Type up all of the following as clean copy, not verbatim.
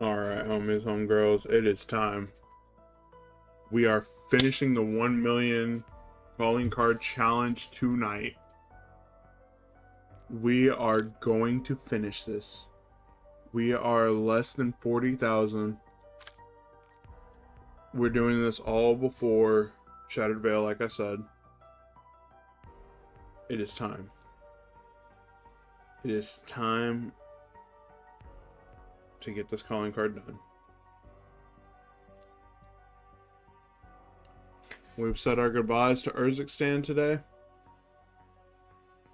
Alright, homies, homegirls, it is time. We are finishing the 1 million calling card challenge tonight. We are going to finish this. We are less than 40,000. We're doing this all before Shattered Veil, like I said. It is time. It is time to get this calling card done. We've said our goodbyes to Xytrocity today.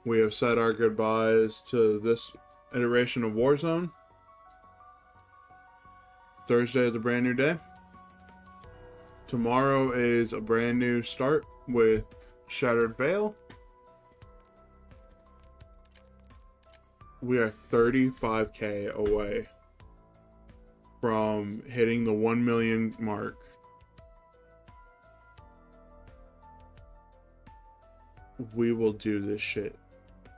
We have said our goodbyes to this iteration of Warzone. Thursday is a brand new day. Tomorrow is a brand new start with Shattered Veil. We are 35k away from hitting the 1 million mark. We will do this shit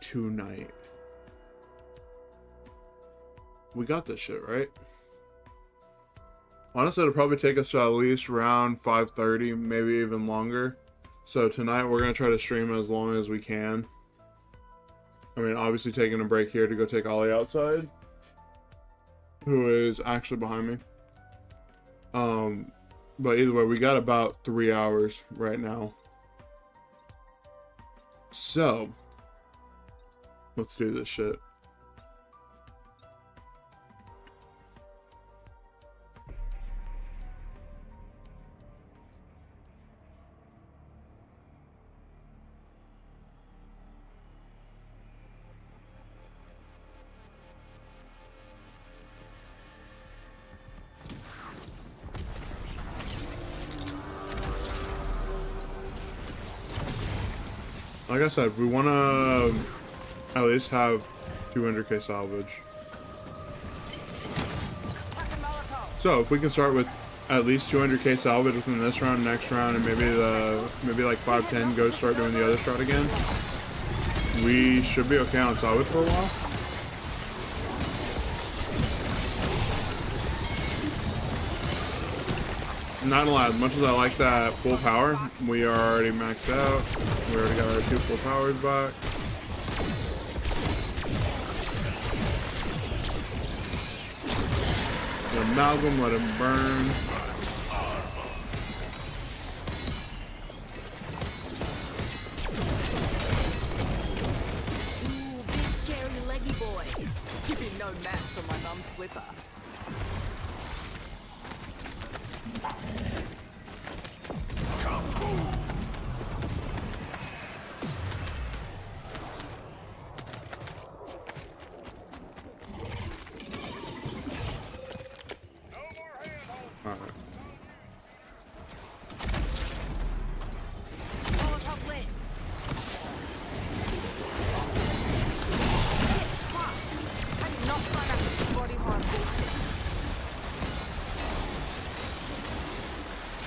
tonight. We got this shit, right? Honestly, it'll probably take us to at least around 5:30, maybe even longer. So tonight we're going to try to stream as long as we can. I mean, obviously taking a break here to go take Ollie outside, who is actually behind me. But either way, we got about 3 hours right now. So, let's do this shit. Like I said, we want to at least have 200k salvage. So if we can start with at least 200k salvage within this round, next round, and maybe like 5-10 go start doing the other strat again, we should be okay on salvage for a while. Not gonna lie, as much as I like that full power, we are already maxed out. We already got our 2 full powers back. The amalgam, let him burn. Ooh, big scary leggy boy. You'd be no match for my mum's slipper.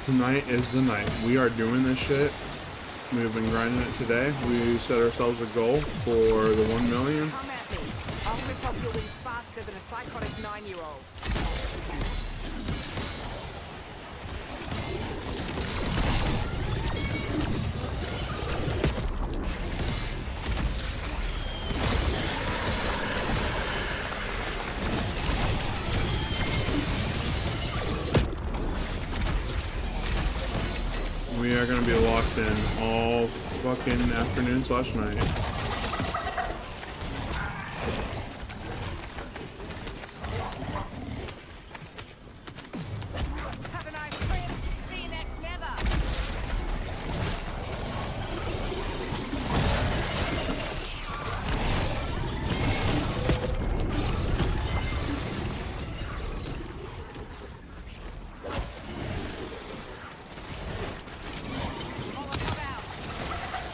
Tonight is the night. We are doing this shit. We have been grinding it today. We set ourselves a goal for the 1 million. Come at me. I'll rip off your wings faster than a psychotic 9-year-old. We are going to be locked in all fucking afternoon/night. Have a nice trip. See you next nether.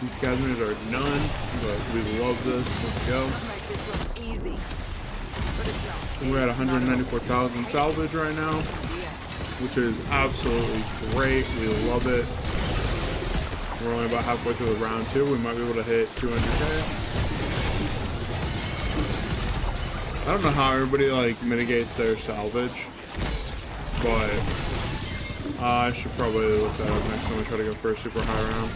These cabinets are done, but we love this. Let's go. Make this look easy. But it's not. We're at 194,000 salvage right now, which is absolutely great. We love it. We're only about halfway through the round 2. We might be able to hit 200k. I don't know how everybody like mitigates their salvage. but I should probably look that up next time I try to go for a super high round.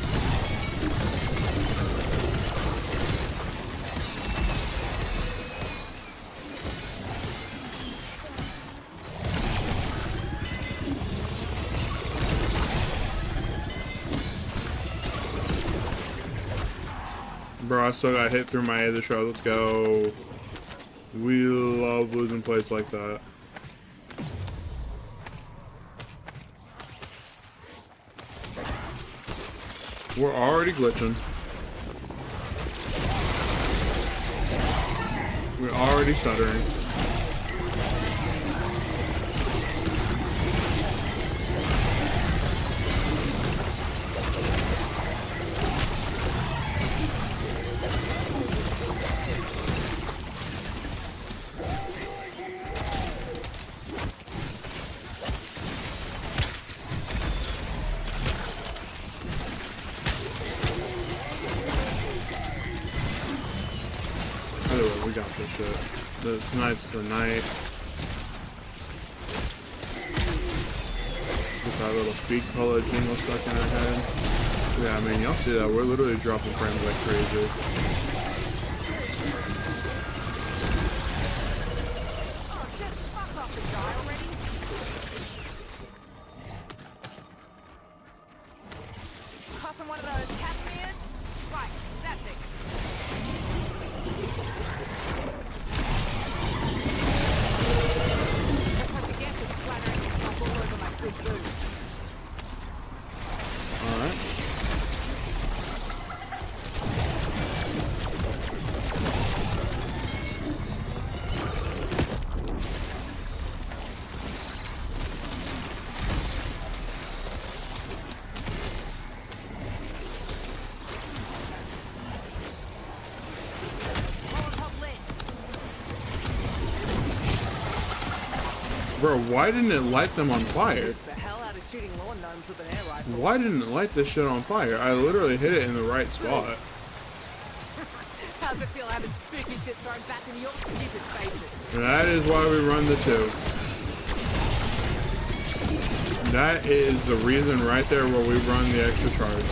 Bro, I still got hit through my other shot. Let's go. We love losing plates like that. We're already glitching. We're already stuttering. We got this shit. Tonight's the night. With that little speed color jingle stuck in our head. Yeah, I mean, y'all see that. We're literally dropping frames like crazy. Oh, just fuck off the guy already. Tossing one of those Casimir's? Right, that thing. Alright. Bro, why didn't it light them on fire? The hell out of shooting lawn gnomes with an air rifle. Why didn't it light this shit on fire? I literally hit it in the right spot. How's it feel having spooky shit thrown back in your stupid faces? That is why we run the 2. That is the reason right there where we run the extra charge.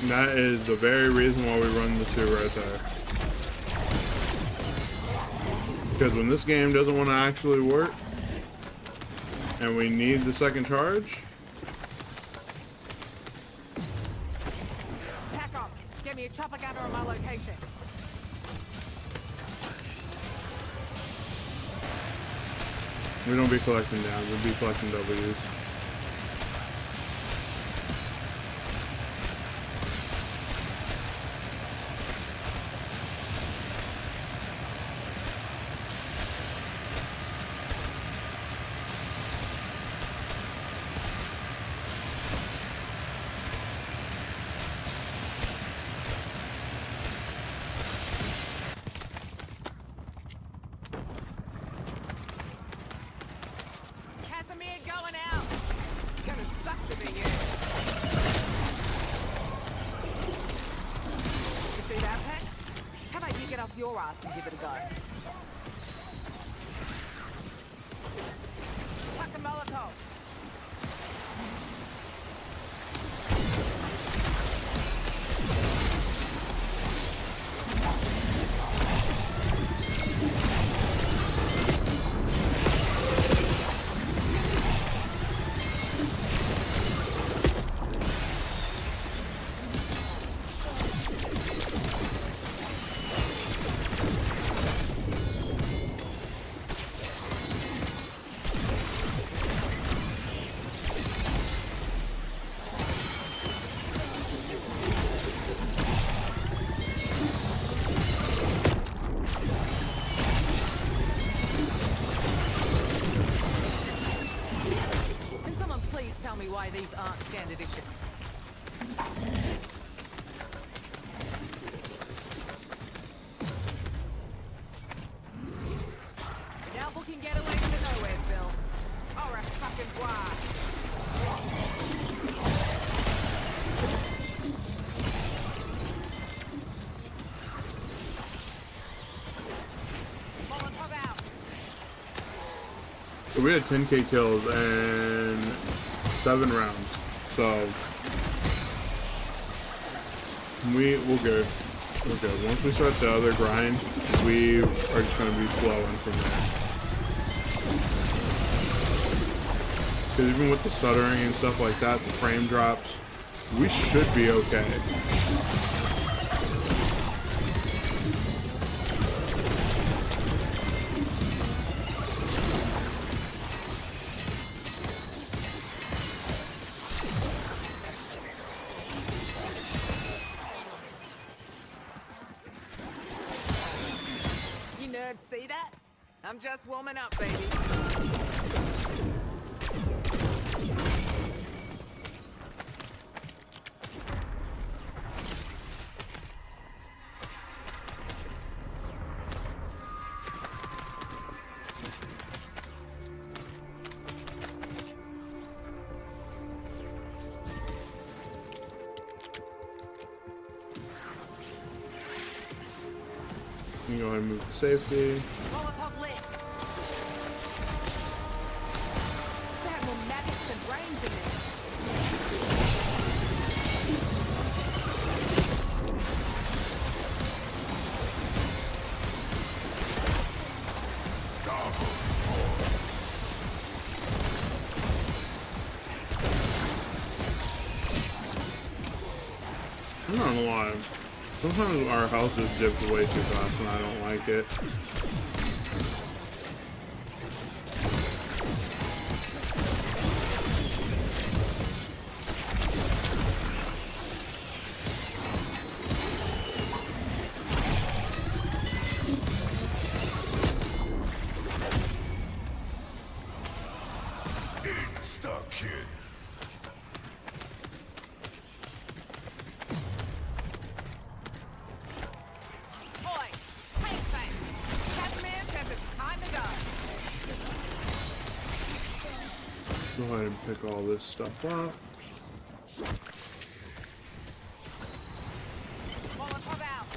That is the very reason why we run the 2 right there. Because when this game doesn't want to actually work, and we need the second charge. Tack on. Get me a chopper gunner on my location. We don't be collecting downs, we'll be collecting W's. Going out. It's gonna suck to be here. You see that, Pet? How about you get off your ass and give it a go? Tuck a Molotov. Tell me why these aren't scanned edition. Now booking getaways to nowhere, Bill. Alright, fucking why? We had 10k kills and 7 rounds. So we're good. We're good. Once we start the other grind, we are just gonna be flowing from there. Because even with the stuttering and stuff like that, the frame drops, we should be okay. You nerds see that? I'm just warming up, baby. You can go ahead and move to safety. Molotov lit. They have more maggots than brains in there. I'm not gonna lie. Sometimes our health just dips way too fast and I don't like it. Oi, take face. Casimir says it's time to go. Go ahead and pick all this stuff up. Molotov out.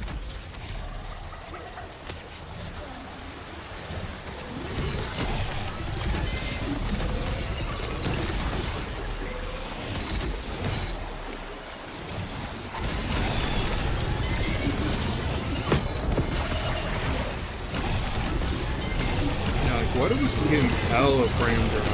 Yeah, like what if we keep getting hella frame drop?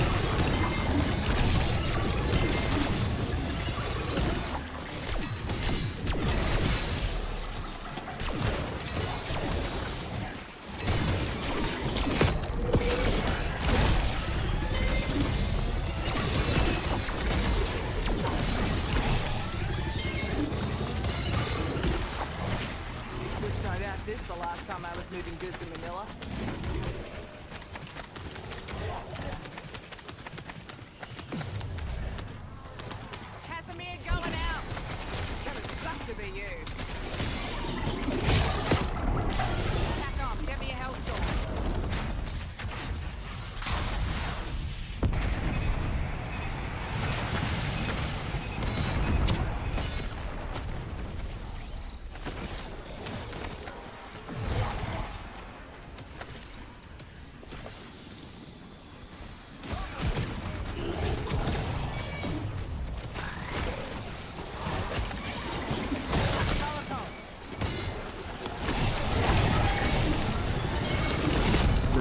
Wish I'd had this the last time I was moving goods in Manila. Casimir going out. Gonna suck to be you. Attack on. Get me a health store.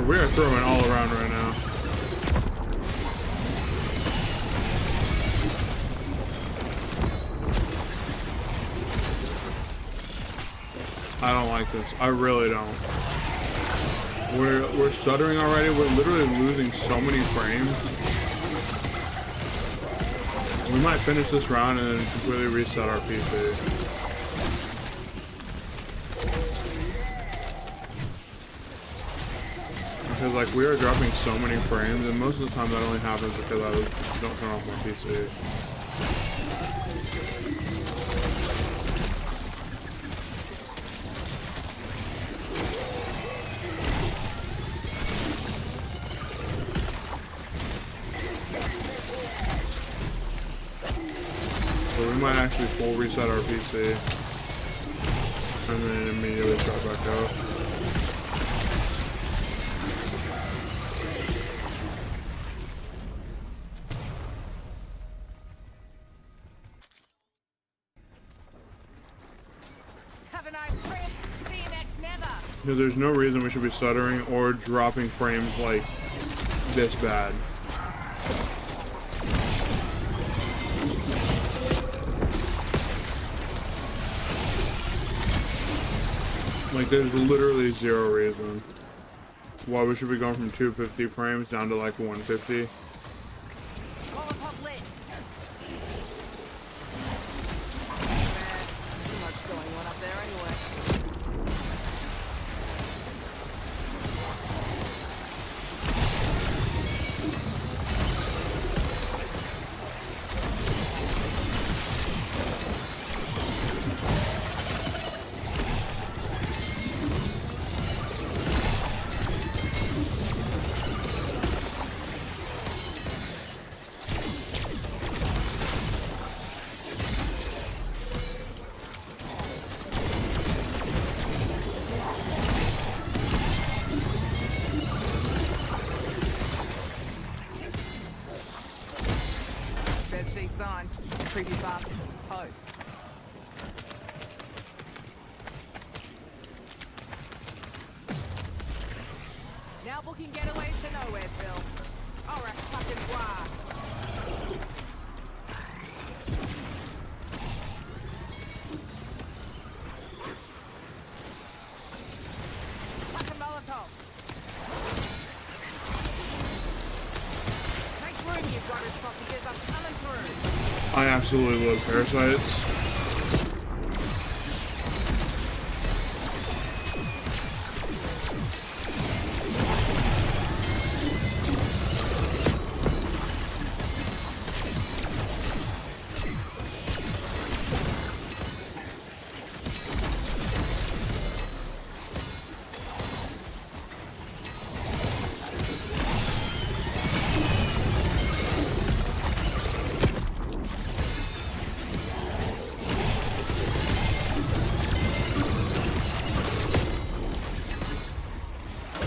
We are throwing all around right now. I don't like this. I really don't. We're stuttering already. We're literally losing so many frames. We might finish this round and then completely reset our PC. Because like we are dropping so many frames, and most of the time that only happens because I don't turn off my PC. So we might actually full reset our PC and then immediately start back up. Because there's no reason we should be stuttering or dropping frames like this bad. Like, there's literally zero reason why we should be going from 250 frames down to like 150. Molotov lit. Too much going on up there anyway. Bed sheets on. Creepy bastards toast. Now booking getaways to Nowheresville. Alright, fucking why? Fuck a Molotov. Take room, you garbage sausages. I'm coming through. I absolutely love parasites.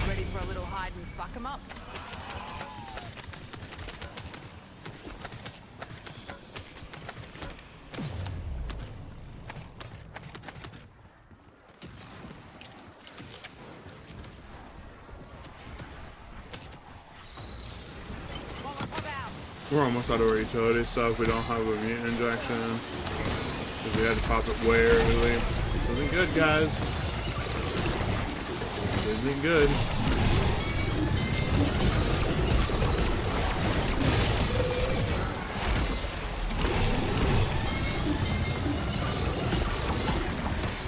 Ready for a little hide and fuck 'em up? Molotov out. We're almost out of our utility stuff. We don't have a mutant injection. Because we had to pop it way early. This isn't good, guys. This isn't good.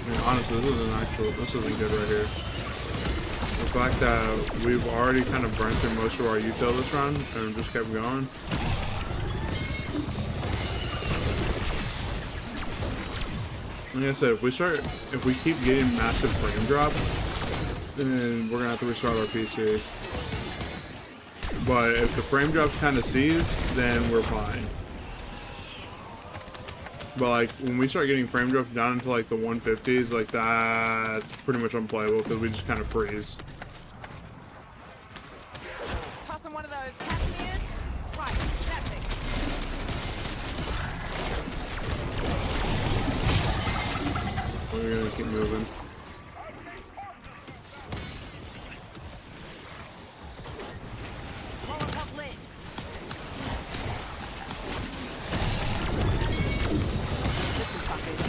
I mean, honestly, this isn't good right here. The fact that we've already kind of burnt through most of our util this run and just kept going. Like I said, if we keep getting massive frame drop, then we're gonna have to restart our PC. But if the frame drops kind of cease, then we're fine. But like when we start getting frame drops down into like the 150s, like that's pretty much unplayable because we just kind of freeze. Tossing one of those cashmeres. Right, that's it. We're gonna keep moving. Molotov lit. Listen, fuckers.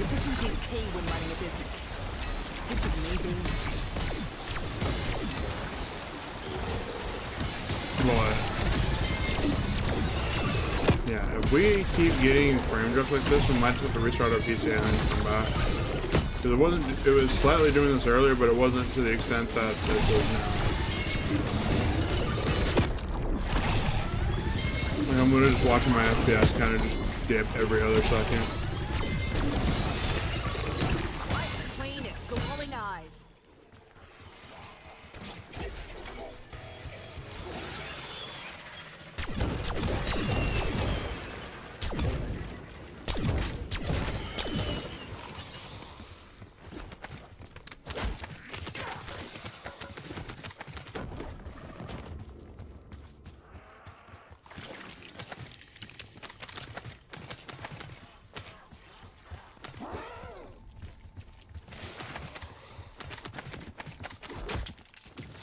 Efficiency is key when running a business. This is me being Boy. Yeah, if we keep getting frame drops like this, we might have to restart our PC and then come back. Because it was slightly doing this earlier, but it wasn't to the extent that it is now. Like, I'm literally just watching my FPS kind of just dip every other second. right between its glowing eyes.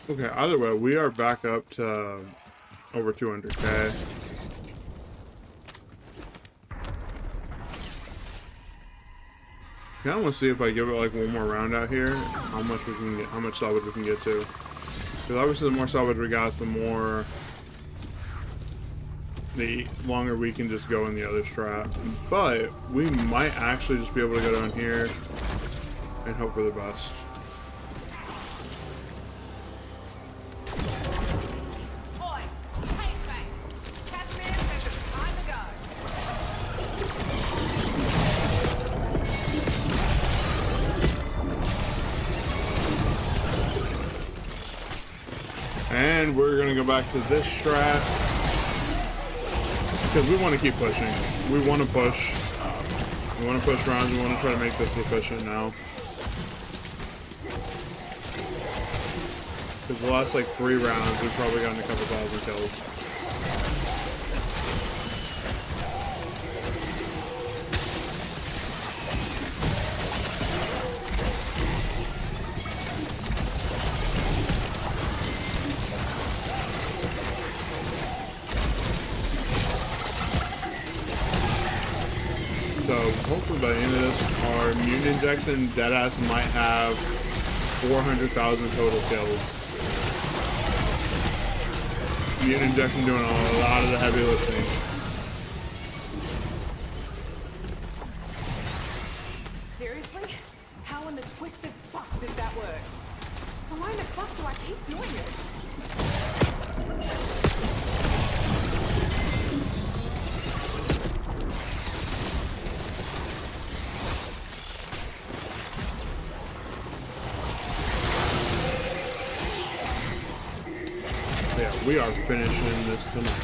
Okay, either way, we are back up to over 200k. I want to see if I give it like one more round out here, how much we can get, how much salvage we can get to. Because obviously, the more salvage we got, the longer we can just go in the other strat. But we might actually just be able to go down here and hope for the best. And we're gonna go back to this strat because we want to keep pushing. We want to push. We want to push rounds. We want to try to make this efficient now. Because the last like 3 rounds, we've probably gotten a couple thousand kills. So hopefully by the end of this, our mutant injection deadass might have 400,000 total kills. Mutant injection doing a lot of the heavy lifting. Seriously? How in the twisted fuck does that work? Why in the fuck do I keep doing it? Yeah, we are finishing this tonight.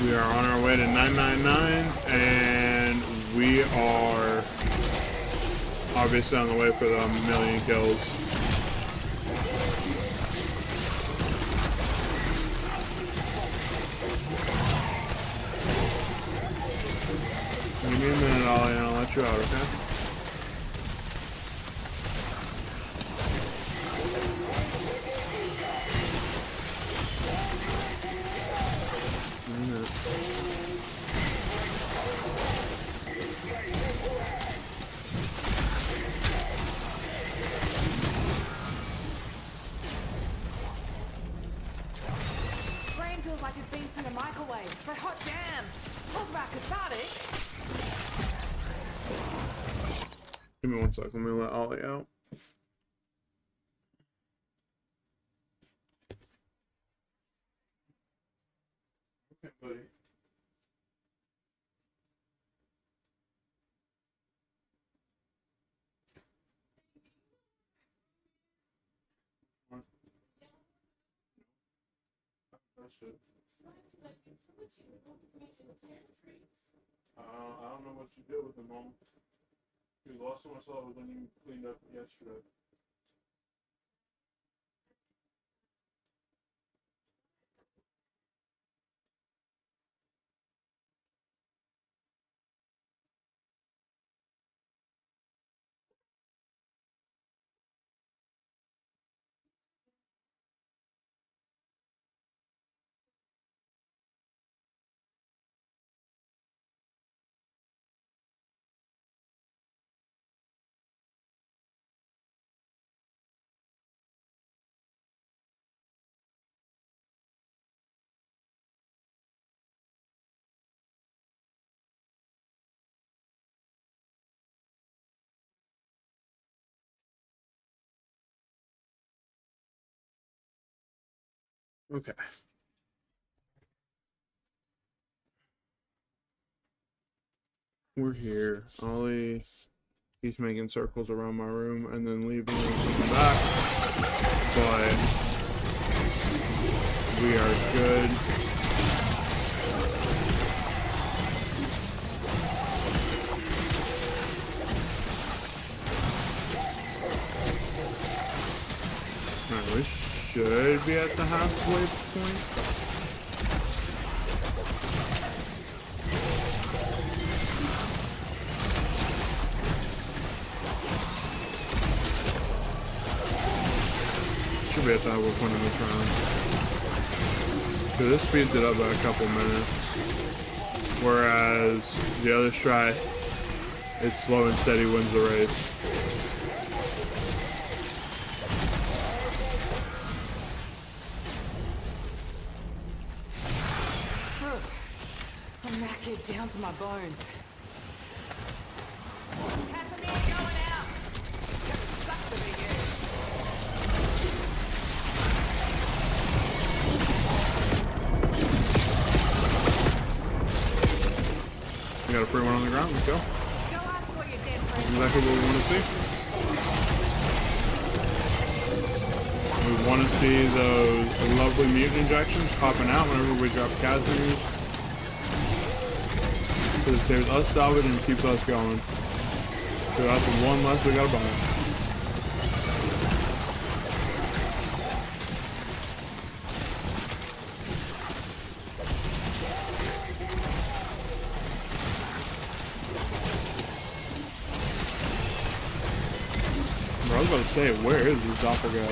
We are on our way to 999, and we are obviously on the way for the 1,000,000 kills. Give me a minute, Ollie, and I'll let you out, okay? Brain feels like it's been through the microwave, but hot damn! Talk about cathartic! Give me 1 sec, let me let Ollie out. Okay, buddy. I don't know what you did with them, Mom. You lost so much love when you cleaned up yesterday. Okay. We're here. Ollie, he's making circles around my room and then leaving and coming back. But we are good. Alright, we should be at the halfway point. should be at the halfway point in this round. So this speeds it up by a couple minutes. Whereas the other strat, it's slow and steady wins the race. I'm knackered down to my bones. We got a free one on the ground. Let's go. Go ask for your dead friend. Exactly what we want to see. We want to see those lovely mutant injections popping out whenever we drop Casimir's. Because it saves us salvage and keeps us going. So that's the one less we gotta buy. Bro, I was about to say, where is this Doppler guy?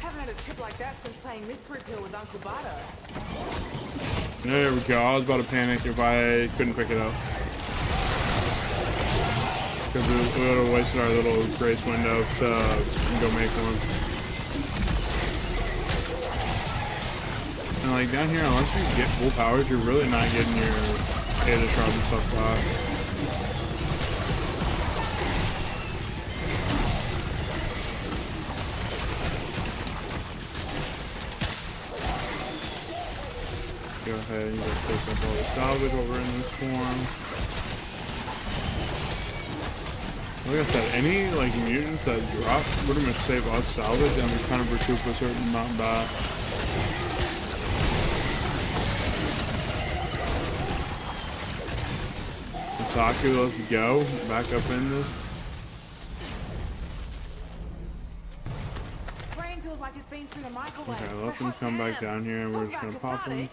Haven't had a trip like that since playing Mystery Pill with Uncle Bardo. There we go. I was about to panic if I couldn't pick it up. Because we would have wasted our little grace window to go make one. And like down here, unless you get full powers, you're really not getting your Aether Shroud and stuff back. Go ahead and just pick up all the salvage while we're in this form. Like I said, any like mutants that drop pretty much save us salvage and we kind of recoup a certain amount back. Taku, let's go. Back up in this. Brain feels like it's been through the microwave. Okay, let them come back down here and we're just gonna pop them.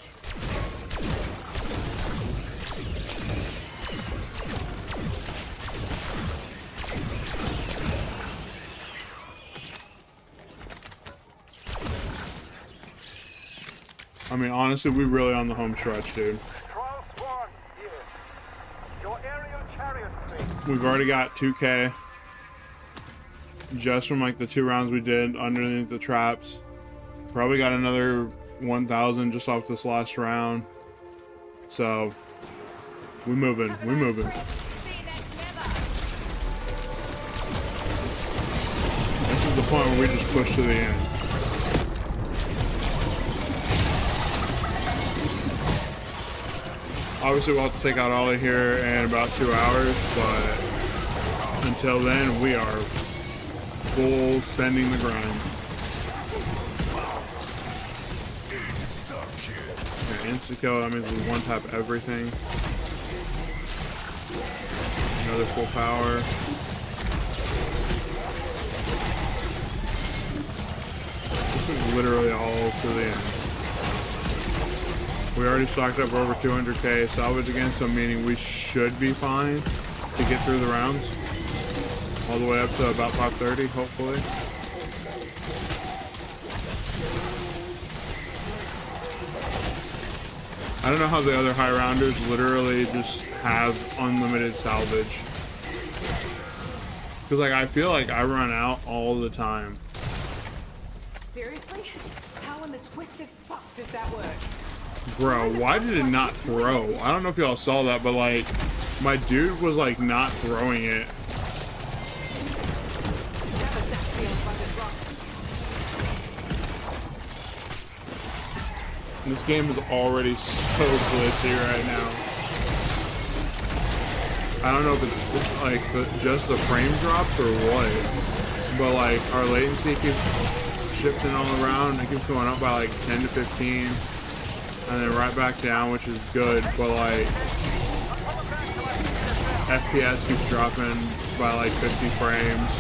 I mean, honestly, we're really on the home stretch, dude. We've already got 2K just from like the 2 rounds we did underneath the traps. Probably got another 1,000 just off this last round. So we moving. This is the point where we just push to the end. Obviously, we'll have to take out Ollie here in about 2 hours, but until then, we are full sending the grind. Okay, insta-kill, that means we one-tap everything. Another full power. This is literally all to the end. We already stocked up over 200k salvage again, so meaning we should be fine to get through the rounds. All the way up to about 530, hopefully. I don't know how the other high rounders literally just have unlimited salvage. Because like I feel like I run out all the time. Seriously? How in the twisted fuck does that work? Bro, why did it not throw? I don't know if y'all saw that, but like, my dude was like not throwing it. This game is already so glitchy right now. I don't know if it's like just the frame drops or what, but like our latency keeps shifting all around. It keeps going up by like 10 to 15. And then right back down, which is good, but like FPS keeps dropping by like 50 frames.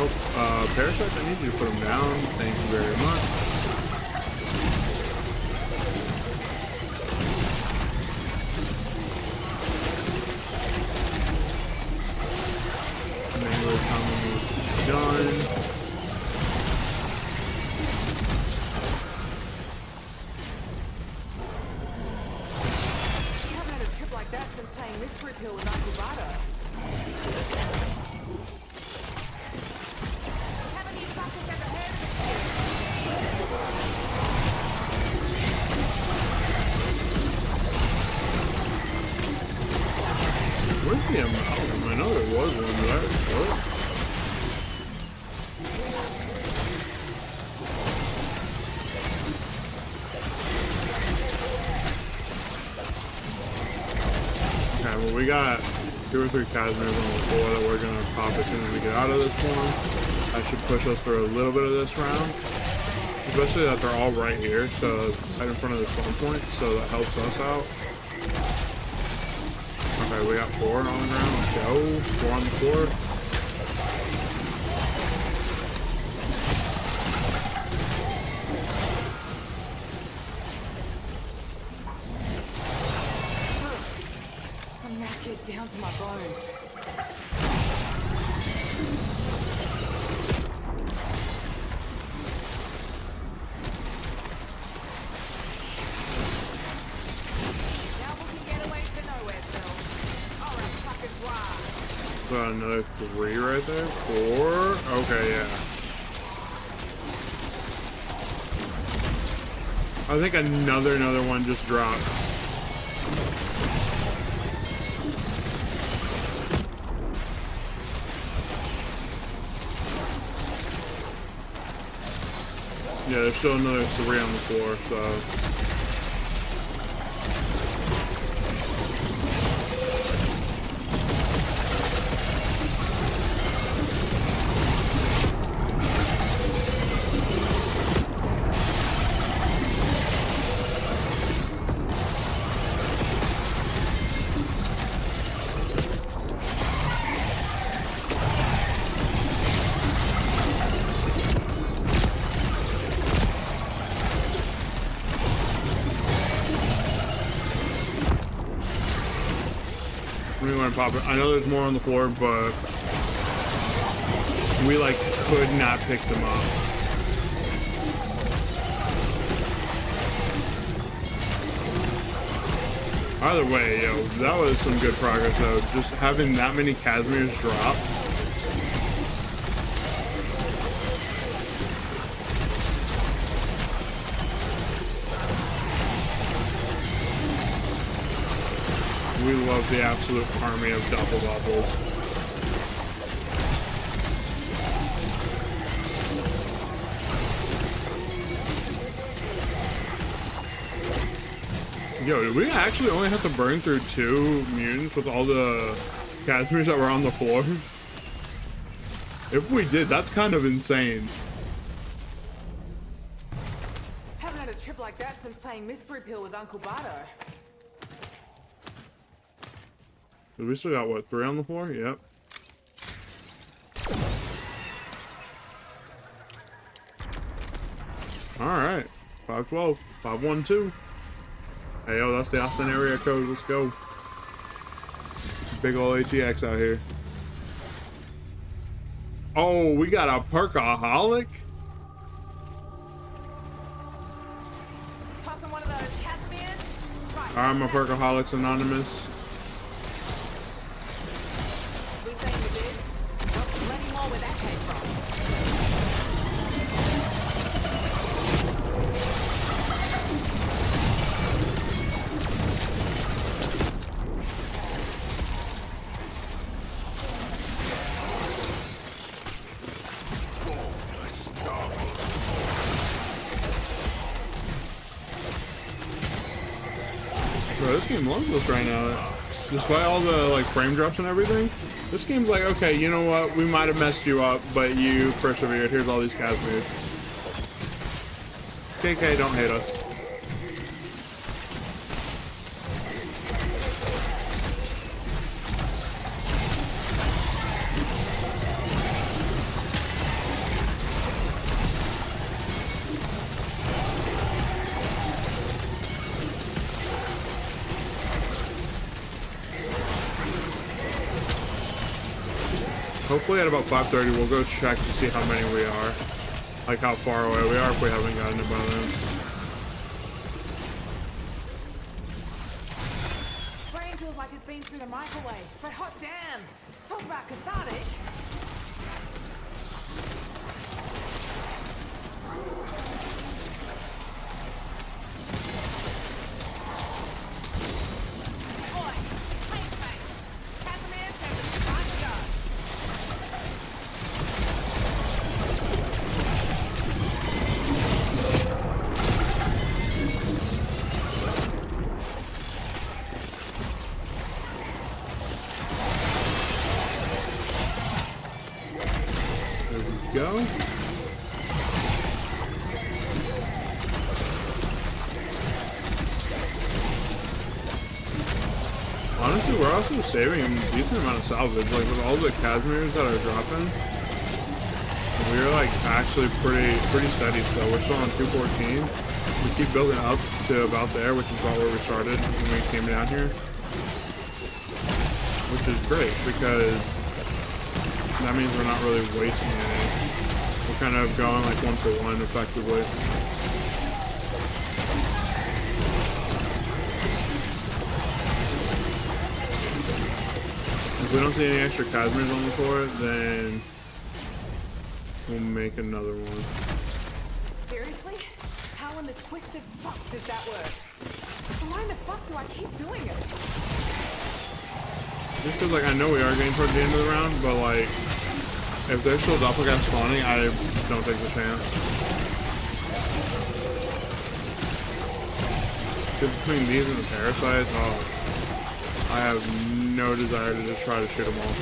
Nope. Parasites, I need you to put them down. Thank you very much. Mango coming done. You haven't had a trip like that since playing Mystery Pill with Uncle Butter. Haven't you fuckers ever heard of Where's the amalgam? I know there was one, but what? Okay, well we got 2 or 3 Casimirs on the floor that we're gonna pop as soon as we get out of this one. That should push us for a little bit of this round. Especially that they're all right here, so right in front of the spawn point, so that helps us out. Okay, we got 4 on the ground. Let's go. 4 on the floor. I'm knackered down to my bones. Now we can get away to nowhere, Phil. Alright, fuckers, why? Got another 3 right there. 4. Okay, yeah. I think another one just dropped. Yeah, there's still another 3 on the floor, so. We want to pop it. I know there's more on the floor, but we like could not pick them up. Either way, yo, that was some good progress though. Just having that many Casimirs drop. We love the absolute army of double-doubles. Yo, did we actually only have to burn through 2 mutants with all the Casimirs that were on the floor? If we did, that's kind of insane. Haven't had a trip like that since playing Mystery Pill with Uncle Butter. We still got, what, 3 on the floor? Yep. Alright. 512. 512. Hey, yo, that's the Austin area code. Let's go. Big ol' ATX out here. Oh, we got a Perkaholic? Tossing one of those Casimirs? Right. I'm a Perkaholics Anonymous. We saying it is? Well, plenty more where that came from. Bro, this game loves us right now. Despite all the like frame drops and everything, this game's like, okay, you know what? We might have messed you up, but you persevered. Here's all these Casimirs. KK, don't hate us. hopefully at about 5:30 we'll go check to see how many we are. Like how far away we are if we haven't gotten it by then. Brain feels like it's been through the microwave, but hot damn! Talk about cathartic! Oi! Paint face! Casimir says it's time to go! Go. Honestly, we're also saving a decent amount of salvage. Like with all the Casimirs that are dropping, we're like actually pretty steady still. We're still on 214. We keep building up to about there, which is about where we started when we came down here. Which is great because that means we're not really wasting any. We're kind of going like 1 for 1 effectively. If we don't see any extra Casimirs on the floor, then we'll make another one. Seriously? How in the twisted fuck does that work? Why in the fuck do I keep doing it? Just because, like, I know we are getting towards the end of the round, but, like, if they're still doppelganger spawning, I don't take the chance. Because between these and the parasites, oh, I have no desire to just try to shoot them all.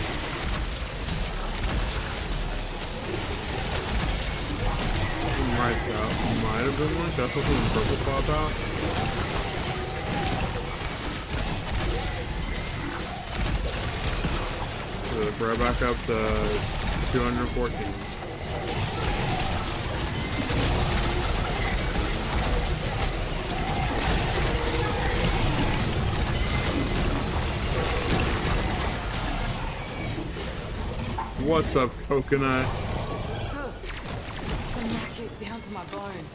Right, that might have been one. That's something the purple pop out. So we're back up to 214. What's up, coconut? Ugh. The knacket down to my bones.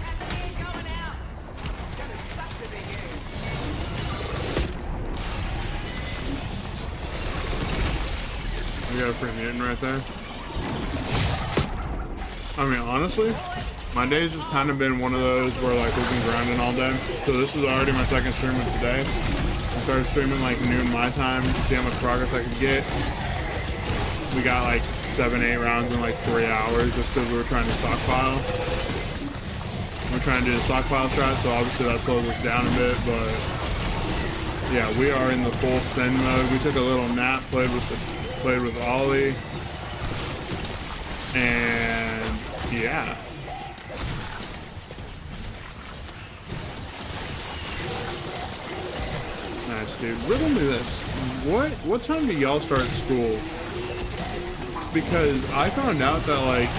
Casimir going out. It's gonna suck to be you. We got a free mutant right there. I mean, honestly, my day's just kind of been one of those where like we've been grinding all day. So this is already my second stream of today. I started streaming like noon my time to see how much progress I could get. We got like 7-8 rounds in like 3 hours just because we were trying to stockpile. We're trying to do the stockpile strat, so obviously that slows us down a bit, but yeah, we are in the full send mode. We took a little nap, played with Ollie, and yeah. Nice, dude. Riddle me this. What time do y'all start school? Because I found out that like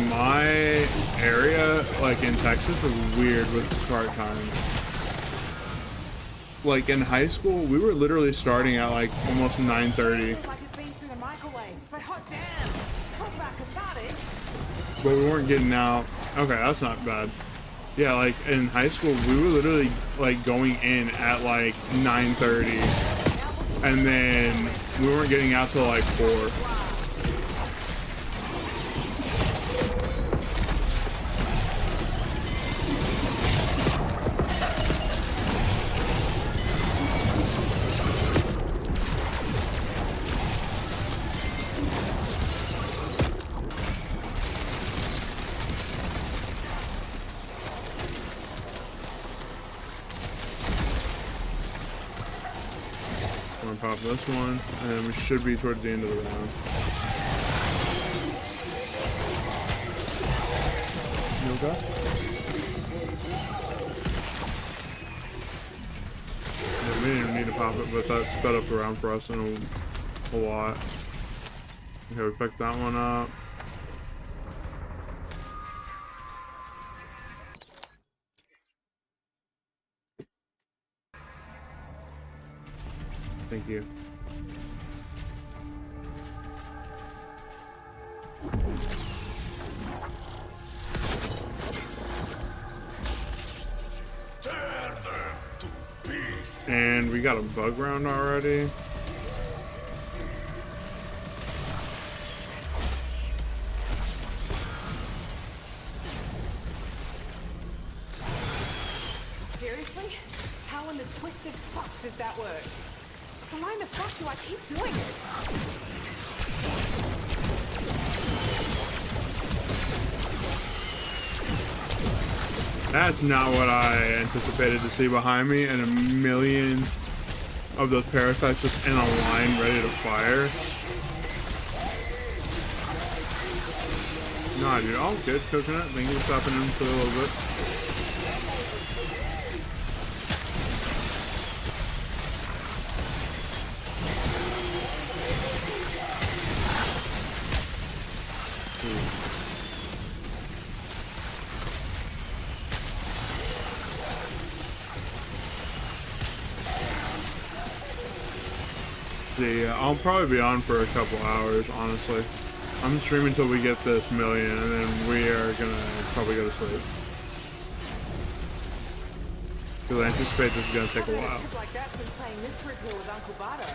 my area, like in Texas, is weird with start times. Like in high school, we were literally starting at like almost 9:30. Like it's been through the microwave, but hot damn! Talk about cathartic. But we weren't getting out. Okay, that's not bad. Yeah, like in high school, we were literally like going in at like 9:30, and then we weren't getting out till like 4. Pop this one, and then we should be towards the end of the round. You okay? Yeah, we didn't even need to pop it, but that sped up the round for us in a lot. Okay, we picked that one up. Thank you. And we got a bug round already. Seriously? How in the twisted fuck does that work? So why in the fuck do I keep doing it? That's not what I anticipated to see behind me, and a million of those parasites just in a line ready to fire. Nah, dude, all good, Coconut. Thank you for stopping in for a little bit. See, I'll probably be on for a couple hours, honestly. I'm streaming until we get this million, and then we are gonna probably go to sleep. Because I anticipate this is gonna take a while. Like that since playing Mystery Pill with Uncle Bato.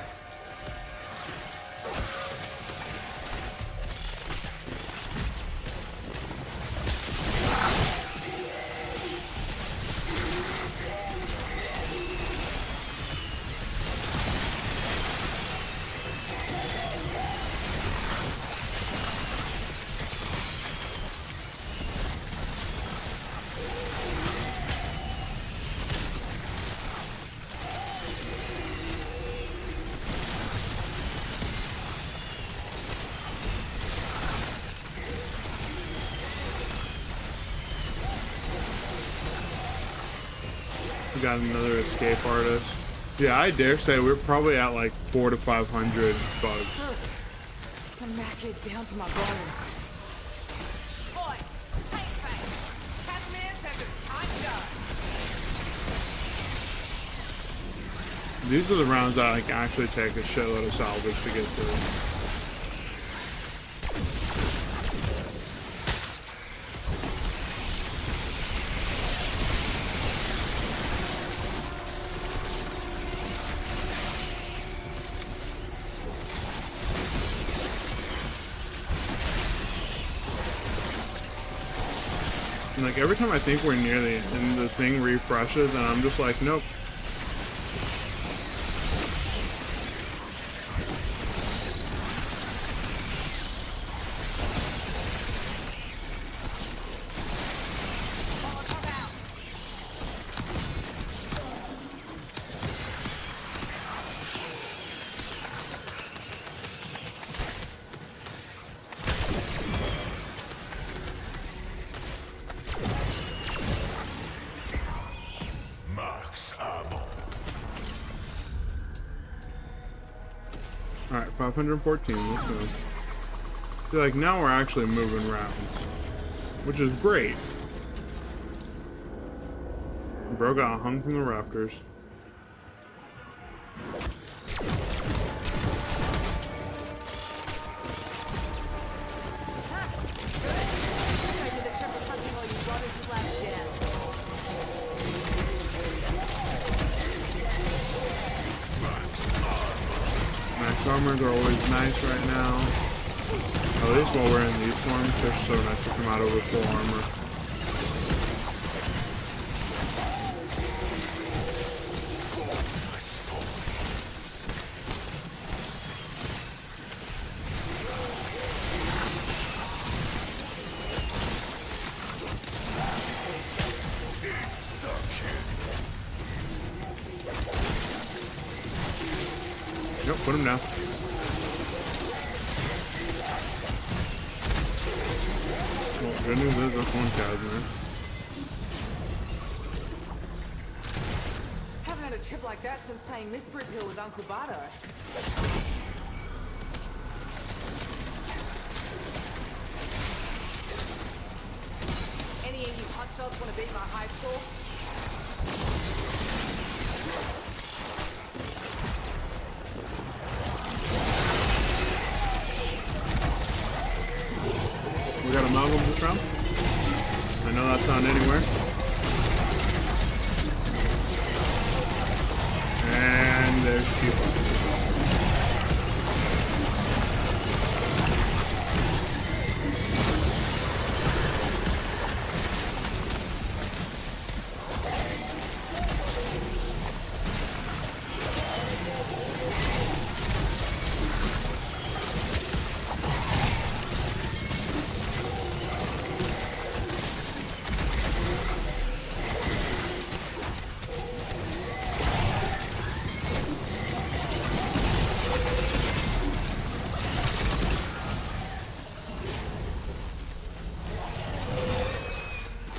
We got another escape artist. Yeah, I dare say we're probably at like 400 to 500 bugs. I'm knackered down to my bones. Boy, tight face. Casimir says it's time to go. These are the rounds that I can actually take a shitload of salvage to get through. And like every time I think we're near the end, the thing refreshes, and I'm just like, nope. Alright, 514, let's go. Feel like now we're actually moving rounds, which is great. Bro got hung from the rafters. Max armors are always nice right now. At least while we're in these forms, they're so nice to come out over full armor. Yep, put him down. Well, good news is that's one Casimir. Haven't had a trip like that since playing Mystery Pill with Uncle Bato. Any of you hotshots want to beat my high score? We got amalgam this round. I know that's not anywhere. There's people.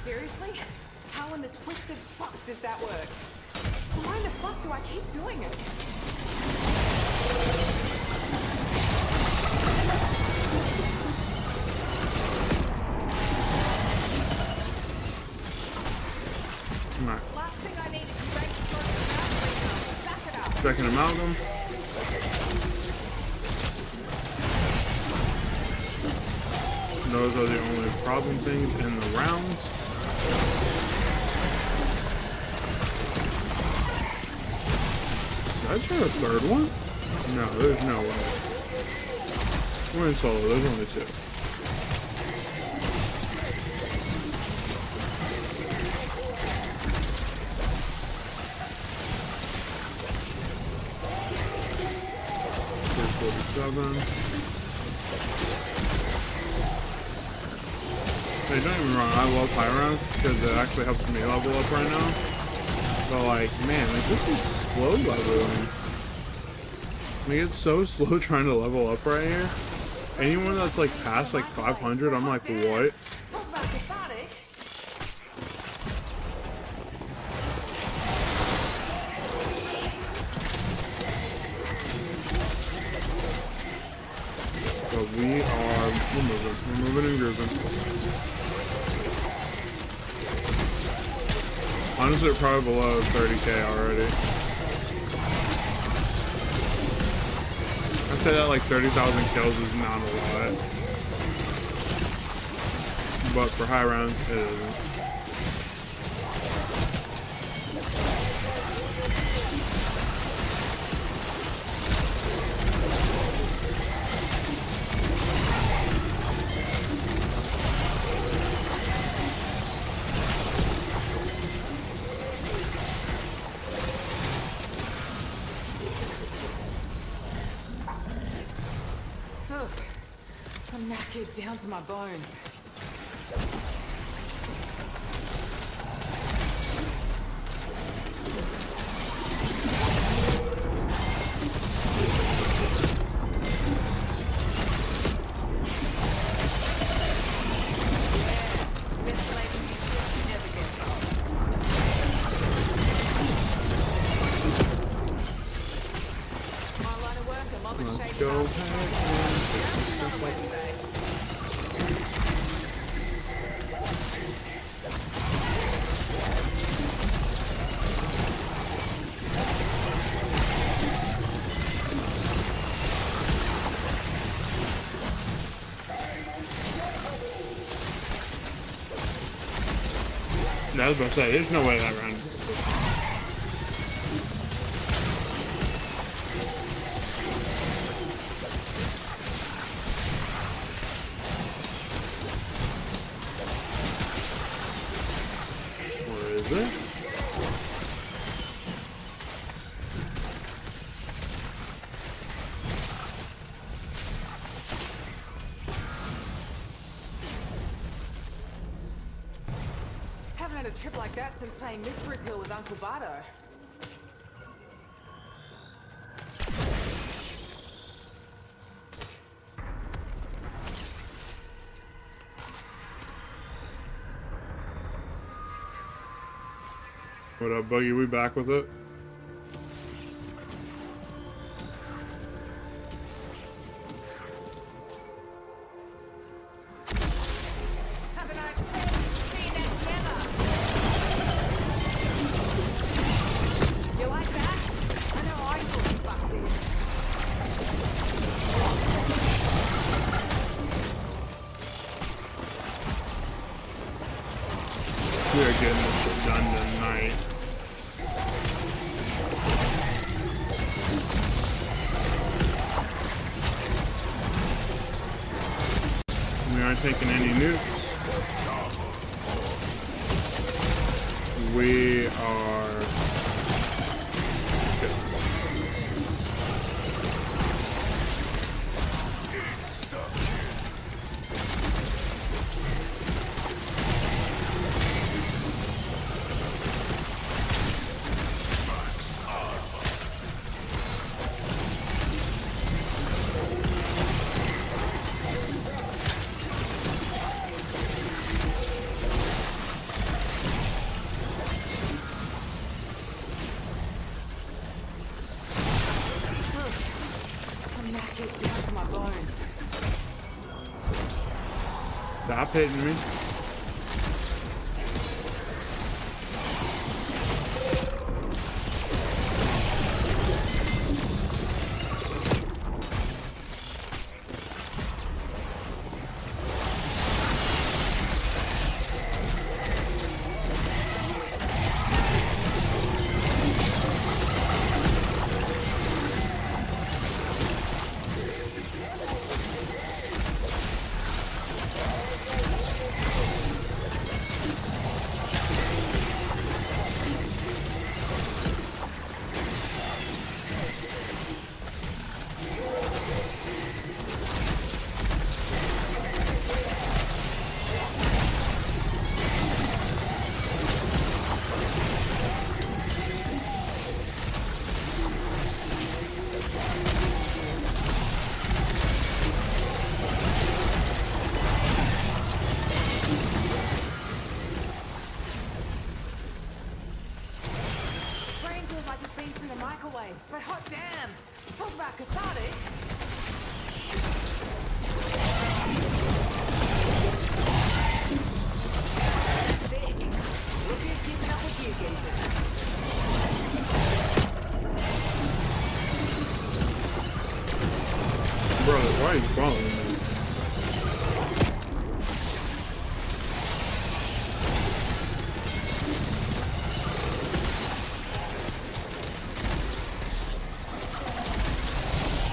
Seriously? How in the twisted fuck does that work? Why in the fuck do I keep doing it? Alright. Last thing I need is great explosive back it up. Second amalgam. Those are the only problem things in the rounds. Did I try a third one? No, there's no way. We're in solo, there's only two. Hey, don't get me wrong, I love high rounds because it actually helps me level up right now. But like, man, like this is slow leveling. Like it's so slow trying to level up right here. Anyone that's like past like 500, I'm like, what? Talk about cathartic. But we're moving and grooving. Honestly, we're probably below 30k already. I'd say that like 30,000 kills is not a lot. But for high rounds, it isn't. I'm knackered down to my bones. Let's go I was about to say, there's no way that round. Where is it? Haven't had a trip like that since playing Mystery Pill with Uncle Bardo. What up, Buggy? We back with it? Have a nice day. See you next never. You like that? I know I thought you fucked it. We're getting this shit done tonight. taking any nukes. We are good. I'm knackered down to my bones. Stop hitting me. Brain feels like it's been through the microwave, but hot damn! Talk about cathartic. Sick. Look who's keeping up with you, geezers. Brother, why are you following me?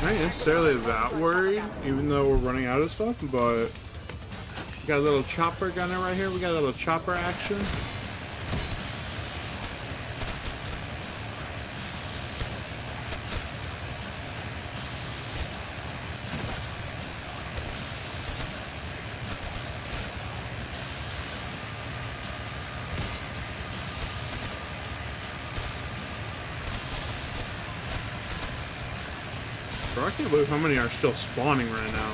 I ain't necessarily that worried, even though we're running out of stuff, but we got a little chopper gunner right here. We got a little chopper action. Bro, I can't believe how many are still spawning right now.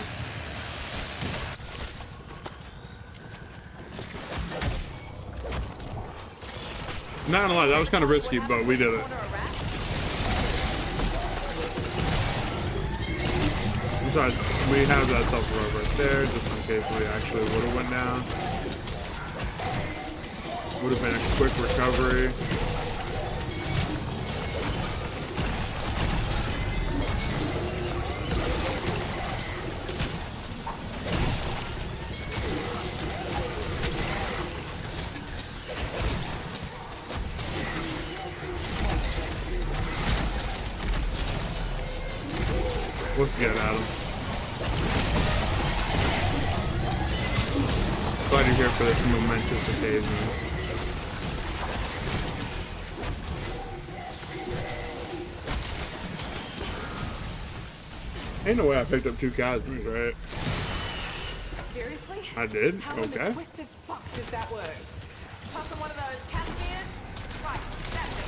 Not gonna lie, that was kind of risky, but we did it. Besides, we have that self-revive right there, just in case we actually would have went down. Would have been a quick recovery. Let's get at him. Glad you're here for this momentous occasion. Ain't no way I picked up 2 Cosmos, right? Seriously? I did? How in the Okay. twisted fuck does that work? Toss him one of those Casimir's? Right, that's it.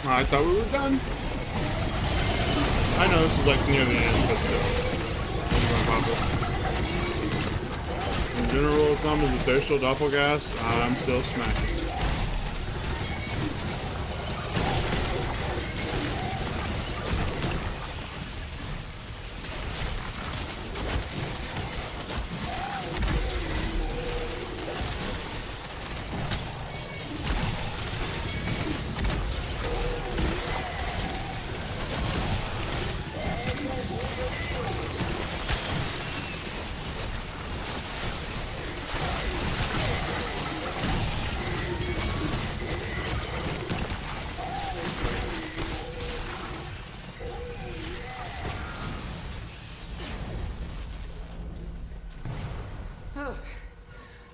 I thought we were done. I know this is like near the end, but still. I'm gonna pop it. In general rule of thumb is if there's still doppelgas, I'm still smacking.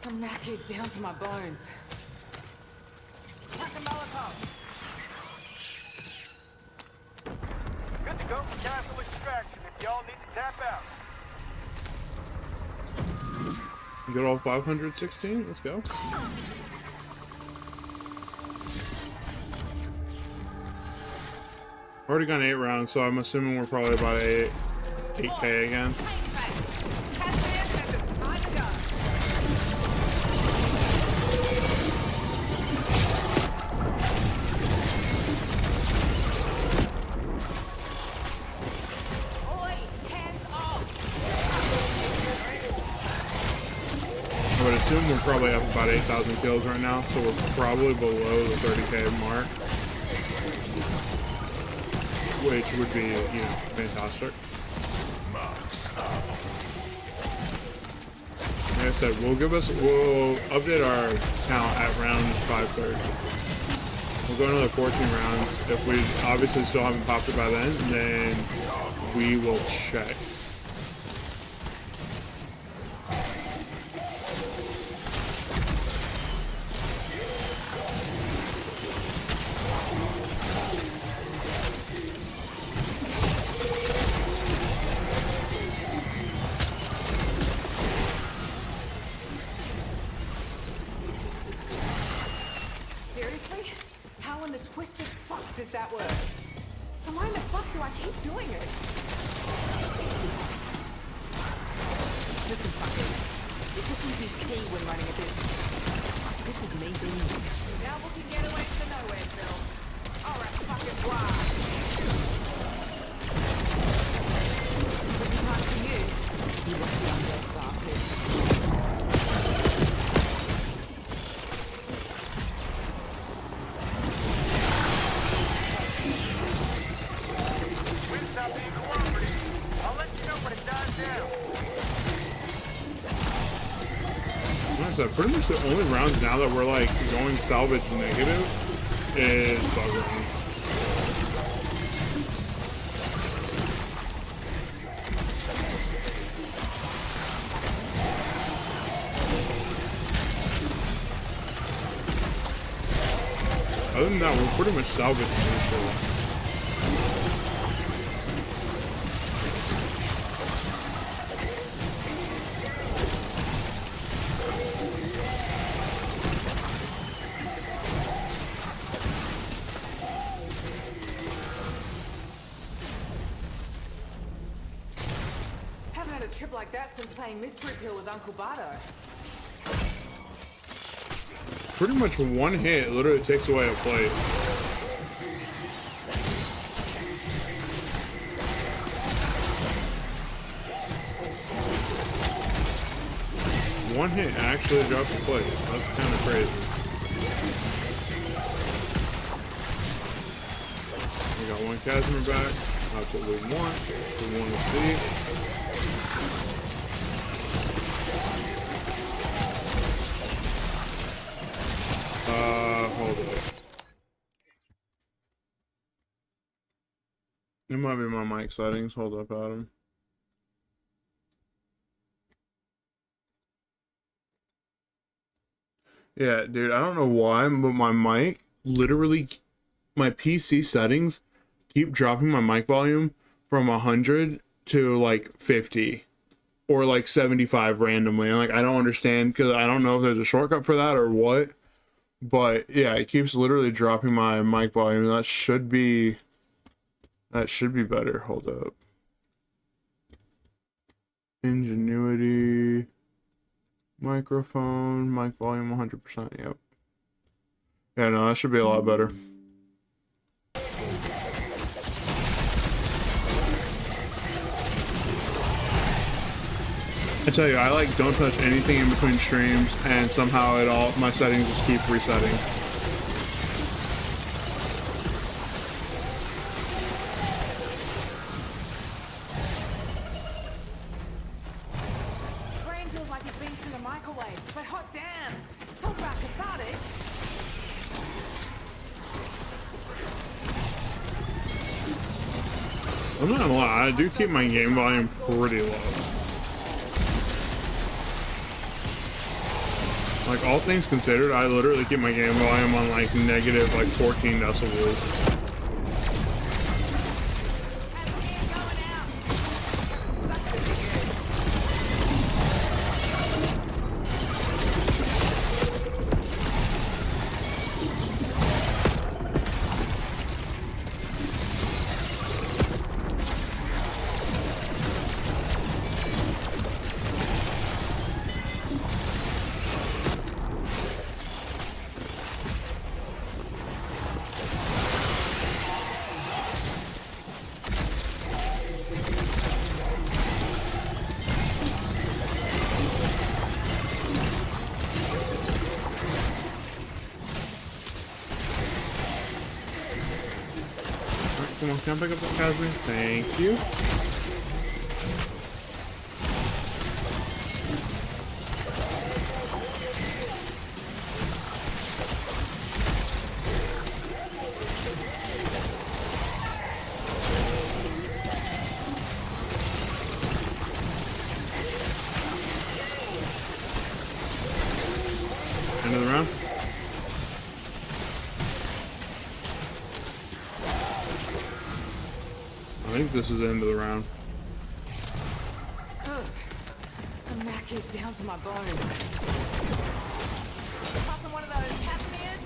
I'm knackered down to my bones. Pack a Molotov. Good to go for cancel extraction if y'all need to tap out. Get all 516. Let's go. Already got 8 rounds, so I'm assuming we're probably about 8K again. I would assume we're probably up about 8,000 kills right now, so we're probably below the 30K mark, which would be, you know, fantastic. Like I said, we'll update our count at round 530. We'll go another 14 rounds. If we obviously still haven't popped it by then we will check. Seriously? How in the twisted fuck does that work? And why in the fuck do I keep doing it? Listen, fuckers. Efficiency's key when running a business. This is me doing it. Now we can get away to nowhere, Phil. Alright, fucking why? Looking time for you. You lucky undead bastard. Stop being cooperative. I'll let you know when it dies down. Like I said, pretty much the only rounds now that we're like going salvage negative is bug rounds. Other than that, we're pretty much salvage neutral. Haven't had a trip like that since playing Mystery Pill with Uncle Bardo. Pretty much one hit literally takes away a plate. One hit actually drops a plate. That's kind of crazy. We got one Casimir back. That's what we want. We want to see. Hold up. It might be my mic settings. Hold up, Adam. Yeah, dude, I don't know why, but my mic, literally, my PC settings keep dropping my mic volume from 100 to like 50 or like 75 randomly. And like, I don't understand because I don't know if there's a shortcut for that or what. But yeah, it keeps literally dropping my mic volume. That should be better. Hold up. Ingenuity. Microphone, mic volume 100%. Yep. Yeah, no, that should be a lot better. I tell you, I like don't touch anything in between streams, and somehow my settings just keep resetting. Brain feels like it's been through the microwave, but hot damn! Talk about cathartic! I'm not gonna lie, I do keep my game volume pretty low. Like, all things considered, I literally keep my game volume on like negative like 14 decibels. Come on, can I pick up that Casby? Thank you. End of the round. I think this is the end of the round. I'm knackered down to my bones. Popping one of those Casimir's?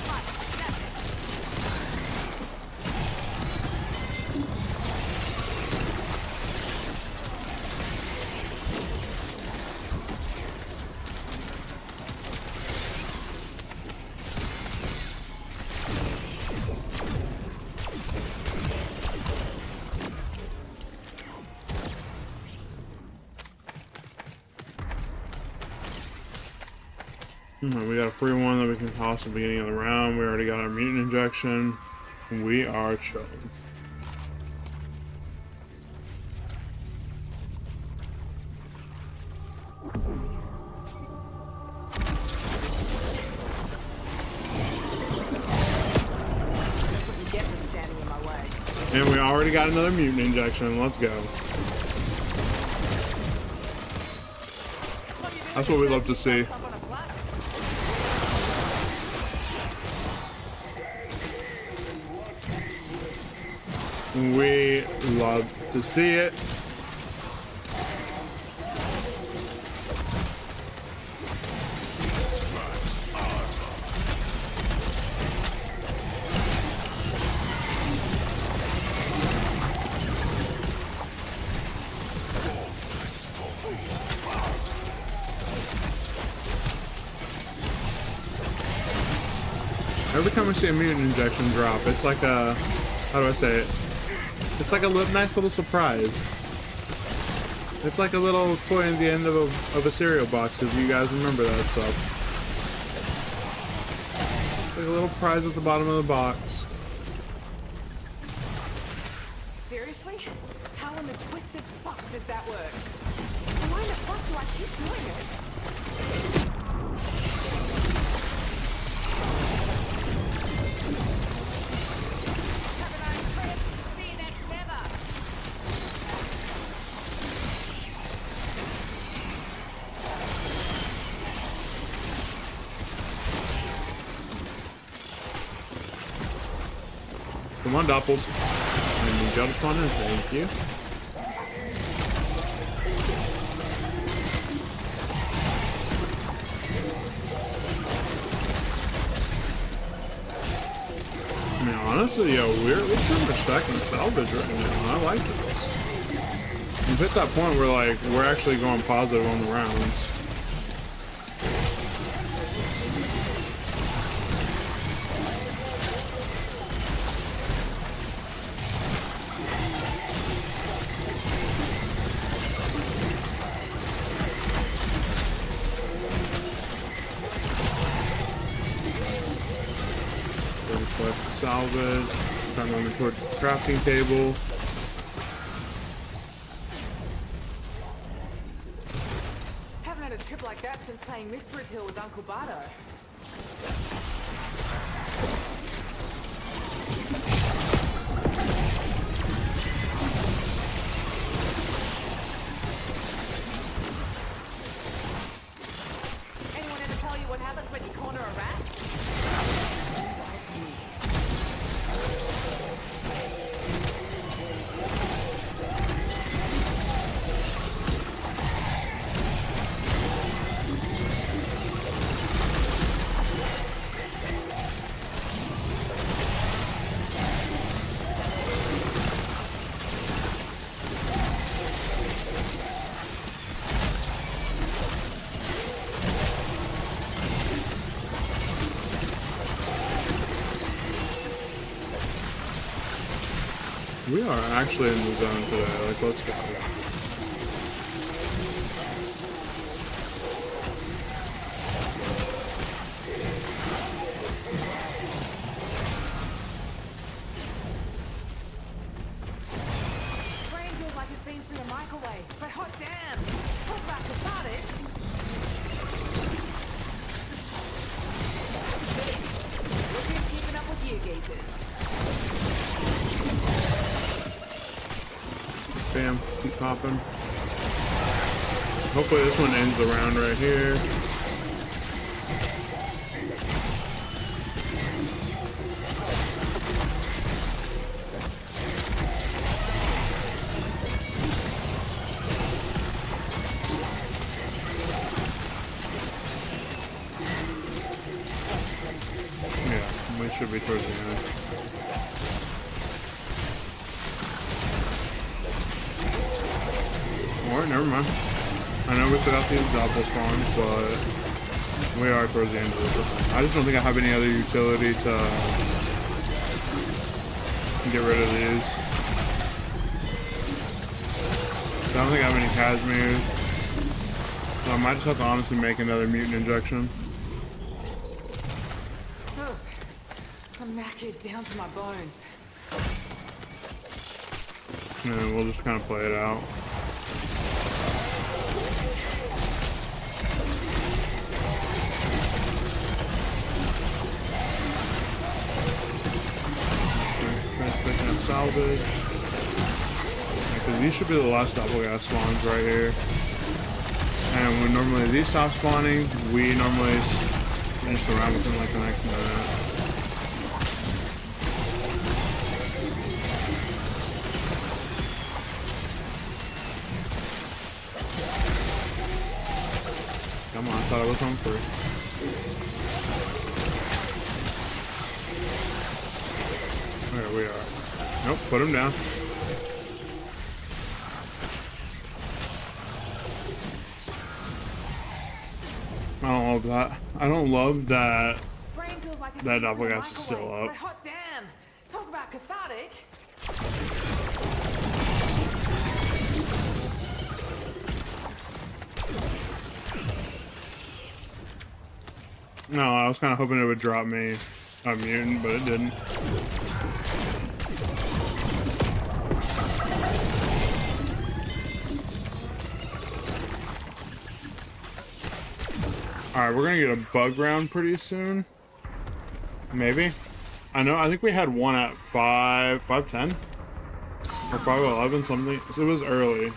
Fuck, snap it. We got a free one that we can toss at the beginning of the round. We already got our mutant injection. We are chilling. Get this standing in my way. And we already got another mutant injection. Let's go. That's what we love to see. We love to see it. Every time I see a mutant injection drop, it's like a, how do I say it? It's like a nice little surprise. It's like a little toy at the end of a cereal box, if you guys remember that stuff. It's like a little prize at the bottom of the box. Seriously? How in the twisted fuck does that work? Why the fuck do I keep doing it? Have a nice trip. See you next lever. Come on, Doppels. And you got a ton in, thank you. I mean, honestly, yo, we're pretty much stacking salvage right now. I like this. We've hit that point where, like, we're actually going positive on the rounds. Salvage. Start moving towards the crafting table. Haven't had a trip like that since playing Mystery Pill with Uncle Bardo. Anyone ever tell you what happens when you corner a rat? We are actually in the zone today. Like, let's go. Brain feels like it's been through a microwave, but hot damn! Talk about cathartic! Look who's keeping up with you geezers. Bam, keep popping. Hopefully this one ends the round right here. Yeah, we should be towards the end. Or never mind. I know we put out these doppel spawns, but we are towards the end of this. I just don't think I have any other utility to get rid of these. I don't think I have any Casimirs, so I might just have to honestly make another mutant injection. Ugh. I'm knackered down to my bones. And we'll just kind of play it out. Picking up salvage. Because these should be the last double gas spawns right here. And when normally these stop spawning, we normally finish the round within like the next minute. Come on, I thought I was home free. There we are. Nope, put him down. I don't love that. I don't love that Brain feels like it's that been through a doppelganger is still microwave, up. but hot damn! Talk about cathartic. No, I was kind of hoping it would drop me a mutant, but it didn't. Alright, we're gonna get a bug round pretty soon. Maybe. I think we had one at 5:10 or 5:11 something. So it was early.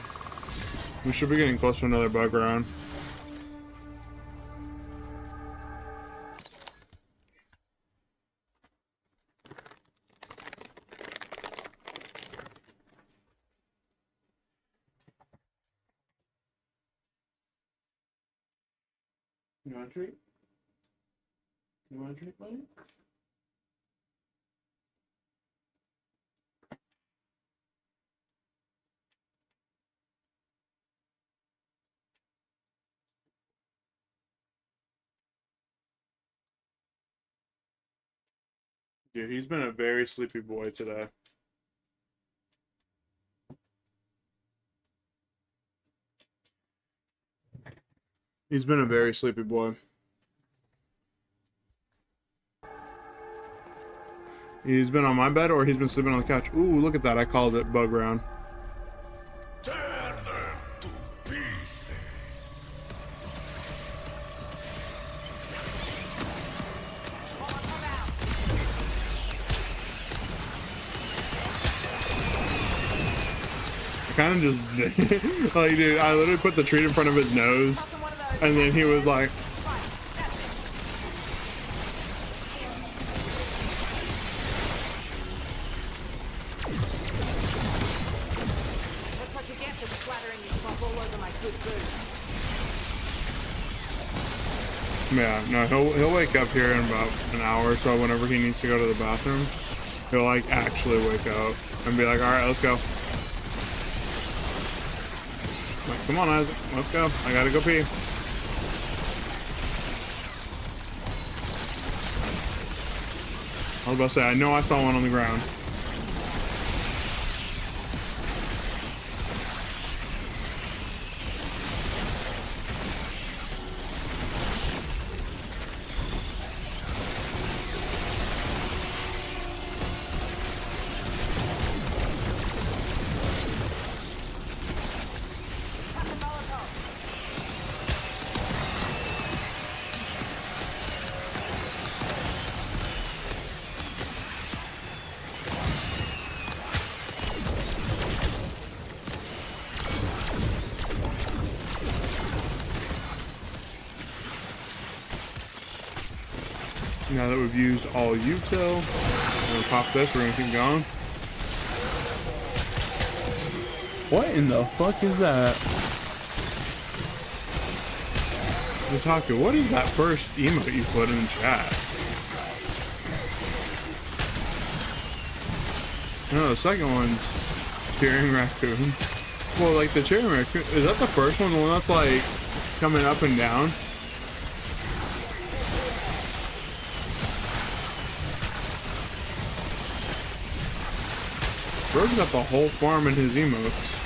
We should be getting close to another bug round. You want a treat? You want a treat, buddy? Dude, he's been a very sleepy boy today. He's been a very sleepy boy. He's been on my bed or he's been sleeping on the couch. Ooh, look at that. I called it bug round. Turn them to pieces. I kind of just like, dude, I literally put the treat in front of his nose, and then he was like, Yeah, no, he'll wake up here in about an hour or so whenever he needs to go to the bathroom. He'll like actually wake up and be like, all right, let's go. Like, come on, Isaac, let's go. I gotta go pee. I was about to say, I know I saw one on the ground. Now that we've used all util, we're gonna pop this, we're gonna keep going. What in the fuck is that? Xytrocity, what is that first emote you put in the chat? No, the second one's cheering raccoon. Well, like the cheering raccoon, is that the first one? The one that's like coming up and down? Bro's got the whole farm in his emotes.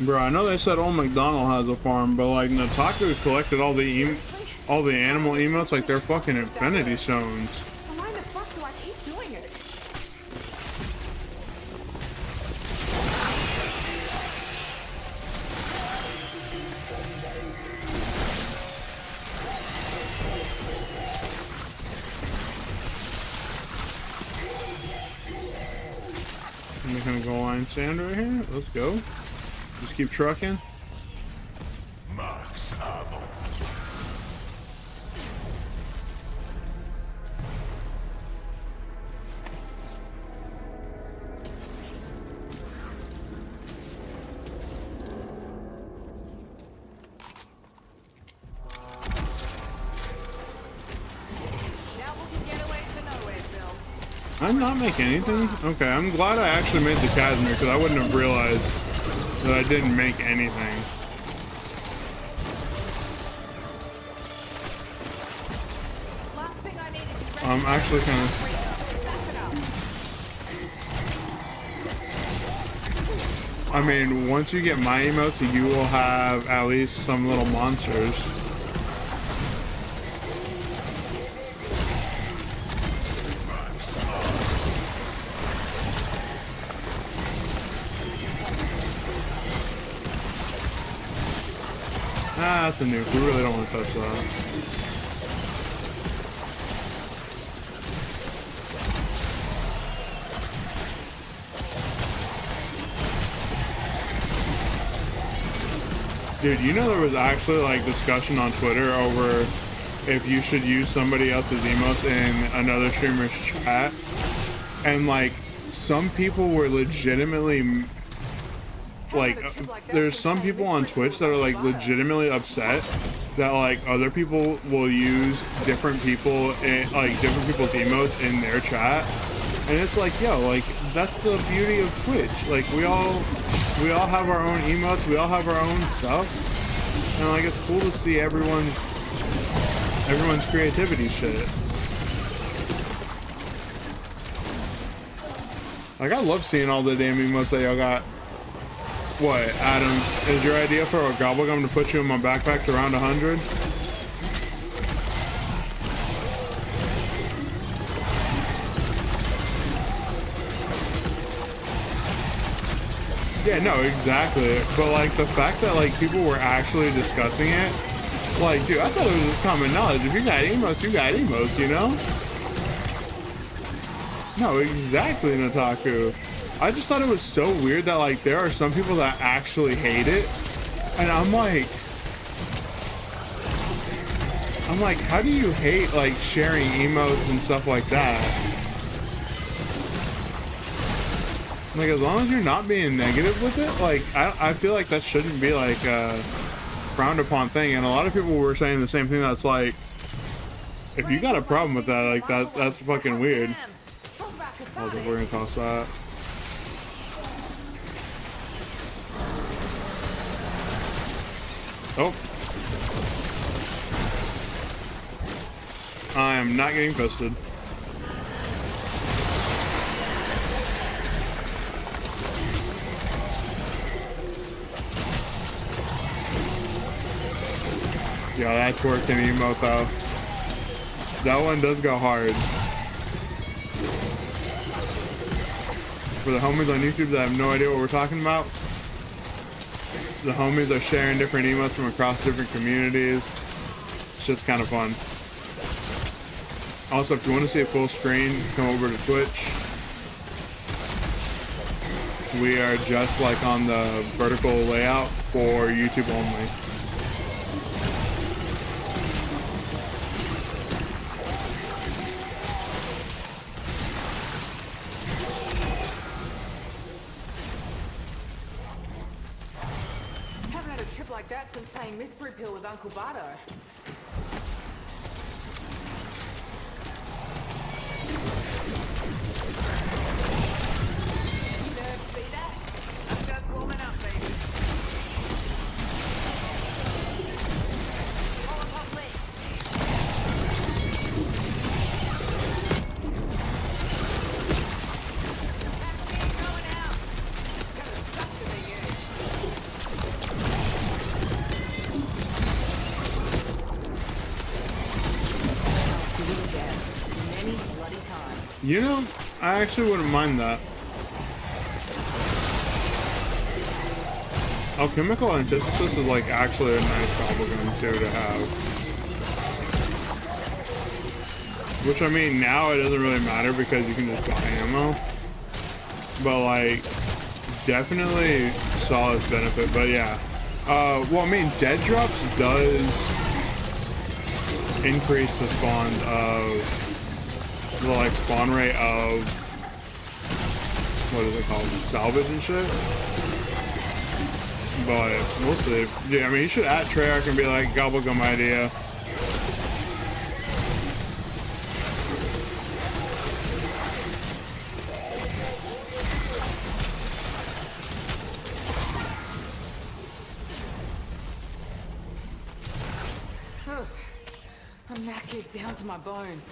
Bro, I know they said Old McDonald has a farm, but like Nataku collected all the animal emotes like they're fucking infinity stones. So why the fuck do I keep doing it? I'm just gonna go line sand right here. Let's go. Just keep trucking. Max ammo. Now we can get away to nowhere, Phil. I'm not making anything. Okay, I'm glad I actually made the Casimir because I wouldn't have realized that I didn't make anything. Last thing I need is I'm actually kind of. I mean, once you get my emotes, you will have at least some little monsters. Ah, that's a nuke. We really don't want to touch that. Dude, you know there was actually like discussion on Twitter over if you should use somebody else's emotes in another streamer's chat, and like some people were legitimately like there's some people on Twitch that are like legitimately upset that like other people will use different people in, like different people's emotes in their chat, and it's like, yo, like that's the beauty of Twitch. Like we all have our own emotes, we all have our own stuff, and like it's cool to see everyone's creativity shit. Like I love seeing all the damn emotes that y'all got. What, Adam, is your idea for a gobblegum to put you in my backpack to around 100? Yeah, no, exactly. But like the fact that like people were actually discussing it, like, dude, I thought it was just common knowledge. If you got emotes, you got emotes, you know? No, exactly, Nataku. I just thought it was so weird that like there are some people that actually hate it, and I'm like, how do you hate like sharing emotes and stuff like that? Like, as long as you're not being negative with it, like, I feel like that shouldn't be, like, a frowned upon thing. And a lot of people were saying the same thing. That's like, if you got a problem with that, like, that's fucking weird. I don't think we're gonna toss that. Oh. I am not getting fisted. Yeah, that's working emote though. That one does go hard. For the homies on YouTube that have no idea what we're talking about, the homies are sharing different emotes from across different communities. It's just kind of fun. Also, if you want to see a full screen, come over to Twitch. We are just like on the vertical layout for YouTube only. Haven't had a trip like that since playing Mystery Pill with Uncle Bardo. See that? I'm just warming up, baby. Hold on, hold leg. Captain going out. Gonna suck to be you. Many bloody times. You know, I actually wouldn't mind that. Alchemical Antithesis is like actually a nice gobblegum too to have. Which I mean, now it doesn't really matter because you can just buy ammo. But like, definitely saw its benefit. But yeah, well I mean, Dead Drops does increase the spawn of the like spawn rate of what is it called, salvage and shit. But we'll see. Yeah, I mean, you should at Treyarch and be like, gobblegum idea. I'm knackered down to my bones.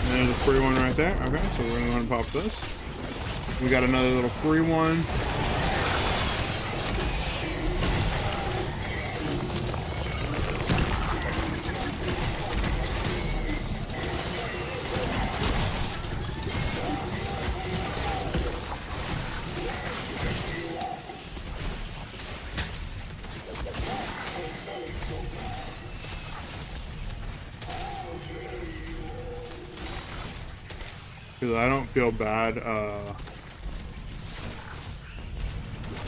And there's a free one right there. Okay, so we're gonna go ahead and pop this. We got another little free one. Because I don't feel bad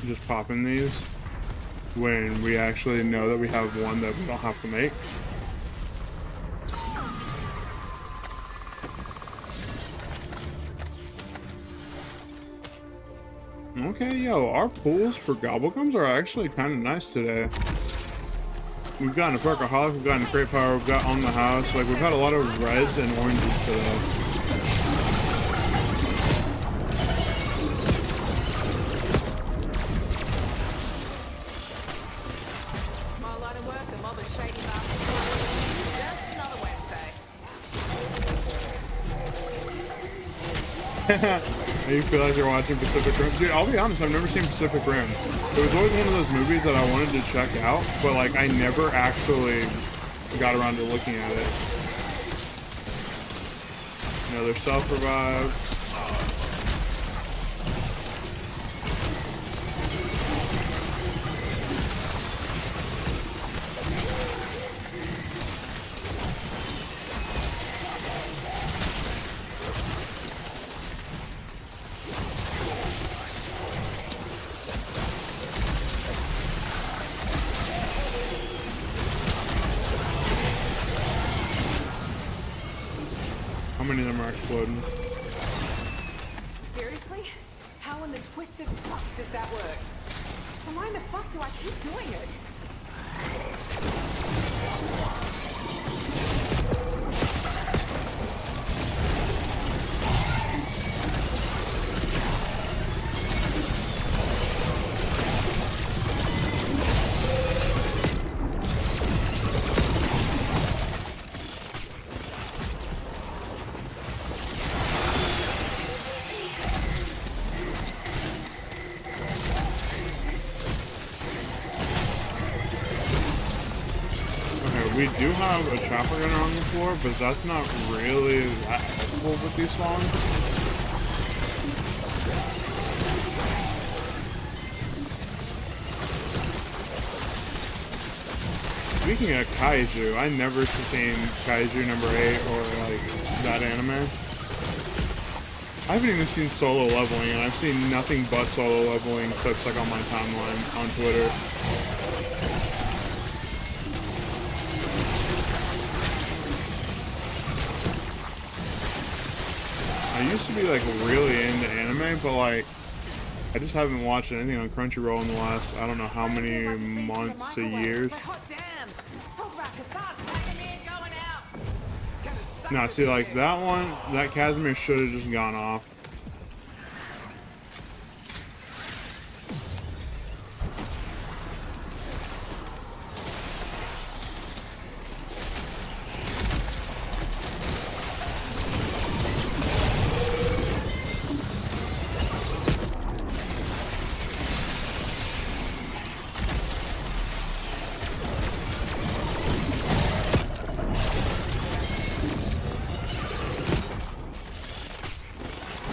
just popping these when we actually know that we have one that we don't have to make. Okay, yo, our pools for gobblegums are actually kind of nice today. We've gotten a Perkaholic, we've gotten Great Power, we've got On the House. Like, we've had a lot of reds and oranges today. You feel like you're watching Pacific Rim? Dude, I'll be honest, I've never seen Pacific Rim. It was always one of those movies that I wanted to check out, but like I never actually got around to looking at it. Another self-revive. many of them are exploding. Seriously? How in the twisted fuck does that work? And why in the fuck do I keep doing it? We do have a chopper gunner on the floor, but that's not really that helpful with these songs. Speaking of Kaiju, I never seen Kaiju number 8 or like that anime. I haven't even seen solo leveling, and I've seen nothing but solo leveling clips like on my timeline on Twitter. I used to be like really into anime, but like I just haven't watched anything on Crunchyroll in the last I don't know how many months to years. No, see like that one, that Casimir should have just gone off.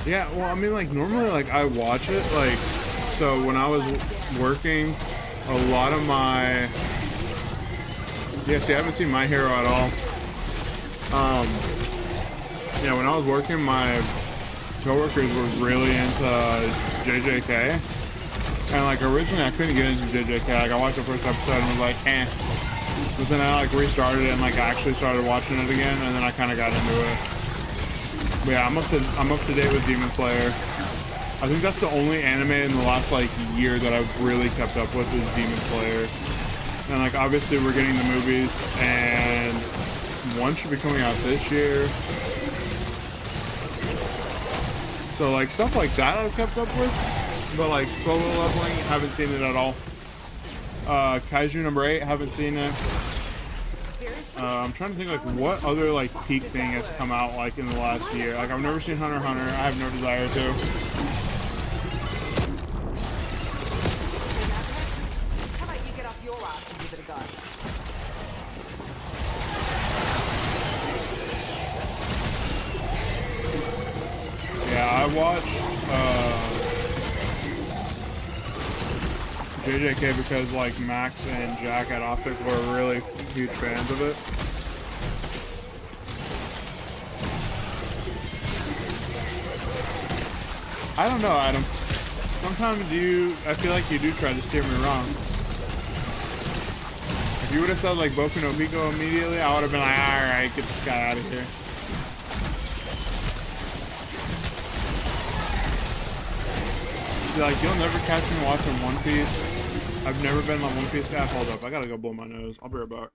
Yeah, well, I mean, like, normally, like, I watch it, like, so when I was working, a lot of my, yeah, see, I haven't seen My Hero at all. Yeah, when I was working, my coworkers were really into JJK, and, like, originally I couldn't get into JJK, like, I watched the first episode and was like, eh, but then I, like, restarted it and, like, actually started watching it again, and then I kind of got into it. But yeah, I'm up to date with Demon Slayer. I think that's the only anime in the last like year that I've really kept up with is Demon Slayer. And like obviously we're getting the movies, and one should be coming out this year. So like stuff like that I've kept up with, but like solo leveling, haven't seen it at all. Kaiju number 8, haven't seen it. I'm trying to think like what other like peak thing has come out like in the last year. Like I've never seen Hunter x Hunter. I have no desire to. How about you get off your ass and give it a go? Yeah, I watched JJK because like Max and Jack at Optic were really huge fans of it. I don't know, Adam. Sometimes I feel like you do try to steer me wrong. If you would have said like Boku no Pico immediately, I would have been like, alright, get this guy out of here. Like, you'll never catch me watching One Piece. I've never been on One Piece guy. Hold up, I gotta go blow my nose. I'll be right back.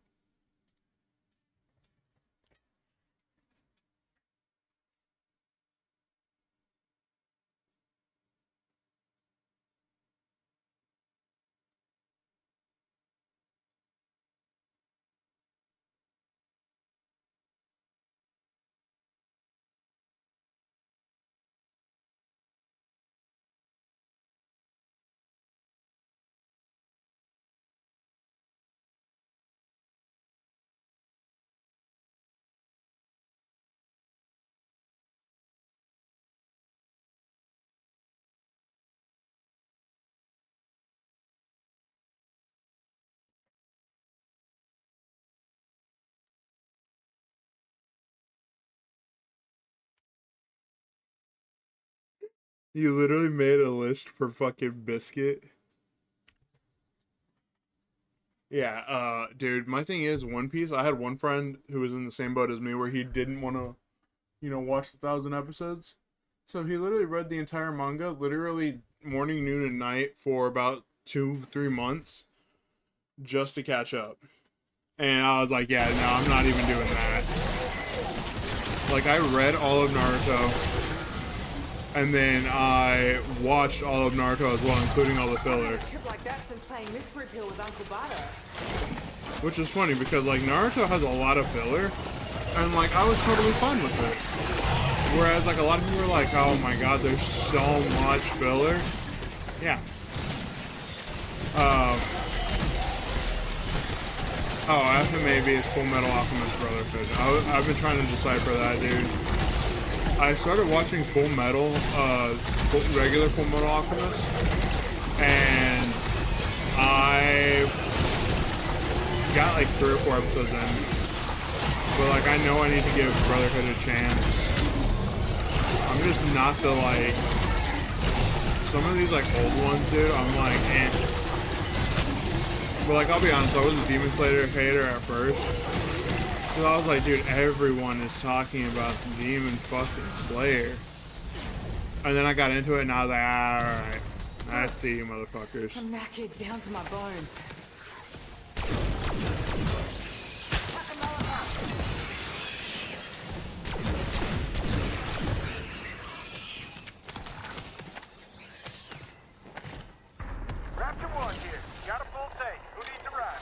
You literally made a list for fucking Biscuit. Yeah, dude, my thing is One Piece. I had one friend who was in the same boat as me where he didn't want to you know, watched 1,000 episodes. So he literally read the entire manga, literally morning, noon, and night for about 2-3 months just to catch up. And I was like, yeah, no, I'm not even doing that. Like, I read all of Naruto, and then I watched all of Naruto as well, including all the filler. Trip like that since playing Mystery Pill with Uncle Bada. Which is funny, because, like, Naruto has a lot of filler, and, like, I was totally fine with it. Whereas, like, a lot of people are like, oh my god, there's so much filler. Yeah. Oh, FMAB is Full Metal Alchemist Brotherhood. I've been trying to decipher that, dude. I started watching Full Metal, regular Full Metal Alchemist, and I got like 3 or 4 episodes in. But like, I know I need to give Brotherhood a chance. I'm just not the like, some of these like old ones, dude, I'm like, eh. But like, I'll be honest, I was a Demon Slayer hater at first. So I was like, dude, everyone is talking about Demon fucking Slayer. And then I got into it and I was like, alright, I see you motherfuckers. I'm knackered down to my bones. Raptor 1 here. Got a full tank. Who needs a ride?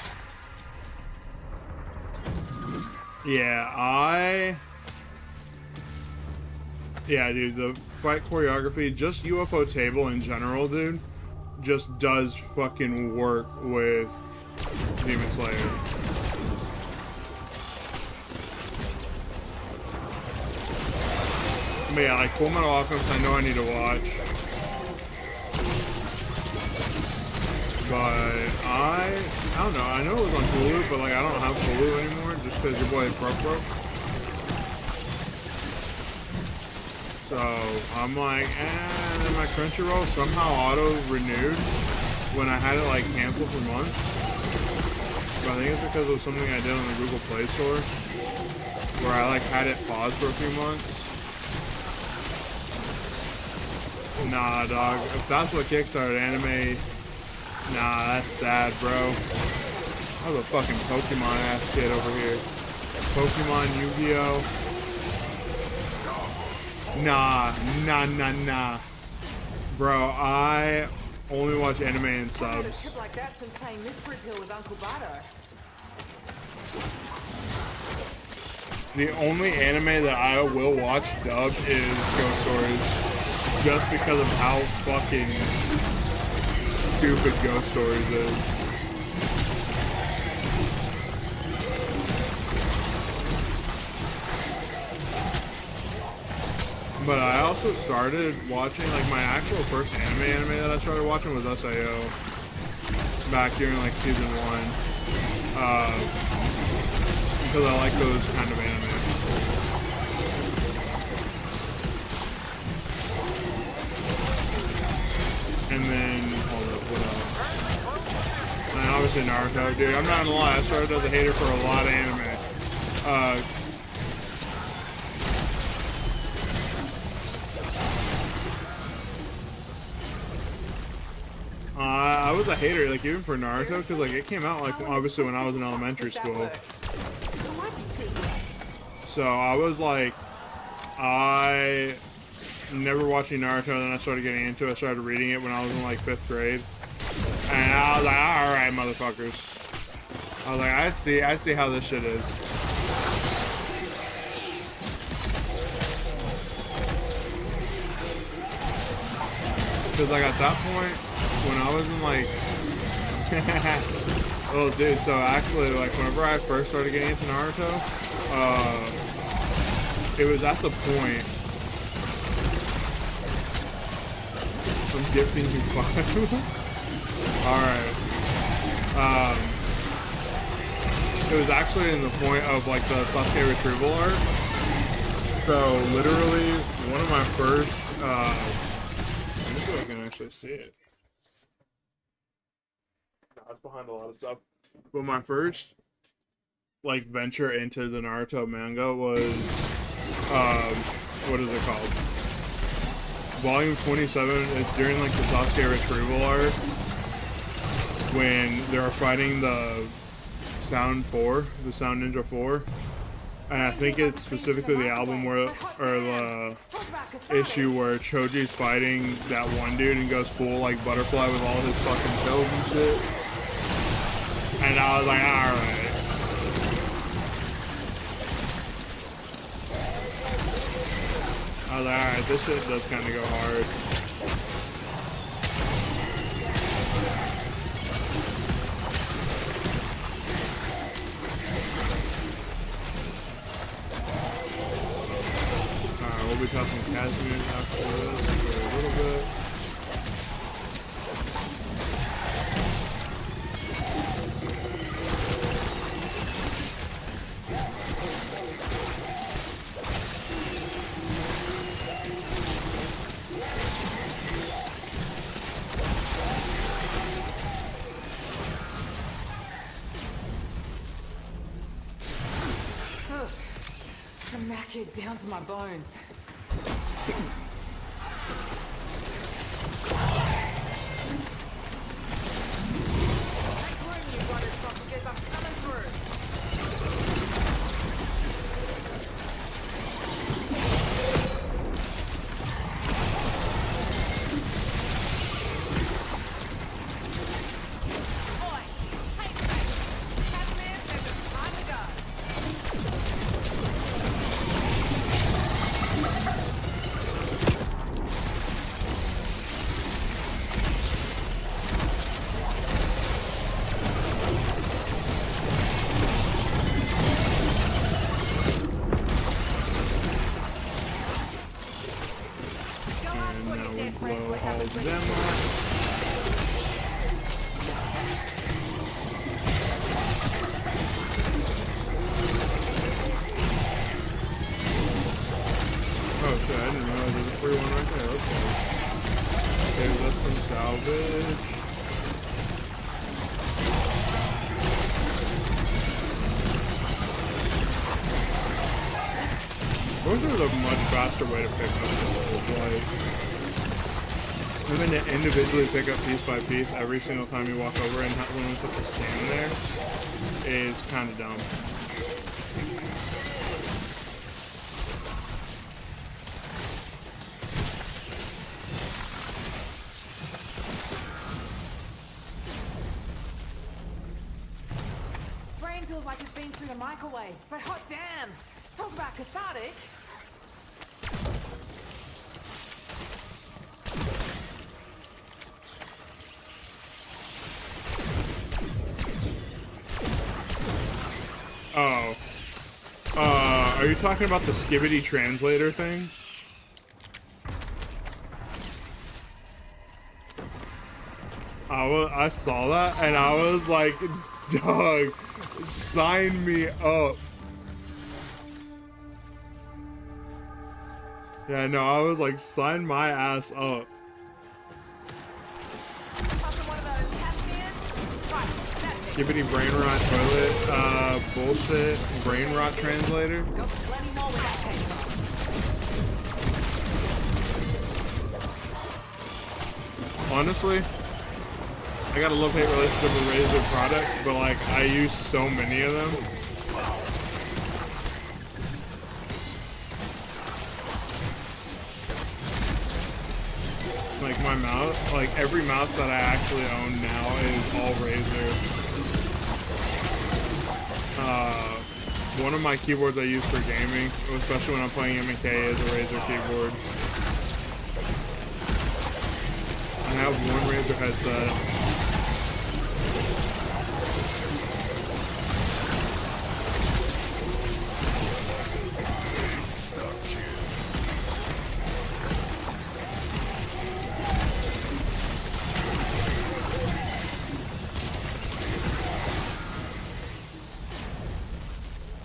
Yeah, dude, the fight choreography, just UFO table in general, dude, just does fucking work with Demon Slayer. But yeah, like Full Metal Alchemist, I know I need to watch. But I don't know, I know it was on Hulu, but like I don't have Hulu anymore just because your boy broke. So I'm like, and then my Crunchyroll somehow auto-renewed when I had it like canceled for months. But I think it's because of something I did on the Google Play Store where I like had it paused for a few months. Nah, dog. If that's what kickstarted anime, nah, that's sad, bro. I have a fucking Pokemon ass kid over here. Pokemon, Yu-Gi-Oh. Nah. Bro, I only watch anime and I had a subs. trip like that since playing Mystery Pill with Uncle Bada. The only anime that I will watch dubbed is Ghost Stories. Just because of how fucking stupid Ghost Stories is. But I also started watching, like, my actual first anime that I started watching was SAO. Back during, like, season 1. Because I like those kind of anime. And then, hold up, what else? And obviously Naruto, dude. I'm not gonna lie, I started as a hater for a lot of anime. I was a hater, like, even for Naruto, because, like, it came out, like, obviously when I was in elementary school. So I was like, I never watching Naruto, then I started getting into it. I started reading it when I was in, like, 5th grade. And I was like, alright, motherfuckers. I was like, I see how this shit is. Because, like, at that point, when I was in, like, oh, dude, so actually, like, whenever I first started getting into Naruto, it was at the point, I'm gifting you 5. Alright, it was actually in the point of, like, the Sasuke retrieval arc. So, literally, one of my first, let me see if I can actually see it. It's behind a lot of stuff. But my first, like, venture into the Naruto manga was what is it called? Volume 27 is during like the Sasuke retrieval arc when they're fighting the Sound Ninja 4. And I think it's specifically the album where, or the issue where Choji's fighting that one dude and goes full like butterfly with all his fucking kills and shit. And I was like, alright. I was like, alright, this shit does kind of go hard. Alright, we'll be tossing Casimir after this for a little bit. I'm knackered down to my bones. Make room, you butter sausages. I'm coming through. Oi, take me. Casimir says it's time to go. Oh shit, I didn't realize there was a free one right there. Okay. Saves us some salvage. I wish there was a much faster way to pick up this. Like, having to individually pick up piece by piece every single time you walk over and when we put the stand there is kind of dumb. Brain feels like it's been through the microwave, but hot damn! Talk about cathartic. Oh. Are you talking about the Skibbity translator thing? I saw that and I was like, dog, sign me up. Yeah, no, I was like, sign my ass up. Skibbity brain rot toilet, bullshit, brain rot translator. Got plenty more where that came from. Honestly, I got a love-hate relationship with Razer products, but like, I use so many of them. Like my mouse, like every mouse that I actually own now is all Razer. One of my keyboards I use for gaming, especially when I'm playing M&K, is a Razer keyboard. I have one Razer headset.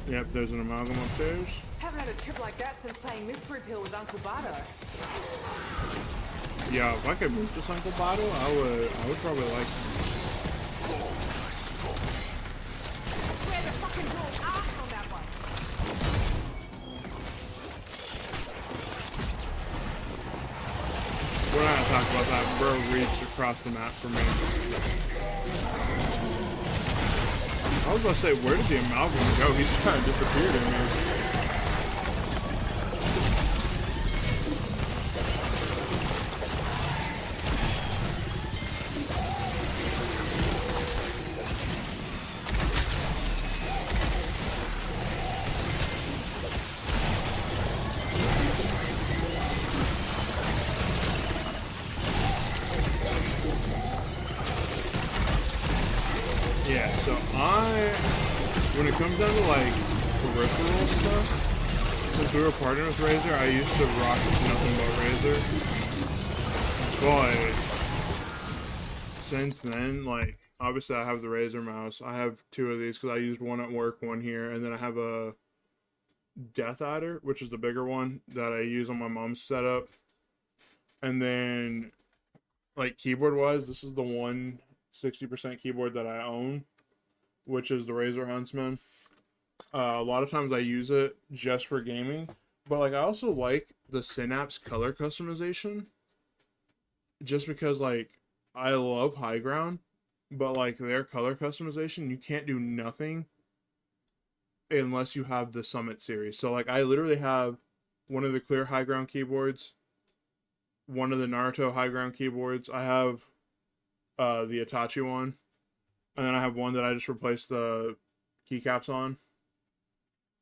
Yep, there's an amalgam upstairs. Haven't had a trip like that since playing Mystery Pill with Uncle Bardo. Yeah, if I could move this Uncle Bardo, I would probably like him. Where the fucking rules are on that one. that bro reached across the map for me. I was about to say, where did the amalgam go? He just kind of disappeared in me. Yeah, so when it comes down to like peripheral stuff, since we were partnered with Razer, I used to rock nothing but Razer. But since then, like, obviously I have the Razer mouse. I have two of these because I used one at work, one here, and then I have a Death Adder, which is the bigger one that I use on my mom's setup. And then, like, keyboard-wise, this is the 160% keyboard that I own, which is the Razer Huntsman. A lot of times I use it just for gaming, but like I also like the Synapse color customization, just because like I love High Ground, but like their color customization, you can't do nothing unless you have the Summit series. So like I literally have one of the clear High Ground keyboards, one of the Naruto High Ground keyboards. I have the Itachi one, and then I have one that I just replaced the keycaps on,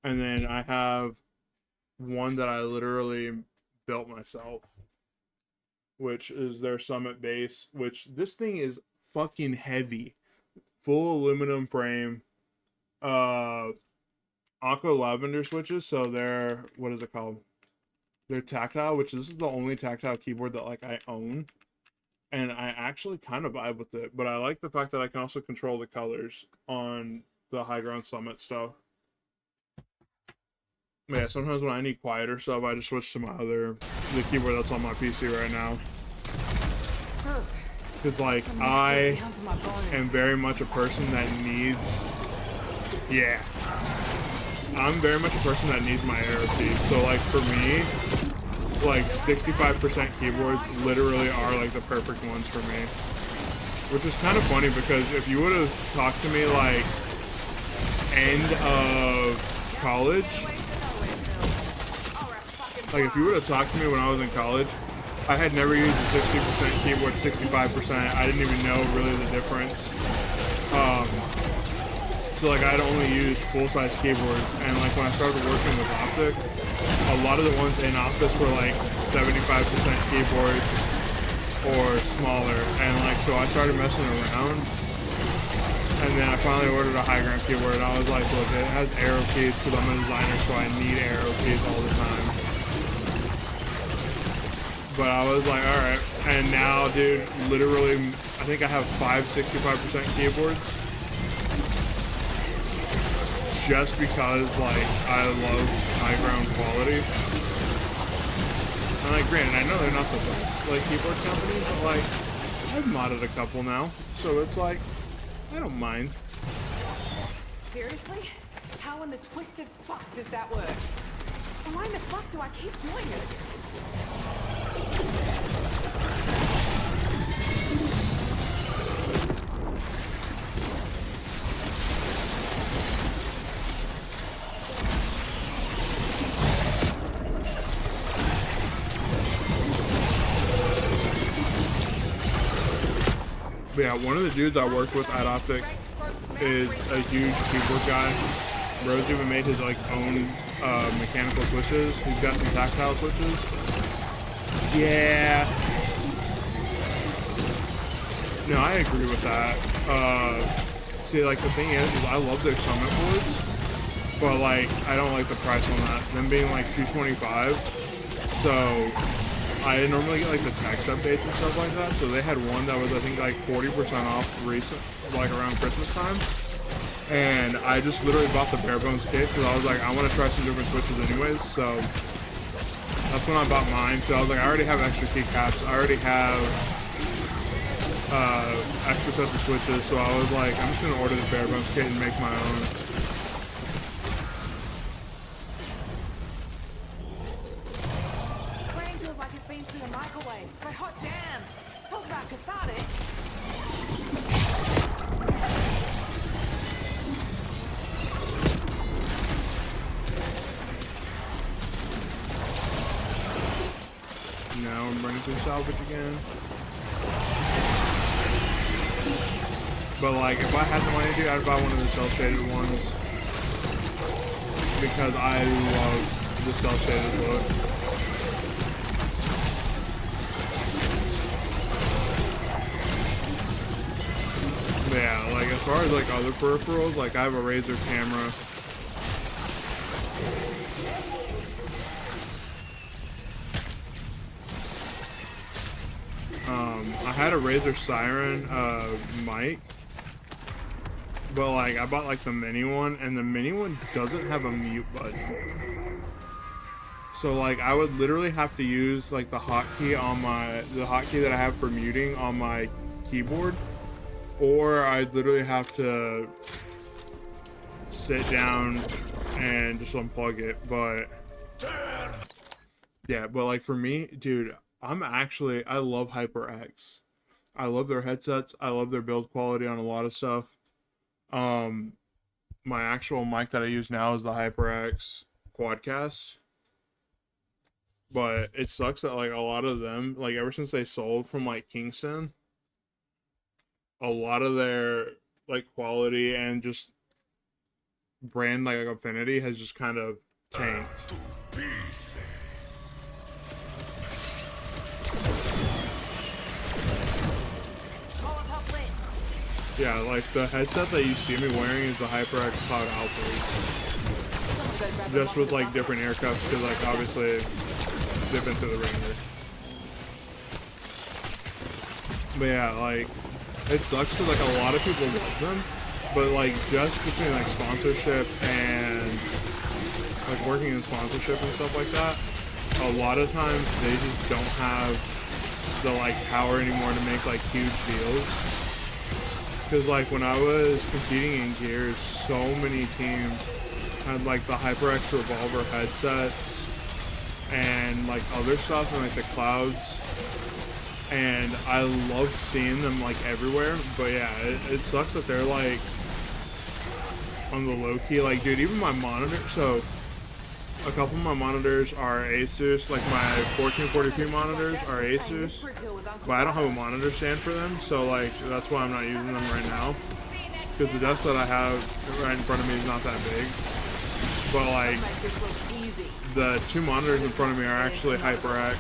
and then I have one that I literally built myself, which is their Summit base, which this thing is fucking heavy. Full aluminum frame, aqua lavender switches, so they're, what is it called? They're tactile, which this is the only tactile keyboard that like I own. And I actually kind of vibe with it, but I like the fact that I can also control the colors on the High Ground Summit stuff. But yeah, sometimes when I need quieter stuff, I just switch to the keyboard that's on my PC right now. Because like, I am very much a person that needs, yeah. I'm very much a person that needs my arrow keys. So like for me, like 65% keyboards literally are like the perfect ones for me, which is kind of funny because if you would have talked to me like end of college, like if you would have talked to me when I was in college, I had never used a 60% keyboard, 65%. I didn't even know really the difference. So like I'd only used full-size keyboards, and like when I started working with Optic, a lot of the ones in Office were like 75% keyboards or smaller, and like so I started messing around, and then I finally ordered a High Ground keyboard, and I was like, look, it has arrow keys because I'm a designer, so I need arrow keys all the time. But I was like, alright, and now, dude, literally, I think I have 5 65% keyboards. Just because, like, I love High Ground quality. And, like, granted, I know they're not the best, like, keyboard company, but, like, I've modded a couple now. So it's like, I don't mind. Seriously? How in the twisted fuck does that work? And why in the fuck do I keep doing it? But yeah, one of the dudes I work with at Optic is a huge keyboard guy. Bro's even made his like own mechanical switches. He's got some tactile switches. Yeah. No, I agree with that. See, like the thing is I love their Summit boards, but like I don't like the price on that. Them being like $225. So I normally get like the text updates and stuff like that. So they had one that was I think like 40% off recent, like around Christmas time. And I just literally bought the bare bones kit because I was like, I want to try some different switches anyways. So that's when I bought mine. So I was like, I already have extra keycaps. I already have extra sets of switches. So I was like, I'm just gonna order the bare bones kit and make my own. Brain feels like it's been through the microwave. But hot damn! bring it through salvage again. But like, if I had the money to, I'd buy one of the cell shaded ones because I love the cell shaded look. But yeah, like as far as like other peripherals, like I have a Razer camera. I had a Razer Siren mic, but like I bought like the mini one, and the mini one doesn't have a mute button. So like I would literally have to use like the hotkey on the hotkey that I have for muting on my keyboard, or I'd literally have to sit down and just unplug it. But yeah, but like for me, dude, I love HyperX. I love their headsets. I love their build quality on a lot of stuff. My actual mic that I use now is the HyperX Quadcast. But it sucks that like a lot of them, like ever since they sold from like Kingston, a lot of their like quality and just brand like affinity has just kind of tanked. Yeah, like the headset that you see me wearing is the HyperX Cloud Alphas. Just with like different ear cups, because like obviously they've been through the ringer. But yeah, like it sucks because like a lot of people love them, but like just between like sponsorship and like working in sponsorship and stuff like that, a lot of times they just don't have the like power anymore to make like huge deals. Because like when I was competing in Gears, so many teams had like the HyperX Revolver headsets and like other stuff and like the clouds, and I loved seeing them like everywhere. But yeah, it sucks that they're like on the low key. Like dude, even my monitor, so a couple of my monitors are Asus, like my 1440p monitors are Asus, but I don't have a monitor stand for them, so like that's why I'm not using them right now, because the desk that I have right in front of me is not that big. But like the two monitors in front of me are actually HyperX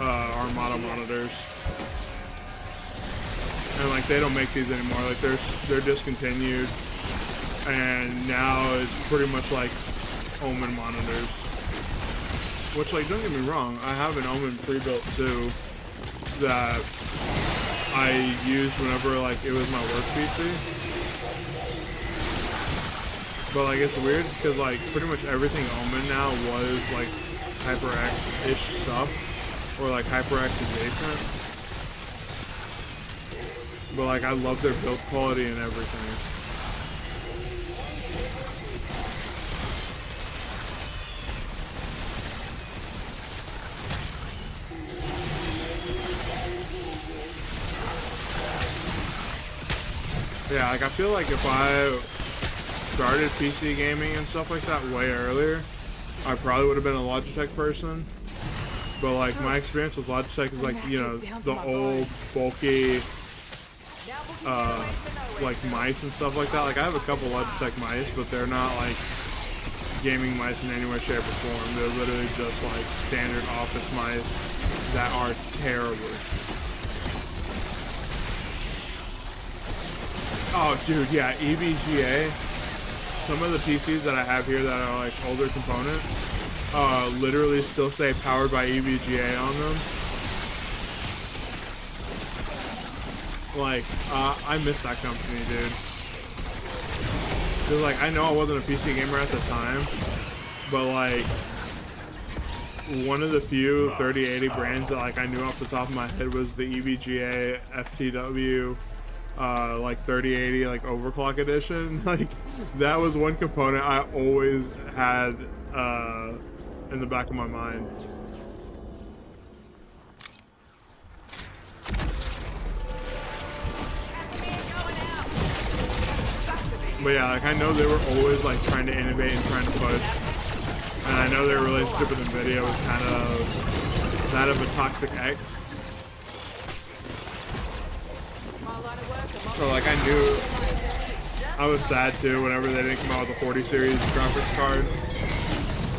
Armada monitors, and like they don't make these anymore. Like they're discontinued, and now it's pretty much like Omen monitors, which like don't get me wrong, I have an Omen pre-built too that I used whenever like it was my work PC. But like it's weird because like pretty much everything Omen now was like HyperX-ish stuff, or like HyperX adjacent. But like I love their build quality and everything. Yeah, like I feel like if I started PC gaming and stuff like that way earlier, I probably would have been a Logitech person. But like my experience with Logitech is like, you know, the old bulky like mice and stuff like that. Like I have a couple Logitech mice, but they're not like gaming mice in any way, shape, or form. They're literally just like standard office mice that are terrible. Oh, dude, yeah, EVGA. Some of the PCs that I have here that are like older components, literally still say powered by EVGA on them. Like, I miss that company, dude. Cause like, I know I wasn't a PC gamer at the time, but like, one of the few 3080 brands that like I knew off the top of my head was the EVGA FTW. Like 3080 like overclock edition. Like that was one component I always had in the back of my mind. But yeah, like I know they were always like trying to innovate and trying to push, and I know their relationship with NVIDIA was kind of that of a Toxic X. So like I knew I was sad too whenever they didn't come out with a 40 series graphics card.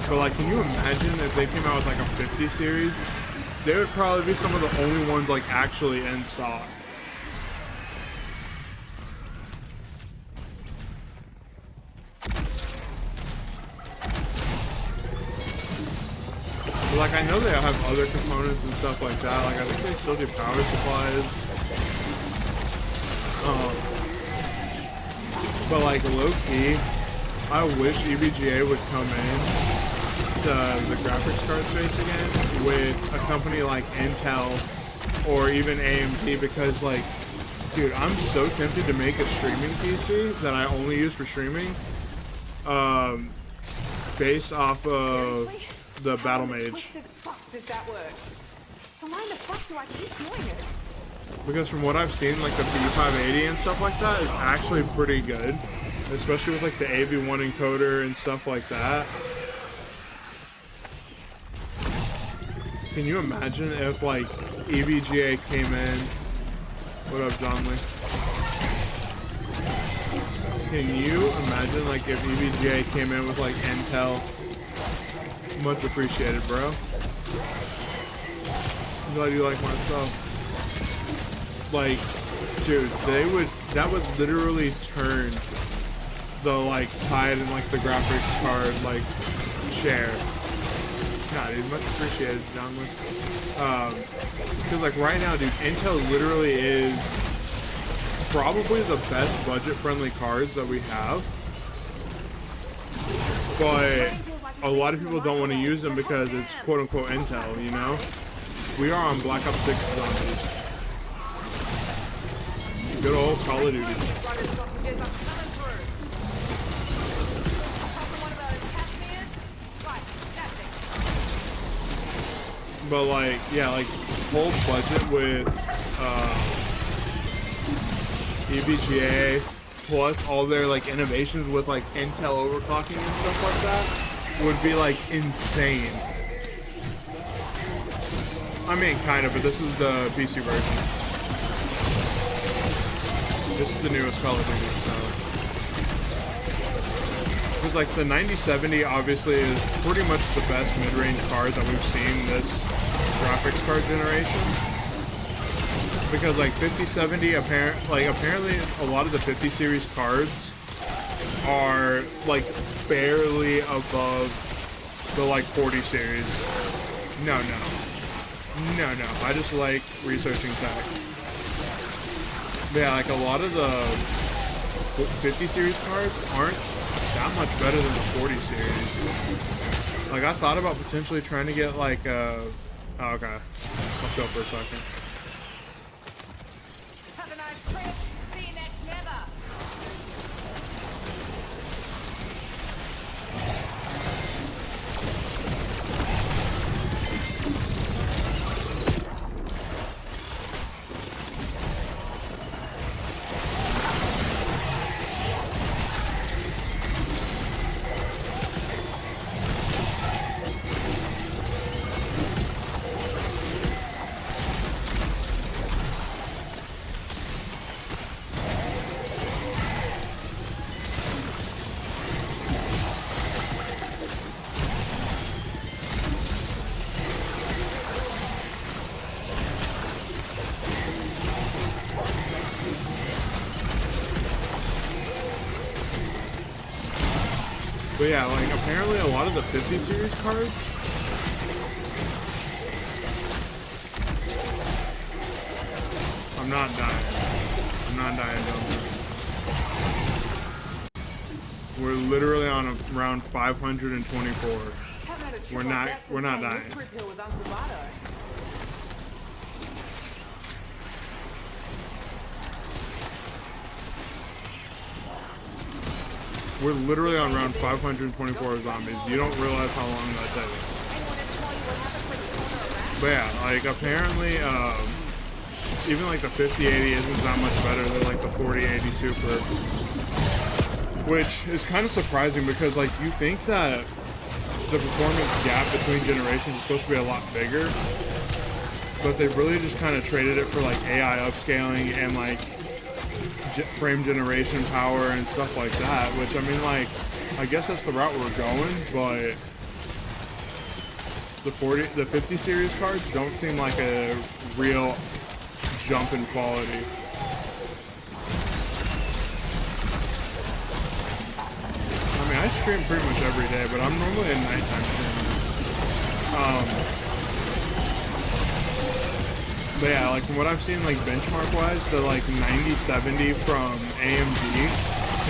But like, can you imagine if they came out with like a 50 series? They would probably be some of the only ones like actually in stock. But like, I know they have other components and stuff like that. Like, I think they still do power supplies. But like, low key, I wish EVGA would come in to the graphics card space again with a company like Intel or even AMD, because like, dude, I'm so tempted to make a streaming PC that I only use for streaming, based off of the Battle Mage. Twisted fuck does that work? And why in the fuck do I keep doing it? Because from what I've seen, like the B580 and stuff like that is actually pretty good, especially with like the AV1 encoder and stuff like that. Can you imagine if like EVGA came in? What up, John Lee? Can you imagine like if EVGA came in with like Intel? Much appreciated, bro. I'm glad you like my stuff. Like, dude, that would literally turn the like tide in like the graphics card like share. God, dude, much appreciated, John Lee. Because like right now, dude, Intel literally is probably the best budget-friendly cards that we have. But a lot of people don't want to use them because it's quote-unquote Intel, you know? We are on Black Ops 6 zombies. Good old Call of Duty. But like, yeah, like whole budget with EVGA plus all their like innovations with like Intel overclocking and stuff like that would be like insane. I mean, kind of, but this is the PC version. This is the newest Call of Duty, so. Because like the 9070 obviously is pretty much the best mid-range card that we've seen this graphics card generation. Because like 5070 apparently a lot of the 50 series cards are like barely above the like 40 series. No. I just like researching tech. But yeah, like a lot of the 50 series cards aren't that much better than the 40 series. Like I thought about potentially trying to get like oh, okay. I'll chill for a second. Have a nice trip. See you next never. But yeah, like apparently a lot of the 50 series cards I'm not dying, don't worry. We're literally on around 524. We're not dying. We're literally on round 524 zombies. You don't realize how long that takes. But yeah, like apparently, even like the 5080 isn't that much better than like the 4080 Super. Which is kind of surprising because like you think that the performance gap between generations is supposed to be a lot bigger. but they really just kind of traded it for like AI upscaling and like frame generation power and stuff like that, which I mean, like, I guess that's the route we're going, but the 50 series cards don't seem like a real jump in quality. I mean, I stream pretty much every day, but I'm normally a nighttime streamer. But yeah, like from what I've seen, like benchmark wise, the like 9070 from AMD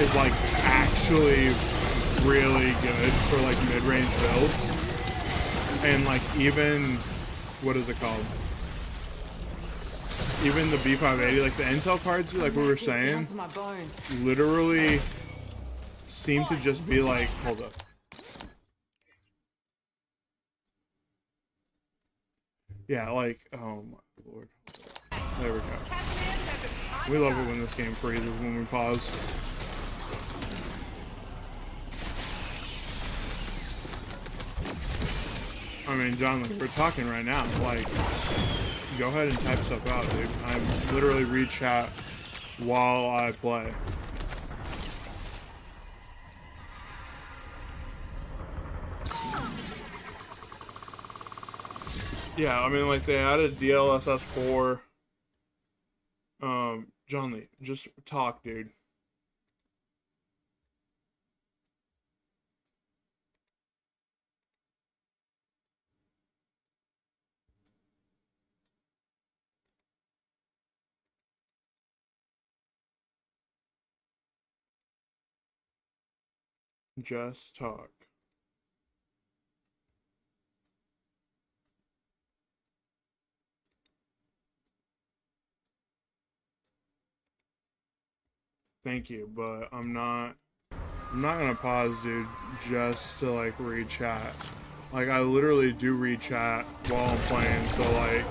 is like actually really good for like mid-range builds. And like even, what is it called? Even the B580, like the Intel cards, like we were saying, literally seem to just be like, hold up. Yeah, like, oh my lord. There we go. We love it when this game freezes when we pause. I mean, John, like, we're talking right now. Like, go ahead and type stuff out, dude. I literally read chat while I play. Yeah, I mean, like, they added DLSS 4. John Lee, just talk, dude. Just talk. Thank you, but I'm not gonna pause, dude, just to like read chat. Like, I literally do read chat while I'm playing, so like,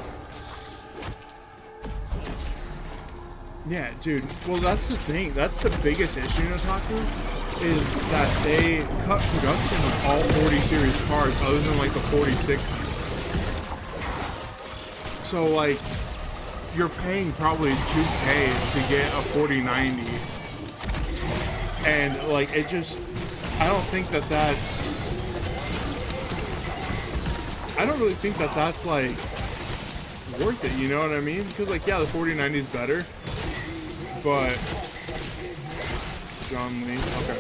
yeah, dude. Well, that's the thing. That's the biggest issue in Otaku, is that they cut production of all 40 series cards other than like the 4060. So like, you're paying probably 2K to get a 4090. And like, it just, I don't really think that that's like worth it, you know what I mean? Because like, yeah, the 4090 is better, but John Lee, okay.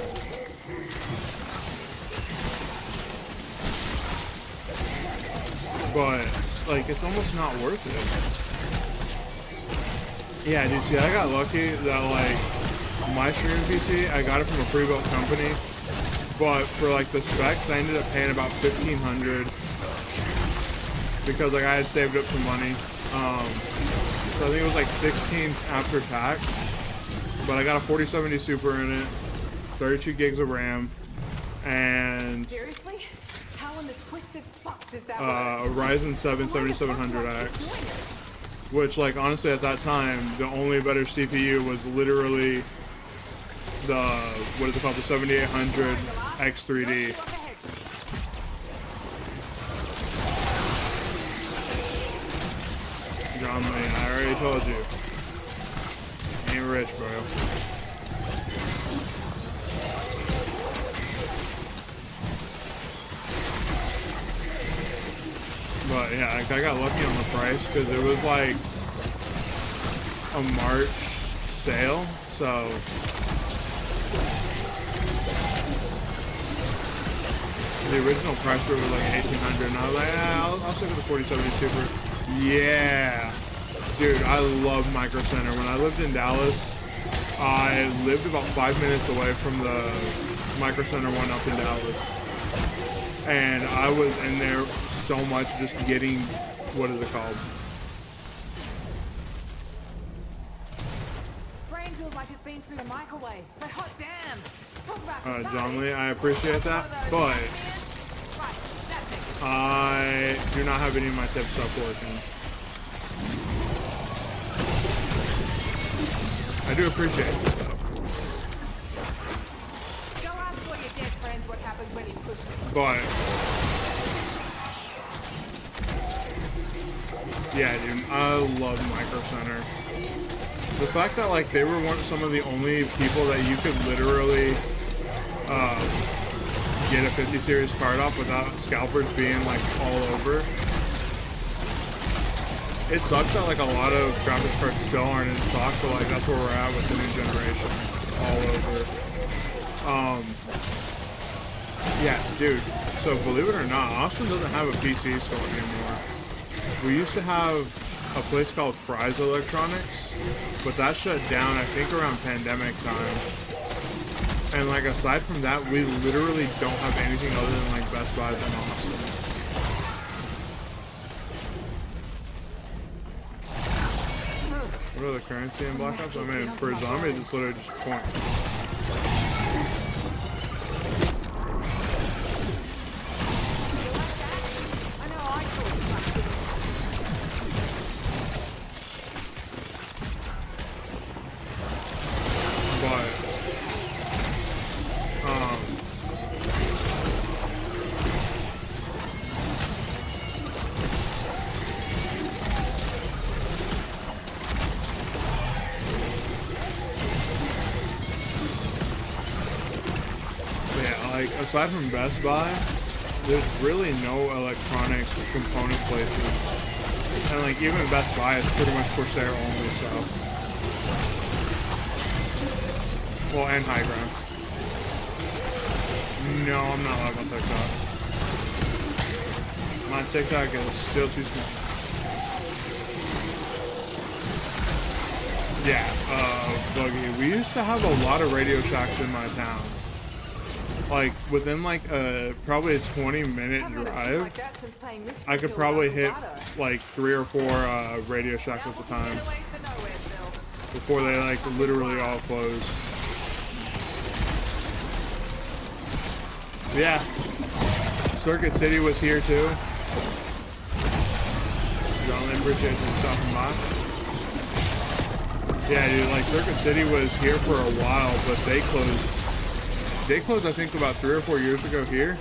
But like, it's almost not worth it. Yeah, dude, see, I got lucky that like, my streaming PC, I got it from a pre-built company, but for like the specs, I ended up paying about $1,500 because like I had saved up some money. So I think it was like 16 after tax, but I got a 4070 Super in it, 32 gigs of RAM, and Seriously? How in the twisted fuck does that a Ryzen 7 7700X. Which, like, honestly, at that time, the only better CPU was literally the, what is it called, the 7800 X3D. John Lee, I already told you. Ain't rich, bro. But yeah, like, I got lucky on the price because it was like a March sale, so the original price was like $1,800, and I was like, yeah, I'll stick with the 4070 Super. Yeah, dude, I love Micro Center. When I lived in Dallas, I lived about 5 minutes away from the Micro Center one up in Dallas, and I was in there so much just getting, what is it called? Brain feels like it's been through the microwave, but hot damn. Talk about John Lee, I appreciate that, but I do not have any of my tip stuff working. I do appreciate it, though. Go ask all your dead friends what happens when you push them. But Yeah, dude, I love Micro Center. The fact that like they were some of the only people that you could literally get a 50 series card off without scalpers being like all over. It sucks that like a lot of graphics cards still aren't in stock, but like that's where we're at with the new generation, all over. Yeah, dude. So believe it or not, Austin doesn't have a PC store anymore. We used to have a place called Fry's Electronics, but that shut down I think around pandemic time. And like aside from that, we literally don't have anything other than like Best Buys in Austin. What are the currency in Black Ops? I mean, for zombies, it's literally just points. Aside from Best Buy, there's really no electronic component places. And like even Best Buy is pretty much for sale only stuff. Well, and high ground. No, I'm not live on TikTok. My TikTok is still too small. Yeah, Buggy. We used to have a lot of Radio Shacks in my town. Like within like probably a 20-minute drive, I could probably hit like 3 or 4 Radio Shacks at the time before they like literally all closed. Yeah, Circuit City was here too. John, I appreciate you stopping by. Yeah, dude, like Circuit City was here for a while, but they closed. They closed, I think, about 3 or 4 years ago here.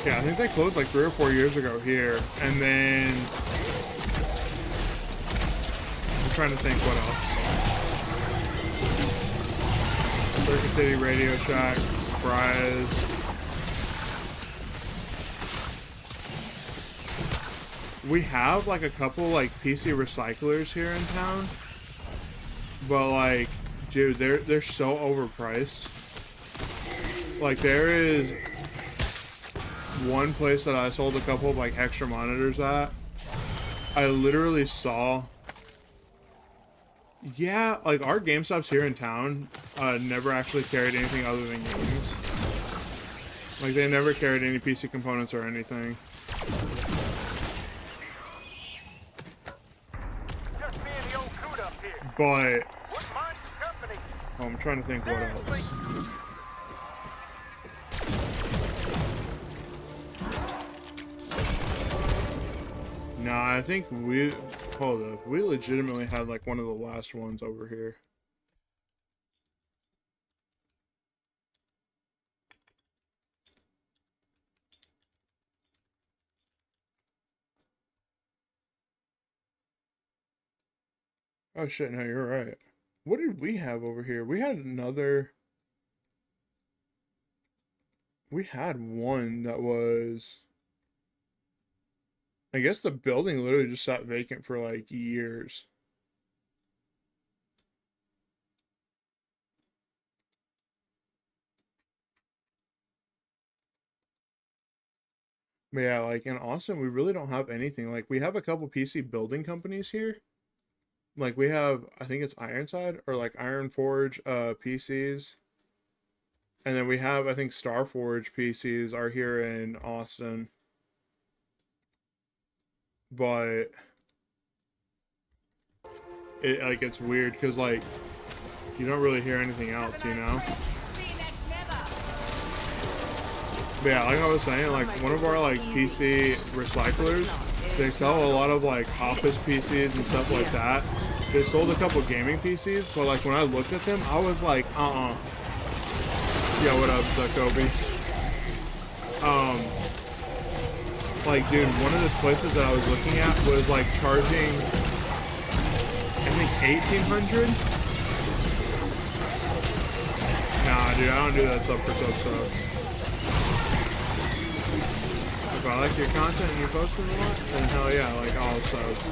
Yeah, I think they closed like 3 or 4 years ago here, and then I'm trying to think what else. Circuit City, Radio Shack, Fry's. We have like a couple like PC recyclers here in town, but like, dude, they're so overpriced. Like there is one place that I sold a couple of like extra monitors at. I literally saw, yeah, like our GameStops here in town never actually carried anything other than games. Like they never carried any PC components or anything. But oh, I'm trying to think what else. Nah, I think hold up. We legitimately had like one of the last ones over here. Oh shit, no, you're right. What did we have over here? We had another... We had one that was... I guess the building literally just sat vacant for like years. But yeah, like in Austin, we really don't have anything. Like we have a couple PC building companies here. Like we have, I think it's Ironside or like Iron Forge PCs. And then we have, I think Starforge PCs are here in Austin. But it like it's weird because like you don't really hear anything else, you know? But yeah, like I was saying, like one of our like PC recyclers, they sell a lot of like office PCs and stuff like that. they sold a couple gaming PCs, but like when I looked at them, I was like, Yeah, what up, Kobe? Like, dude, one of the places that I was looking at was like charging, I think 1,800. Nah, dude, I don't do that stuff for stuff. If I like your content and you post it a lot, then hell yeah, like all subs.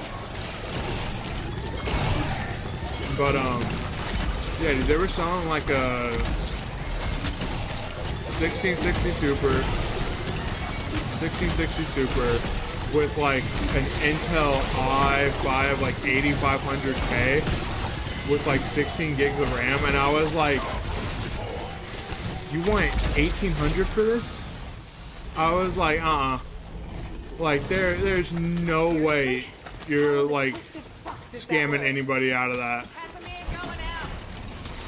But yeah, dude, they were selling like a 1660 Super with like an Intel i5 like 8500K with like 16 gigs of RAM, and I was like, you want 1,800 for this? I was like, like there's no way you're like scamming anybody out of that.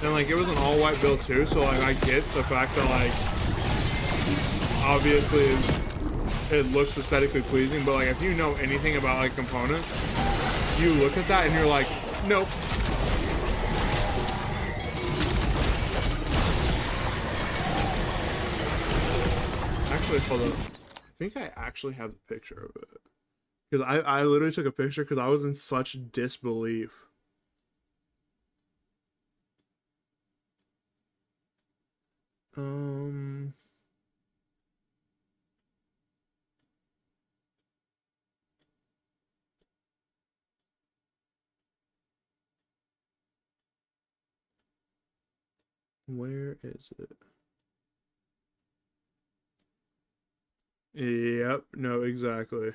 And like it was an all white build too, so like I get the fact that like obviously it looks aesthetically pleasing, but like if you know anything about like components, you look at that and you're like, nope. Actually, hold up. I think I actually have the picture of it. Because I literally took a picture because I was in such disbelief. Where is it? Yep, no, exactly.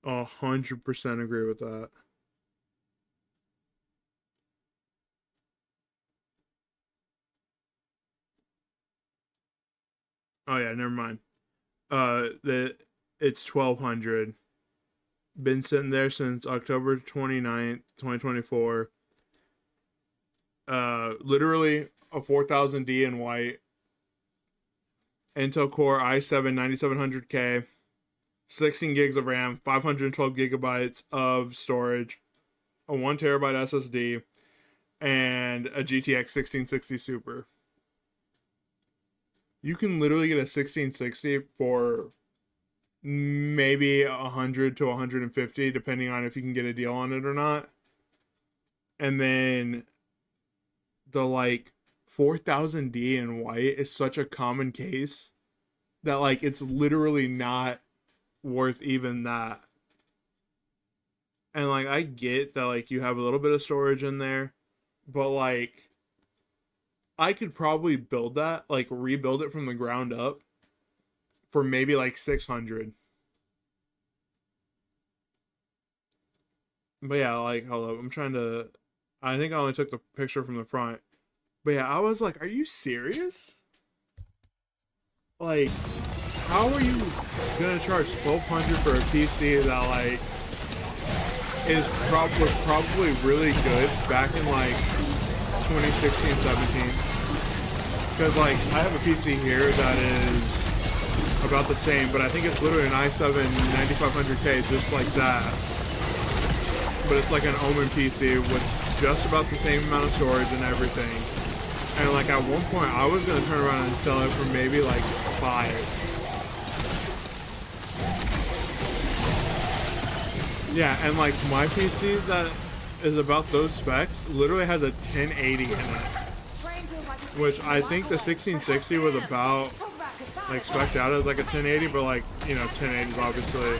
100% agree with that. Oh yeah, never mind. It's 1,200. Been sitting there since October 29th, 2024. Literally a 4000D in white. Intel Core i7 9700K, 16 gigs of RAM, 512 gigabytes of storage, a 1 terabyte SSD, and a GTX 1660 Super. You can literally get a 1660 for maybe 100 to 150, depending on if you can get a deal on it or not. And then the like 4000D in white is such a common case that like it's literally not worth even that. And like I get that like you have a little bit of storage in there, but like I could probably build that, like rebuild it from the ground up for maybe like 600. But yeah, like hold up, I think I only took the picture from the front. But yeah, I was like, are you serious? Like, how are you gonna charge 1,200 for a PC that like was probably really good back in like 2016, 17? Because like I have a PC here that is about the same, but I think it's literally an i7 9500K just like that. But it's like an Omen PC with just about the same amount of storage and everything. And like at one point I was gonna turn around and sell it for maybe like 5. Yeah, and like my PC that is about those specs literally has a 1080 in it. Which I think the 1660 was about like spec'd out as like a 1080, but like, you know, 1080 is obviously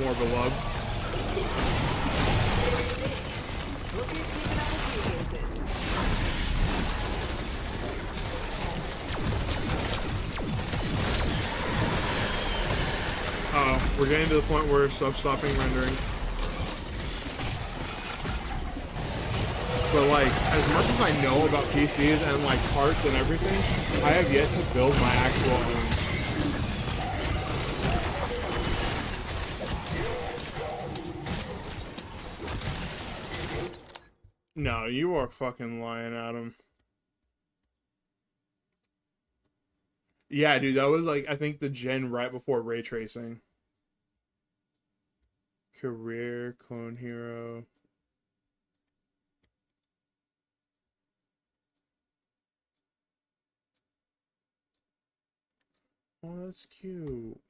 more beloved. We're getting to the point where stuff's stopping rendering. But like, as much as I know about PCs and like parts and everything, I have yet to build my actual own. No, you are fucking lying, Adam. Yeah, dude, that was like, I think the gen right before ray tracing. Career, Clone Hero. Oh, that's cute.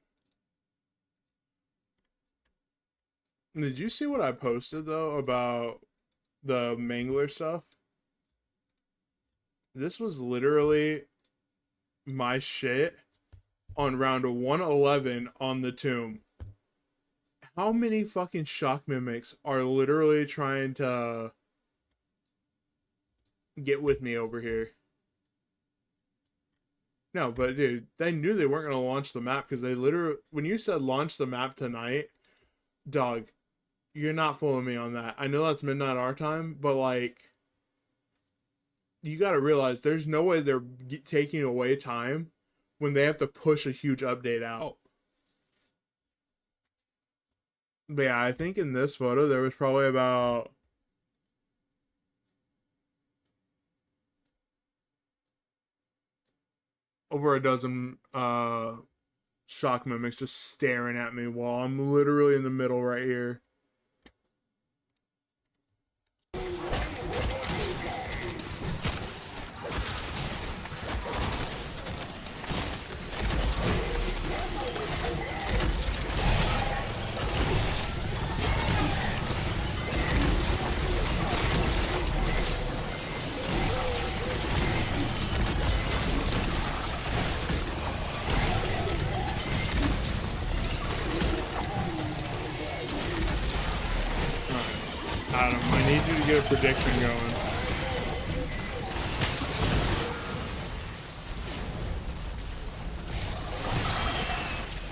Did you see what I posted though about the Mangler stuff? This was literally my shit on round 111 on the tomb. How many fucking shock mimics are literally trying to get with me over here? No, but dude, they knew they weren't going to launch the map because they literally, when you said launch the map tonight, dog, you're not fooling me on that. I know that's midnight our time, but like, you got to realize there's no way they're taking away time when they have to push a huge update out. But yeah, I think in this photo there was probably about over a dozen shock mimics just staring at me while I'm literally in the middle right here. Adam, I need you to get a prediction going.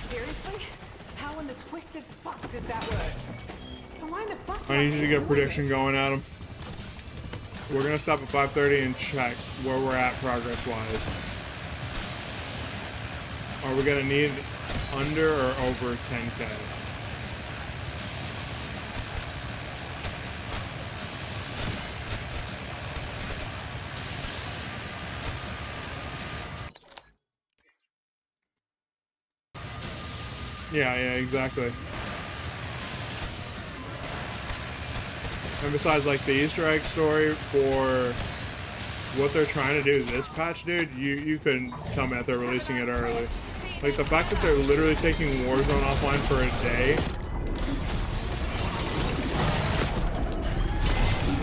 Seriously? How in the twisted fuck does that work? And why in the fuck? I need you to get a prediction going, Adam. We're gonna stop at 5:30 and check where we're at progress-wise. Are we gonna need under or over 10K? Yeah, exactly. And besides, like, the Easter egg story for what they're trying to do this patch, dude, you couldn't tell me that they're releasing it early. Like, the fact that they're literally taking Warzone offline for a day.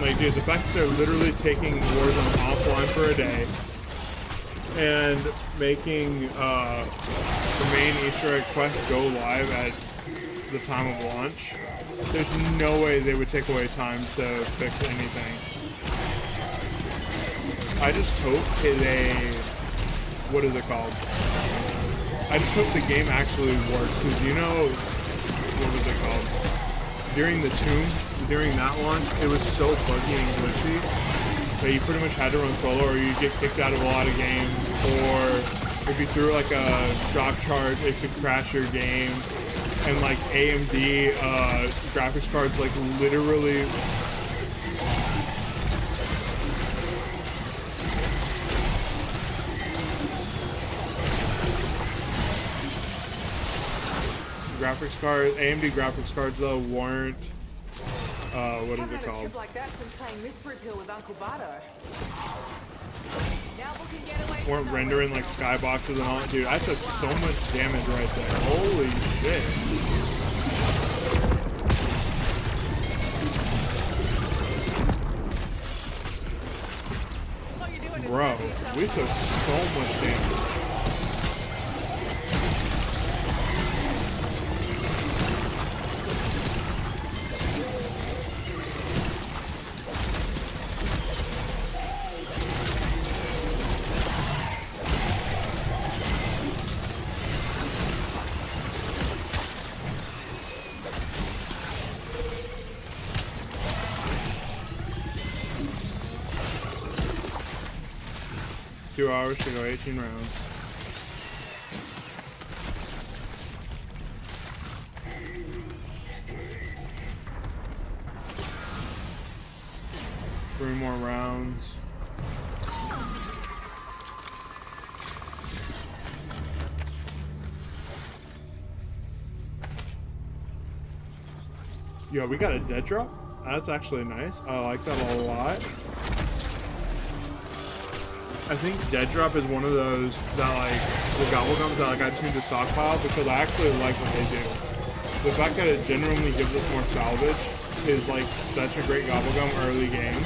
Like, dude, the fact that they're literally taking Warzone offline for a day and making the main Easter egg quest go live at the time of launch, there's no way they would take away time to fix anything. I just hope they, what is it called? I just hope the game actually works, because you know, what was it called? During the tomb, during that launch, it was so buggy and glitchy that you pretty much had to run solo or you'd get kicked out of a lot of games, or if you threw like a shock charge, it could crash your game. And like AMD graphics cards, like literally AMD graphics cards though weren't what is it called? Trip like that since playing Mystery Pill with Uncle Bato. Now we can get away Weren't rendering like skyboxes and all that. Dude, I took so much damage right there. Holy shit. Bro, we took so much damage. 2 hours to go 18 rounds. Three more rounds. Yo, we got a dead drop? That's actually nice. I like that a lot. I think Dead Drop is one of those that like the gobblegums that like I just need to stockpile because I actually like what they do. The fact that it genuinely gives us more salvage is like such a great gobblegum early game.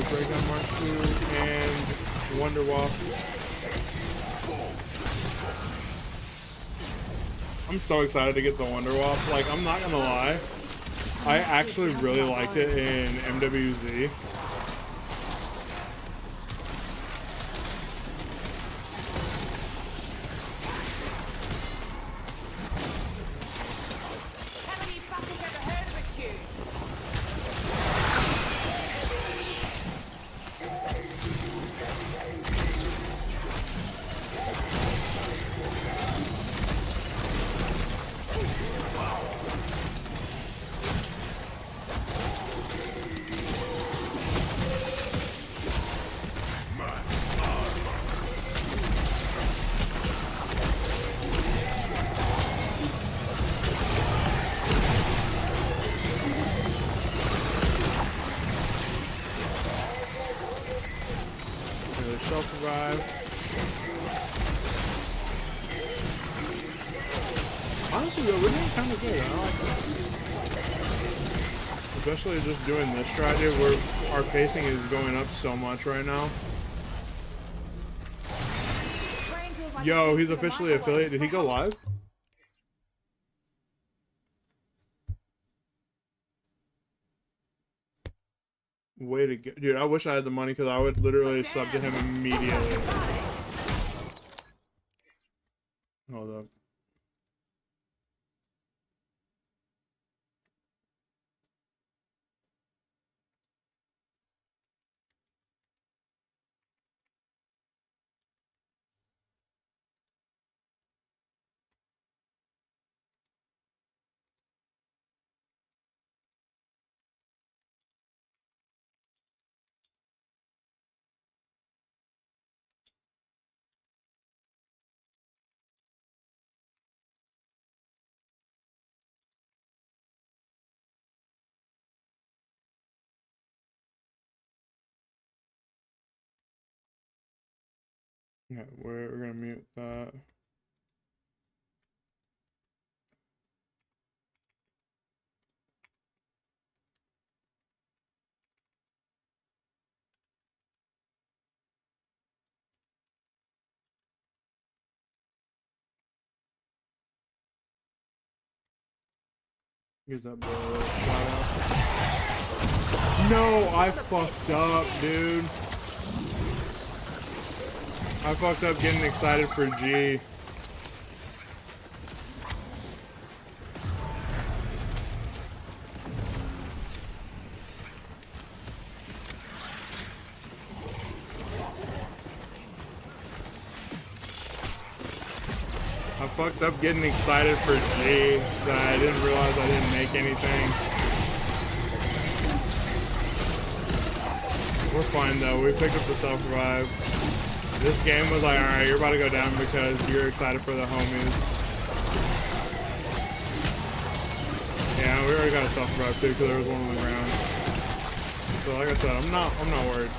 Breakdown Mark 2 and Wonderwall. I'm so excited to get the Wonderwall. Like, I'm not gonna lie, I actually really liked it in MWZ. Self-revive. Honestly though, we're doing kind of good. I like that. Especially just doing this strategy where our pacing is going up so much right now. Yo, he's officially affiliate. Did he go live? Way to go. Dude, I wish I had the money because I would literally sub to him immediately. Hold up. Yeah, we're gonna mute that. Gives that boy a little shout out. No, I fucked up, dude. I fucked up getting excited for G. I fucked up getting excited for G that I didn't realize I didn't make anything. We're fine though, we picked up the self-revive. This game was like, alright, you're about to go down because you're excited for the homies. Yeah, we already got a self-revive too because there was one on the ground. So like I said, I'm not worried.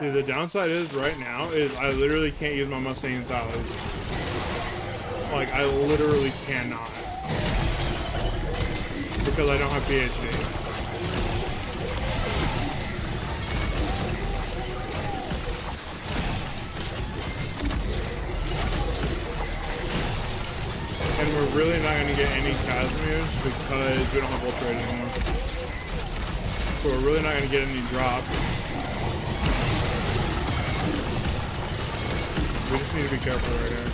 Dude, the downside is right now is I literally can't use my Mustang and Sally's. Like, I literally cannot. Because I don't have PhD. And we're really not going to get any Casimir's because we don't have Ultra Rage anymore. So we're really not going to get any drop. We just need to be careful right here.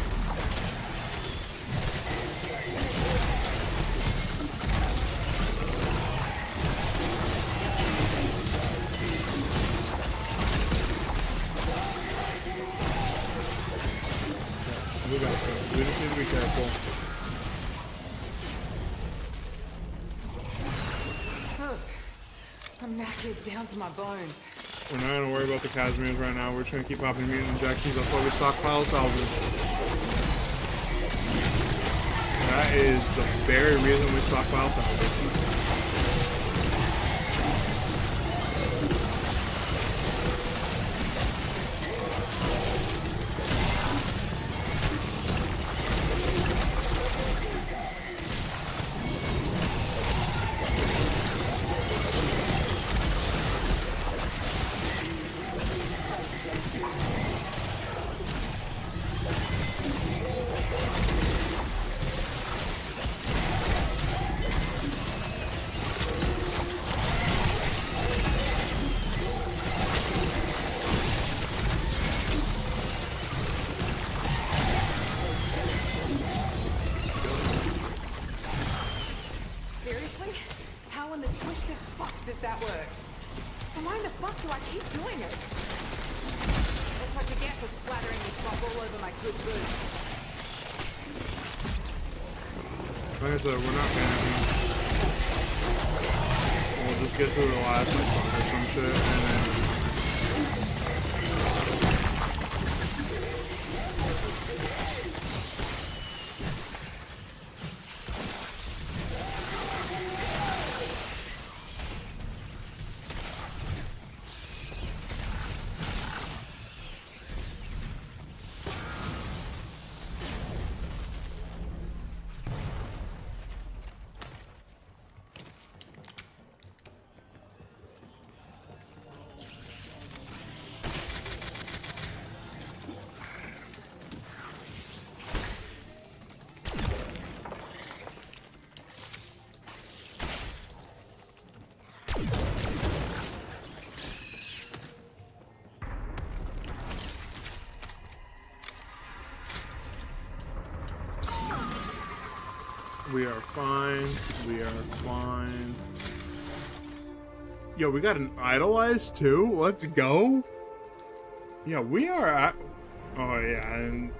We got this. We just need to be careful. I'm knackered down to my bones. We're not going to worry about the Casimirs right now. We're just going to keep popping mutant injections. That's why we stockpile salvage. That is the very reason we stockpile salvage. Seriously? How in the twisted fuck does that work? And why in the fuck do I keep doing it? That's what you get for splattering this stuff all over my good boots. Like I said, we're not panicking. We'll just get through the last like or some shit, and then... We are fine. We are fine. Yo, we got an idolized too? Let's go. Yeah, we are at... Oh, yeah, and...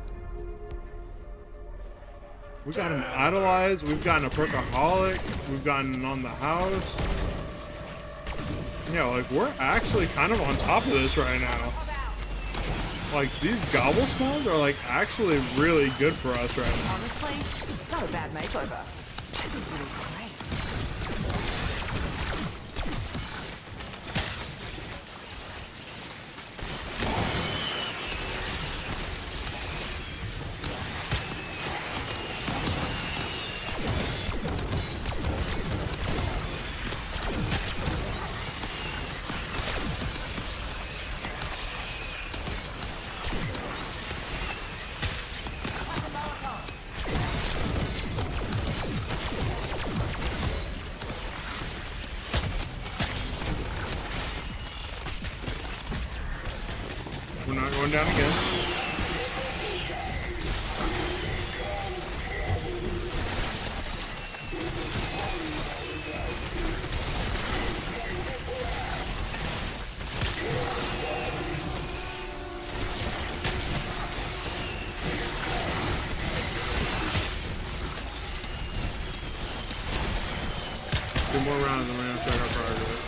We got an idolized. We've gotten a perkaholic. We've gotten on the house. Yeah, like, we're actually kind of on top of this right now. Like, these gobble spawns are, like, actually really good for us right now. Honestly, it's not a bad makeover. I think it'll be great. We're not going down again. Two more rounds and we're gonna start our progress.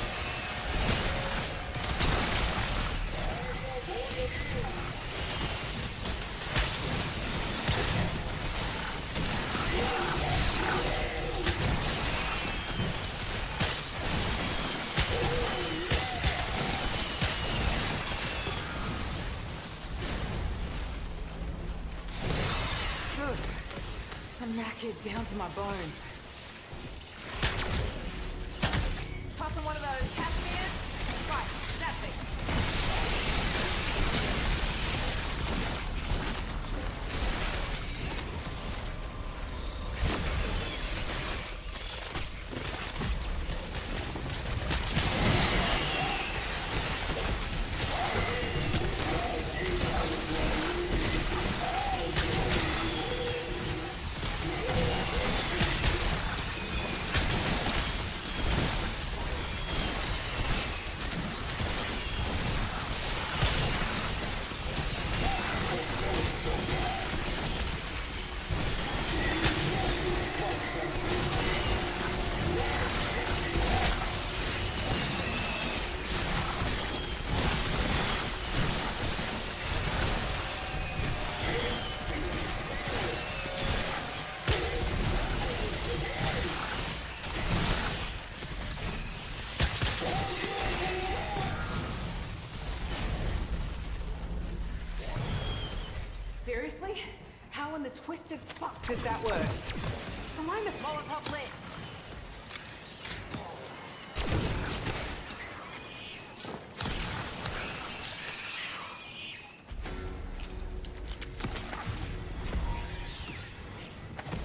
I'm knackered down to my bones. Tossing one of those Casimirs? Right, that thing. twisted fuck does that work? Remind the Molotov lit.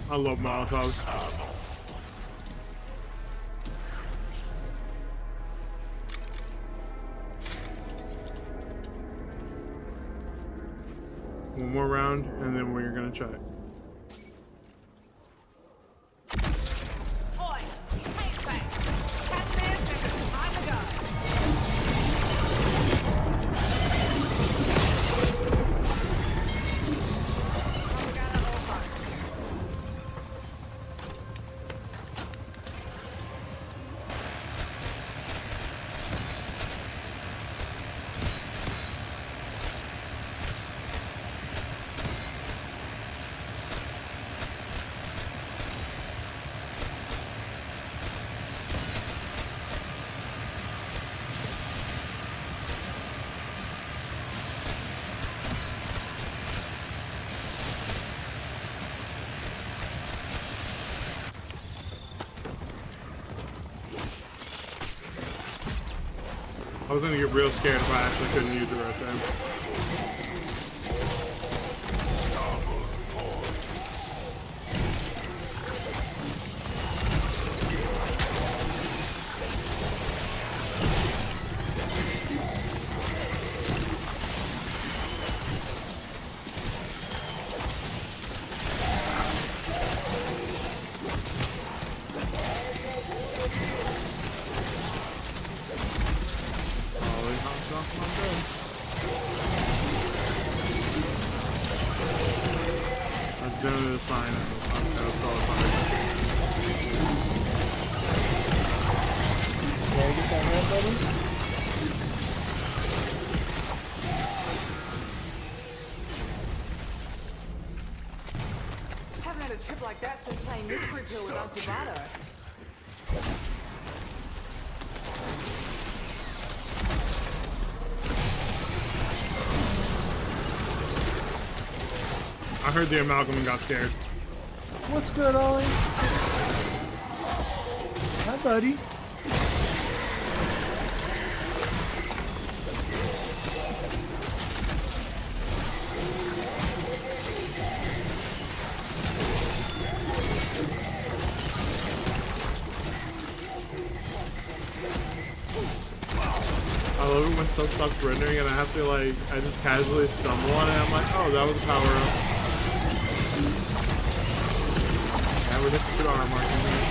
I love Molotovs. One more round, and then we're gonna check. Oi, take face. Catch this and it's time to go. We got it all fun. I was gonna get real scared if I actually couldn't use it right then. Let's do the sign and I'm gonna throw it behind. Gotta get that hand, buddy. Haven't had a trip like that since playing Mystery Pill with Uncle Vado. I heard the amalgam and got scared. What's good, Ollie? Hi, buddy. I love it when stuff stops rendering and I have to I just casually stumble on it and I'm like, oh, that was a power up. Yeah, we hit the good armor marking there.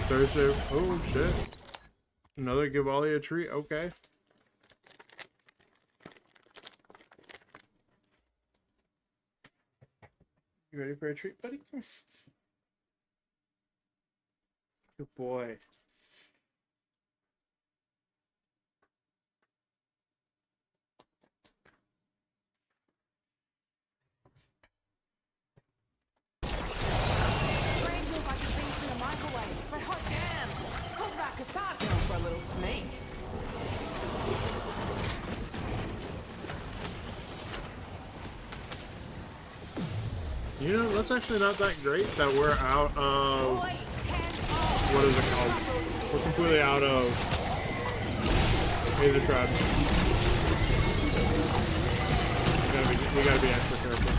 Thursday. Oh shit. Another give Ollie a treat. Okay. You ready for a treat, buddy? Good boy. Brain feels like it's been in a microwave, but hot damn! Talk about cathartic for a little sneak. You know, that's actually not that great that we're out of... Boy, hands off! What is it called? We're completely out of... Laser trap. We gotta be extra careful.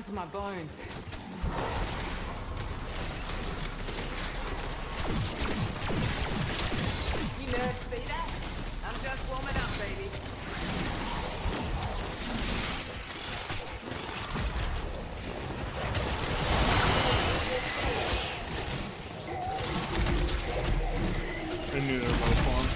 down to my bones. You nerds see that? I'm just warming up, baby. I knew they were both fun.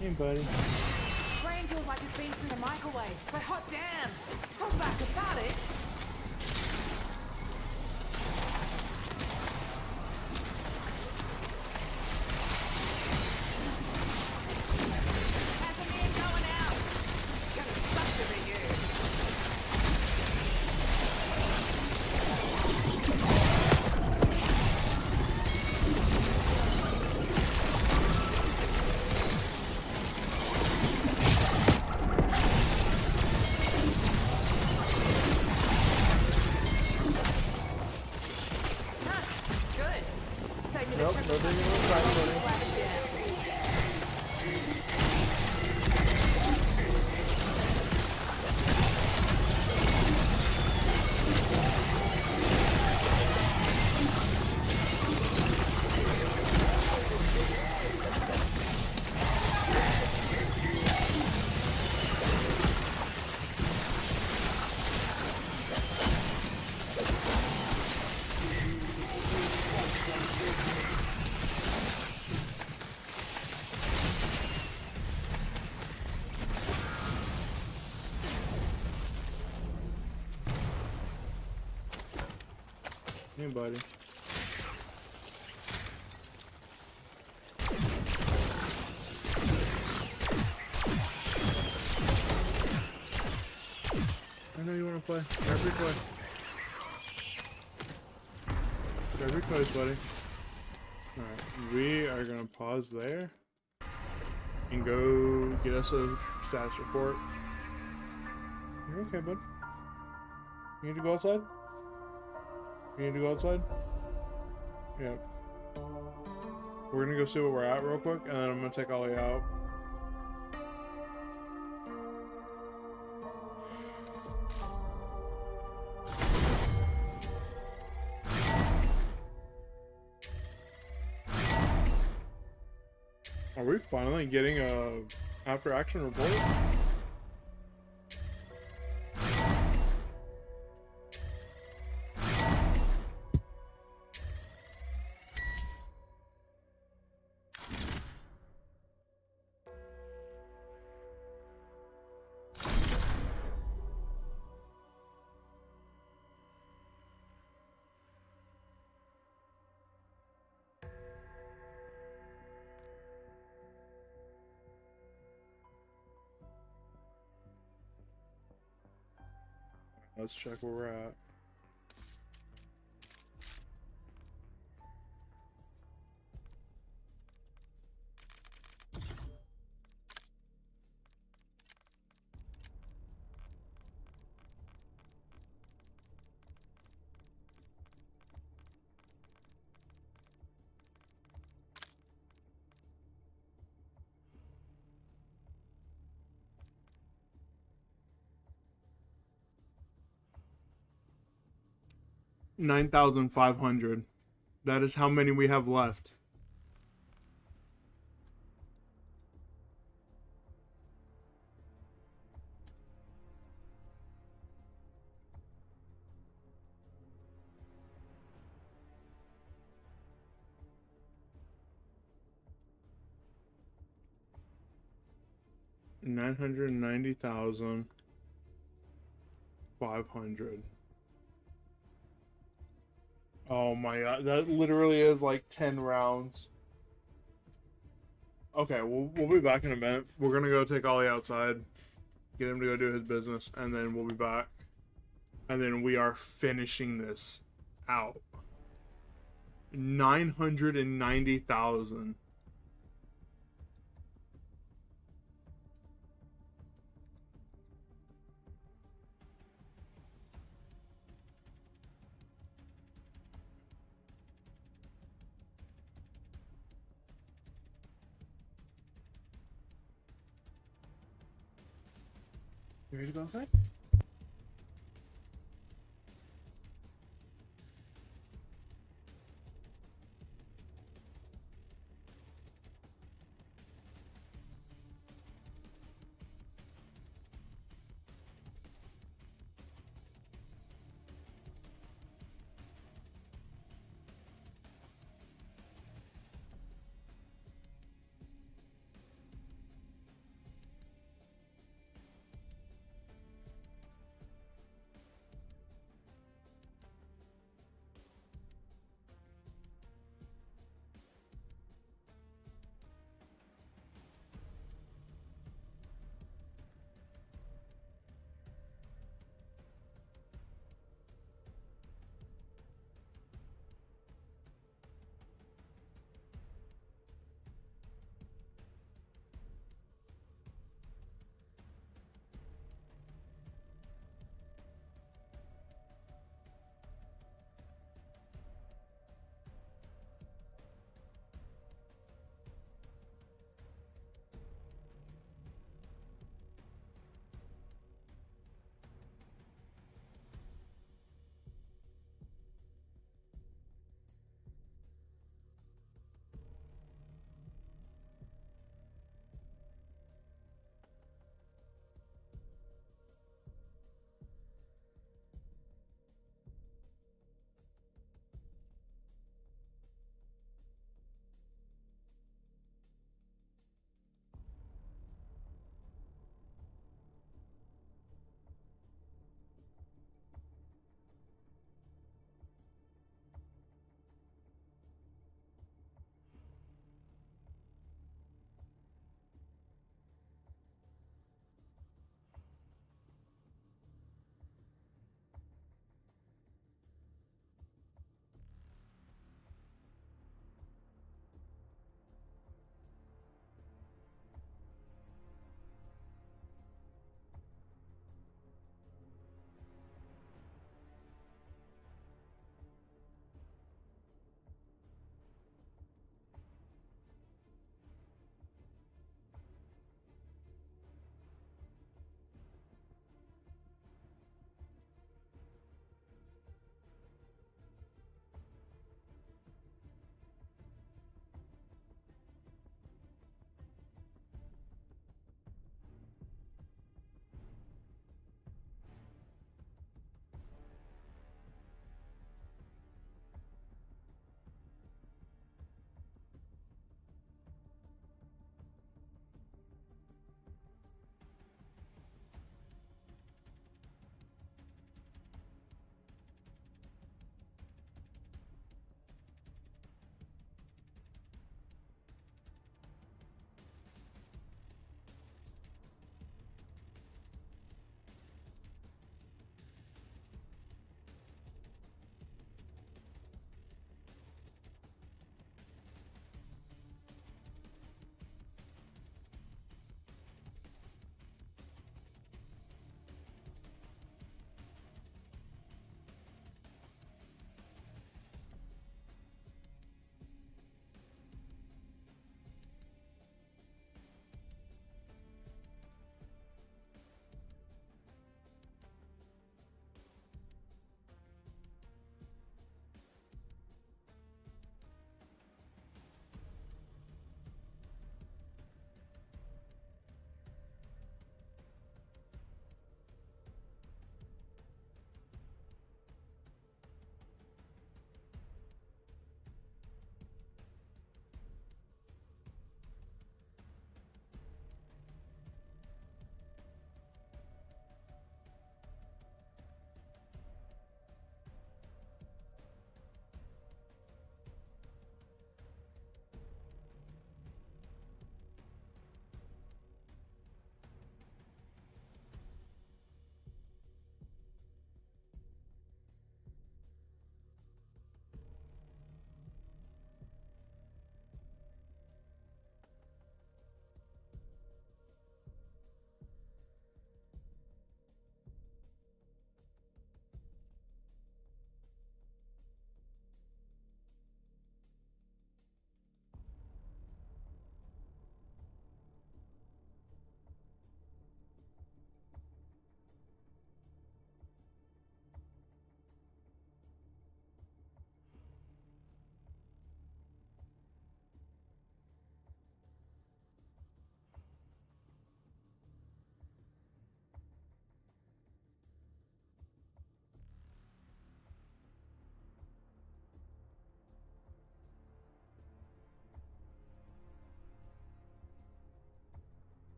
Hey, buddy. Brain feels like it's been through the microwave, but hot damn! Talk about cathartic. Casimir going out. Gonna suck to be you. Good. Save me the Nope, trip. no digging in the fight, buddy. Slap it down. Hey, buddy. I know you want to play. Grab your toy. Grab your toys, buddy. Alright, we are going to pause there and go get us a status report. You're okay, bud. You need to go outside? You need to go outside? Yep. We're gonna go see where we're at real quick, and then I'm gonna take Ollie out. Are we finally getting a after action report? Let's check where we're at. $9,500. That is how many we have left. $990,500. Oh my god, that literally is like 10 rounds. Okay, we'll be back in a minute. We're gonna go take Ollie outside, get him to go do his business, and then we'll be back. And then we are finishing this out. 990,000. You ready to go outside?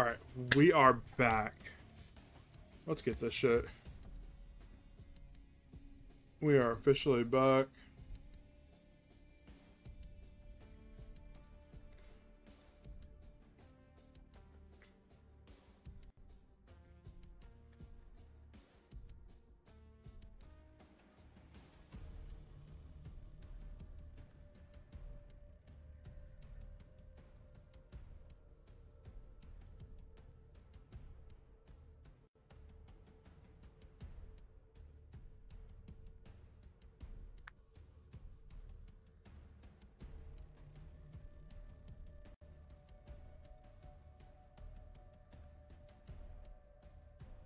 Alright, we are back. Let's get this shit. We are officially back.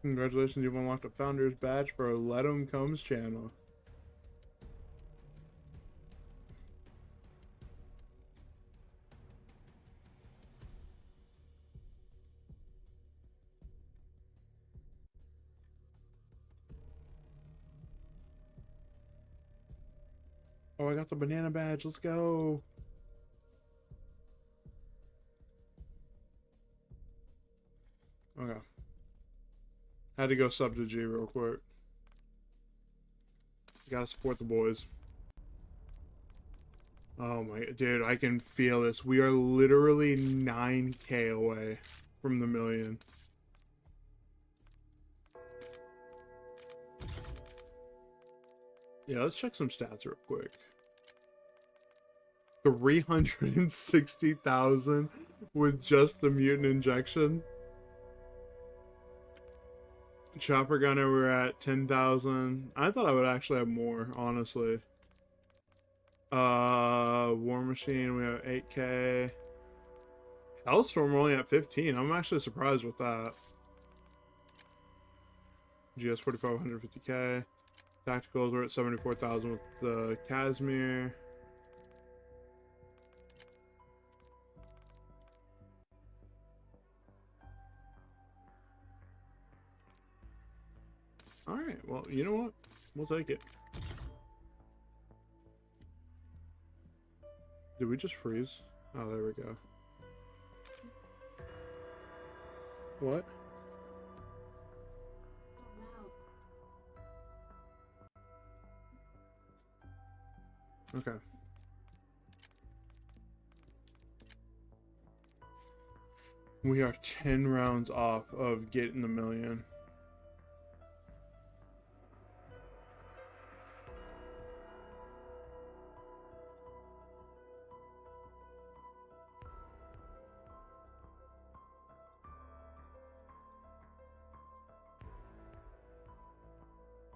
Congratulations, you've unlocked a Founder's Badge for a Let 'Em Comes channel. Oh, I got the banana badge. Let's go. Okay. Had to go sub to G real quick. Gotta support the boys. Oh my, dude, I can feel this. We are literally 9K away from the million. Yeah, let's check some stats real quick. 360,000 with just the mutant injection. Chopper gunner, we're at 10,000. I thought I would actually have more, honestly. War machine, we have 8K. Hellstorm, we're only at 15. I'm actually surprised with that. GS 4,550K. Tacticals, we're at 74,000 with the Casimir. Alright, well, you know what? We'll take it. Did we just freeze? Oh, there we go. What? Okay. We are 10 rounds off of getting the million.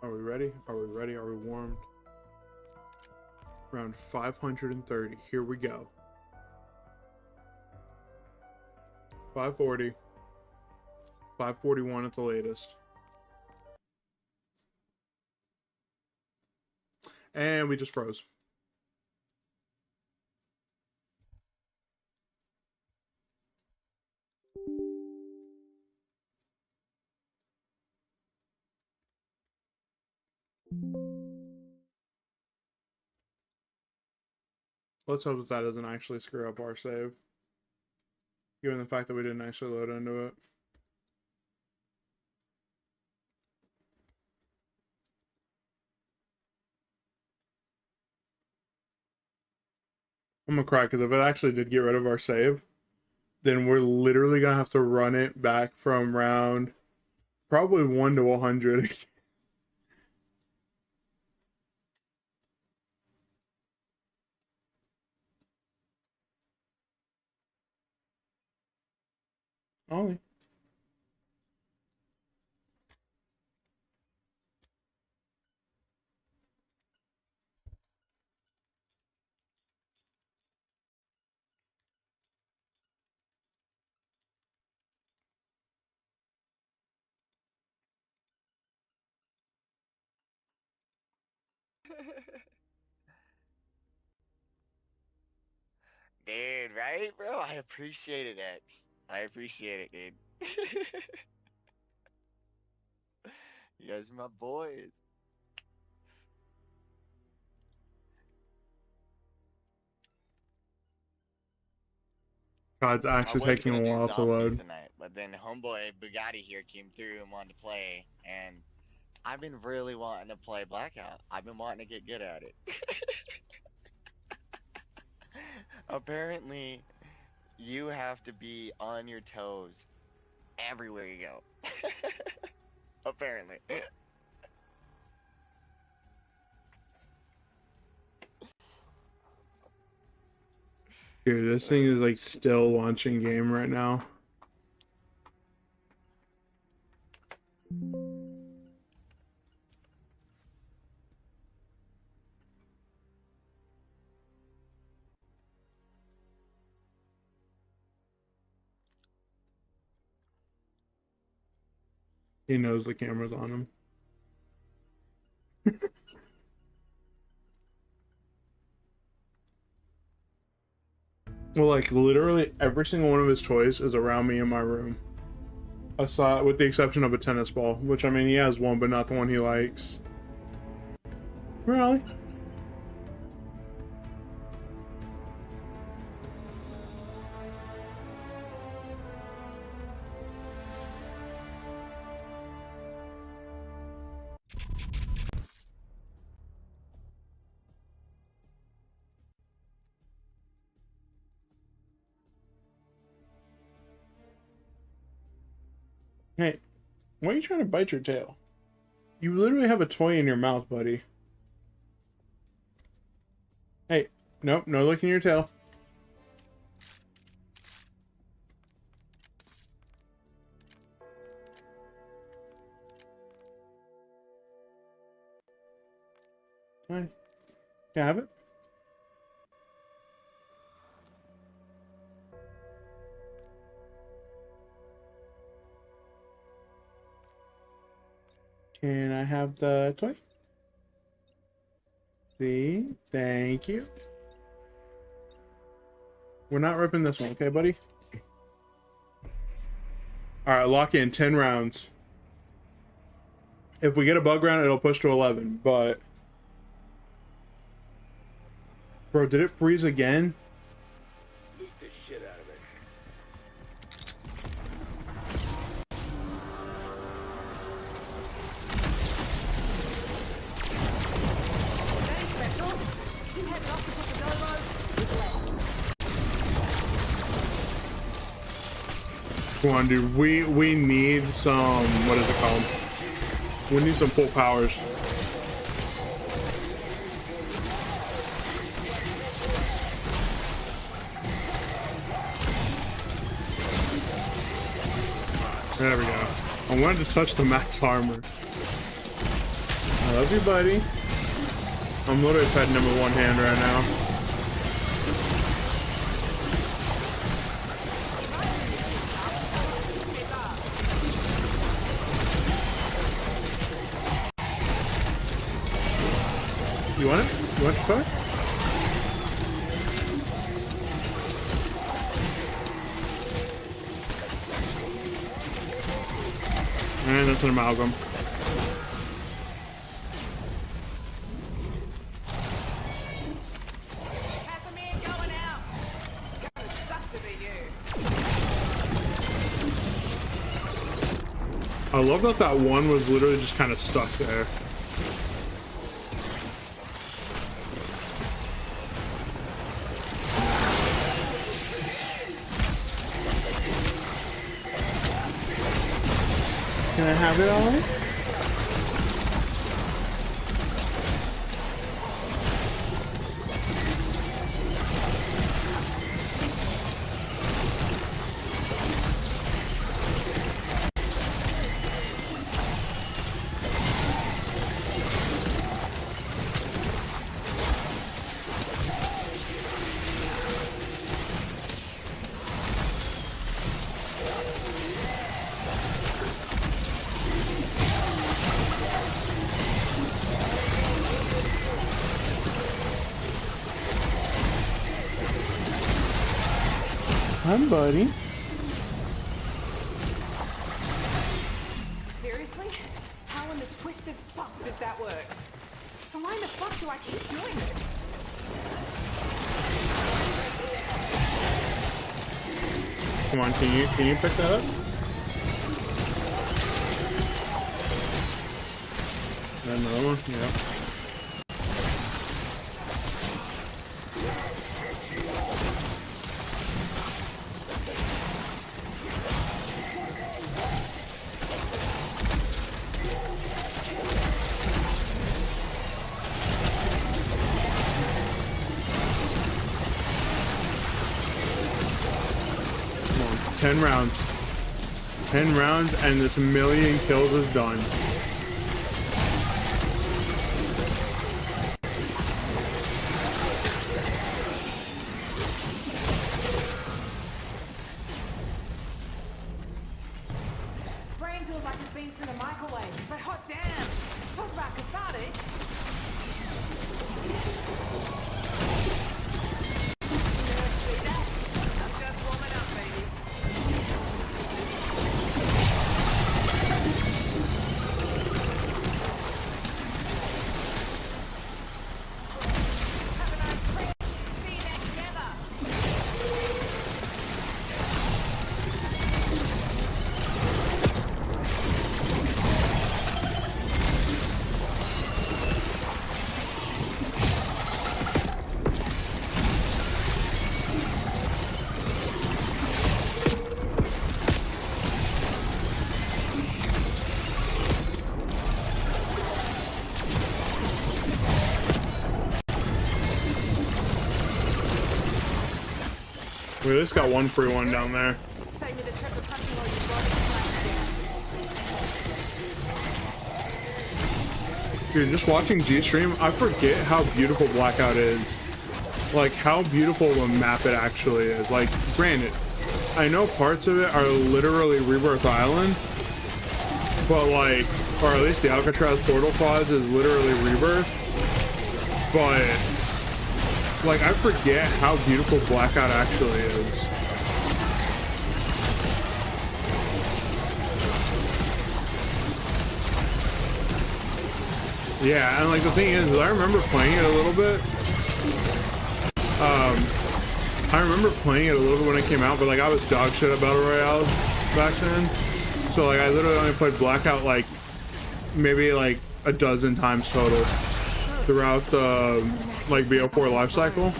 Are we ready? Are we ready? Are we warmed? Round 530. Here we go. 540. 541 at the latest. And we just froze. Let's hope that doesn't actually screw up our save. Given the fact that we didn't actually load into it. I'm gonna cry because if it actually did get rid of our save, then we're literally gonna have to run it back from round probably 1 to 100. Only. Dude, right, bro? I appreciate it, X. I appreciate it, dude. You guys are my boys. God, it's I actually was taking gonna a do while to zombies load. tonight, but But then homeboy Bugatti here came through and wanted to play, and I've been really wanting to play Blackout. I've been wanting to get good at it. Apparently, you have to be on your toes everywhere you go. Apparently. Dude, this thing is like still launching game right now. He knows the camera's on him. Well, like, literally every single one of his toys is around me in my room. Aside, with the exception of a tennis ball, which, I mean, he has one, but not the one he likes. Really? Hey, why are you trying to bite your tail? You literally have a toy in your mouth, buddy. Hey, nope, no licking your tail. Hey, can I have it? Can I have the toy? See? Thank you. We're not ripping this one, okay, buddy? Alright, lock in 10 rounds. If we get a bug round, it'll push to 11, but... Bro, did it freeze again? Loot the shit out of it. Thanks, Metro. You heading off to put the Domo with legs. Come on, dude. We need some... What is it called? We need some full powers. There we go. I wanted to touch the max armor. I love you, buddy. I'm literally petting him with one hand right now. You want it? You want your toy? And that's an amalgam. Has a man going out. Gonna suck to be you. I love that that one was literally just kind of stuck there. Can I have it all? Hi, buddy. Seriously? How in the twisted fuck does that work? And why in the fuck do I keep doing it? Come on, can you pick that up? Another one? Yeah. Come on, 10 rounds. 10 rounds and this million kills is done. Brain feels like it's been through the microwave, but hot damn! Talk about cathartic. See that? I'm just warming up, baby. Have a nice trip. See you there together. We at least got one free one down there. Save me the trip of punching all your bodies. Dude, just watching G stream, I forget how beautiful Blackout is. Like, how beautiful of a map it actually is. Like, granted, I know parts of it are literally Rebirth Island, but like, or at least the Alcatraz Portal Pods is literally Rebirth, but like, I forget how beautiful Blackout actually is. Yeah, and like the thing is, I remember playing it a little bit. I remember playing it a little bit when it came out, but like I was dog shit at Battle Royale back then. So like I literally only played Blackout like maybe like a dozen times total throughout the like BO4 life cycle.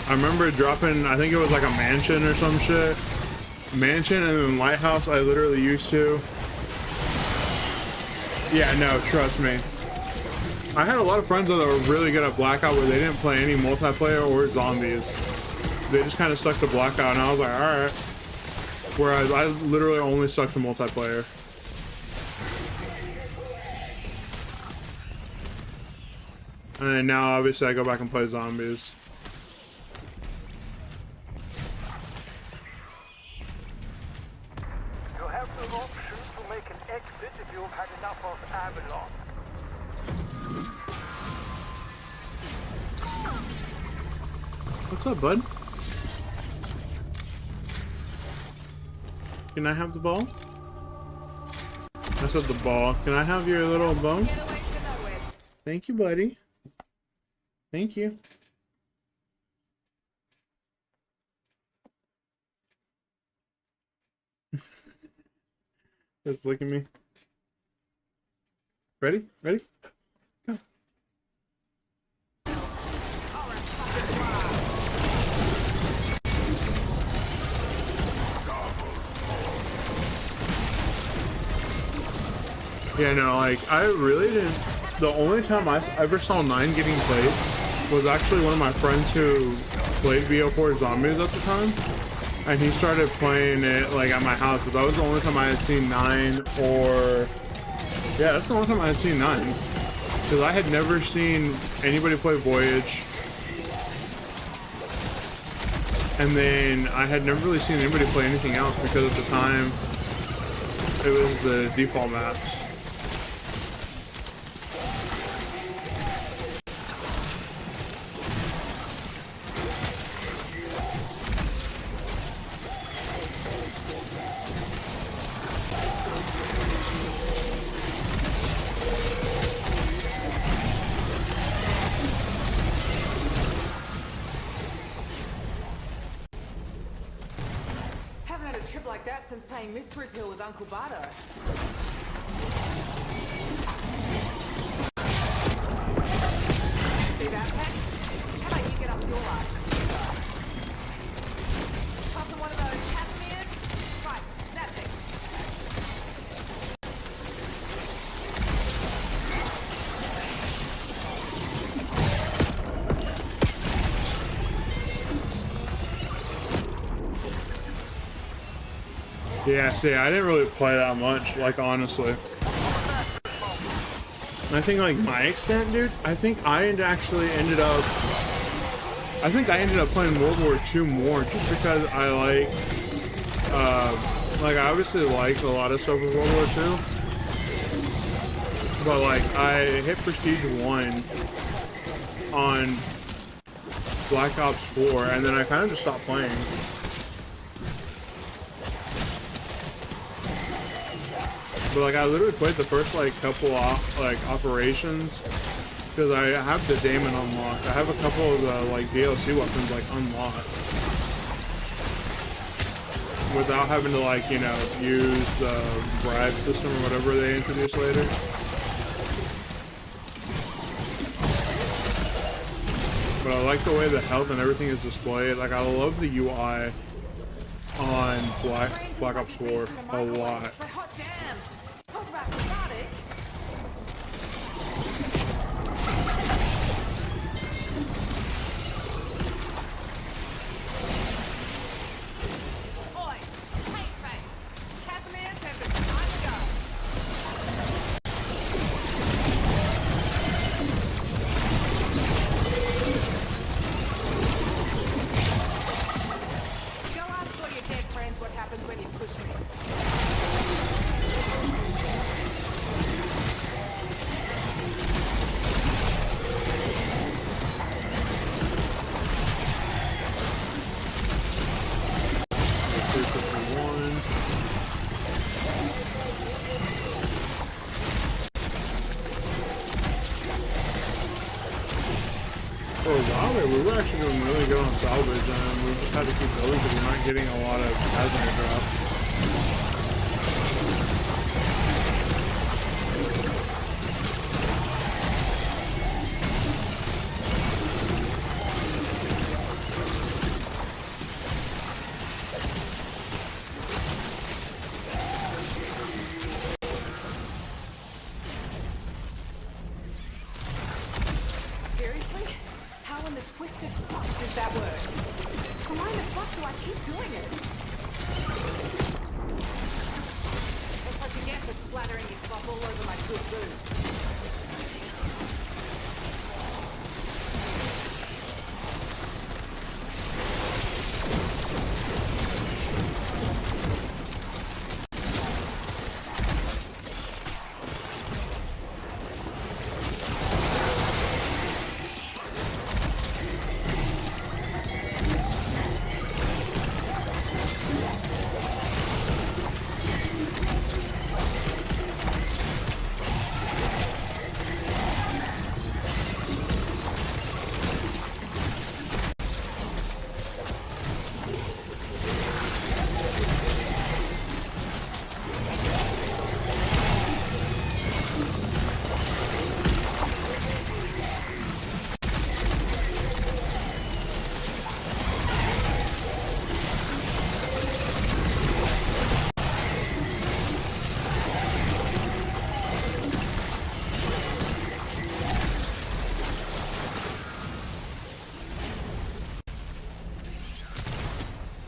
I remember dropping, I think it was like a mansion or some shit. Mansion and then Lighthouse I literally used to. Yeah, no, trust me. I had a lot of friends that were really good at Blackout where they didn't play any multiplayer or zombies. They just kind of stuck to Blackout and I was like, alright. Whereas I literally only stuck to multiplayer. And then now obviously I go back and play zombies. You have the option to make an exit if you've had enough of Avalon. What's up, bud? Can I have the ball? I said the ball. Can I have your little bone? Get away to nowhere. Thank you, buddy. Thank you. Just look at me. Ready? Ready? Go. Yeah, no, like, I really didn't. The only time I ever saw 9 getting played was actually one of my friends who played BO4 Zombies at the time. And he started playing it, like, at my house. But that was the only time I had seen 9 or... Yeah, that's the only time I had seen 9. Because I had never seen anybody play Voyage. And then I had never really seen anybody play anything else because at the time it was the default maps. that since playing Mystery Pill with Uncle Bardo. See that, Pat? How about you get up your ass? Tossing one of those Casimirs? Right, that thing. Yeah, see, I didn't really play that much, like, honestly. And I think, like, my extent, dude, I think I ended up playing World War II more just because I I obviously liked a lot of stuff with World War II. But, like, I hit Prestige 1 on Black Ops 4, and then I kind of just stopped playing. But like I literally played the first like couple operations because I have the Daemon unlocked. I have a couple of the like DLC weapons like unlocked without having to like, you know, use the bribe system or whatever they introduce later. But I like the way the health and everything is displayed. Like I love the UI on Black Ops 4 a lot. Talk about exotic. Oi, hate face. Casimir says it's time to go. Go ask all your dead friends what happens when you push me. For a while there, we were actually doing really good on salvage, and we just had to keep going because we're not getting a lot of Casimir drops. Seriously? How in the twisted fuck does that work? Why the fuck do I keep doing it? That's what you get for splattering your slop all over my good boots.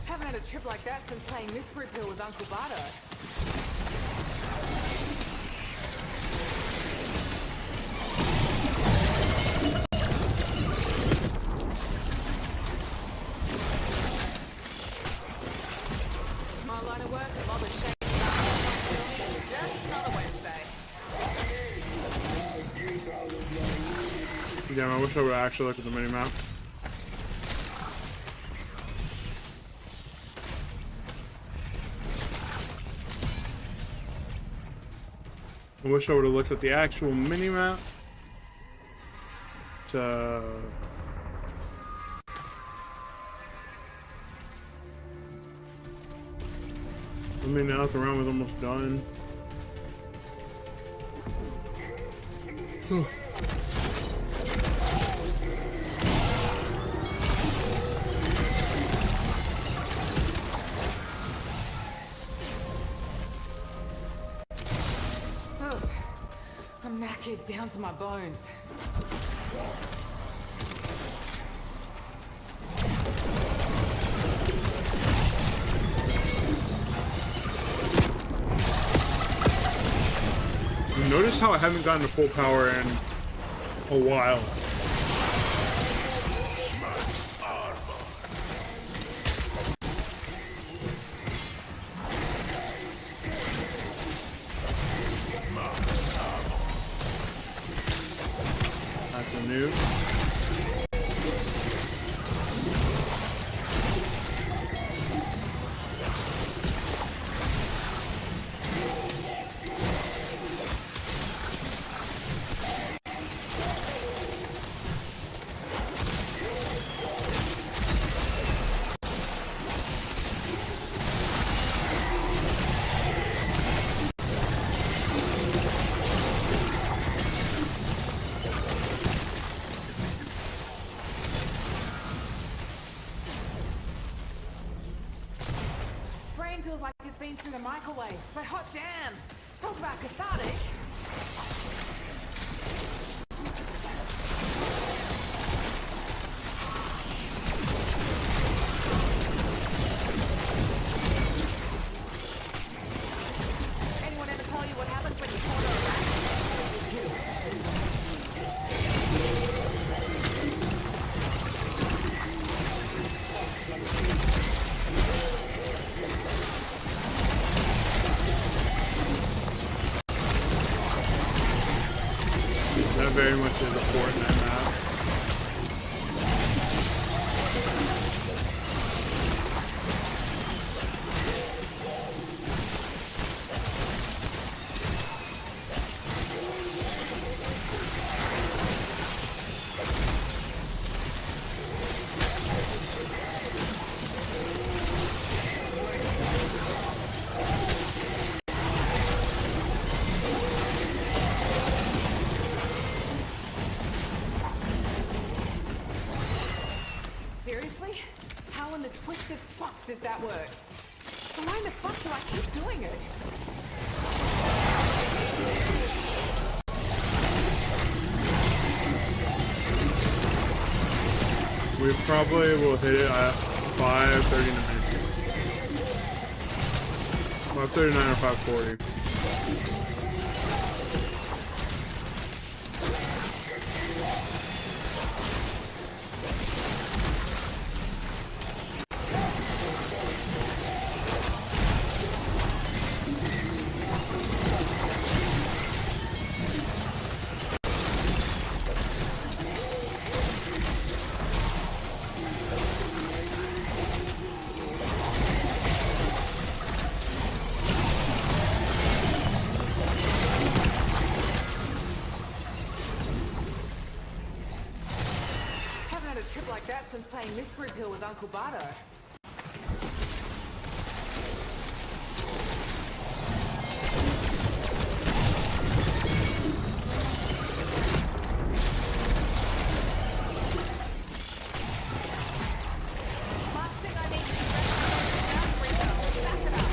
Haven't had a trip like that since playing Mystery Pill with Uncle Bardo. My line of work, a mob of shame. Just another Wednesday. Damn, I wish I would actually look at the minimap. I wish I would have looked at the actual minimap to I mean, now that the round was almost done. Ugh. I'm knackered down to my bones. Notice how I haven't gotten to full power in a while. That's a nuke. Brain feels like it's been through the microwave, but hot damn! Talk about cathartic! Anyone ever tell you what happens when you corner a rat? That very much is a Fortnite map. Seriously? How in the twisted fuck does that work? Why in the fuck do I keep doing it? We probably will hit it at 5:39. 5:39 or 5:40. Haven't had a trip like that since playing Mystery Pill with Uncle Bardo. Last thing I need is back it up.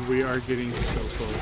We are getting so close.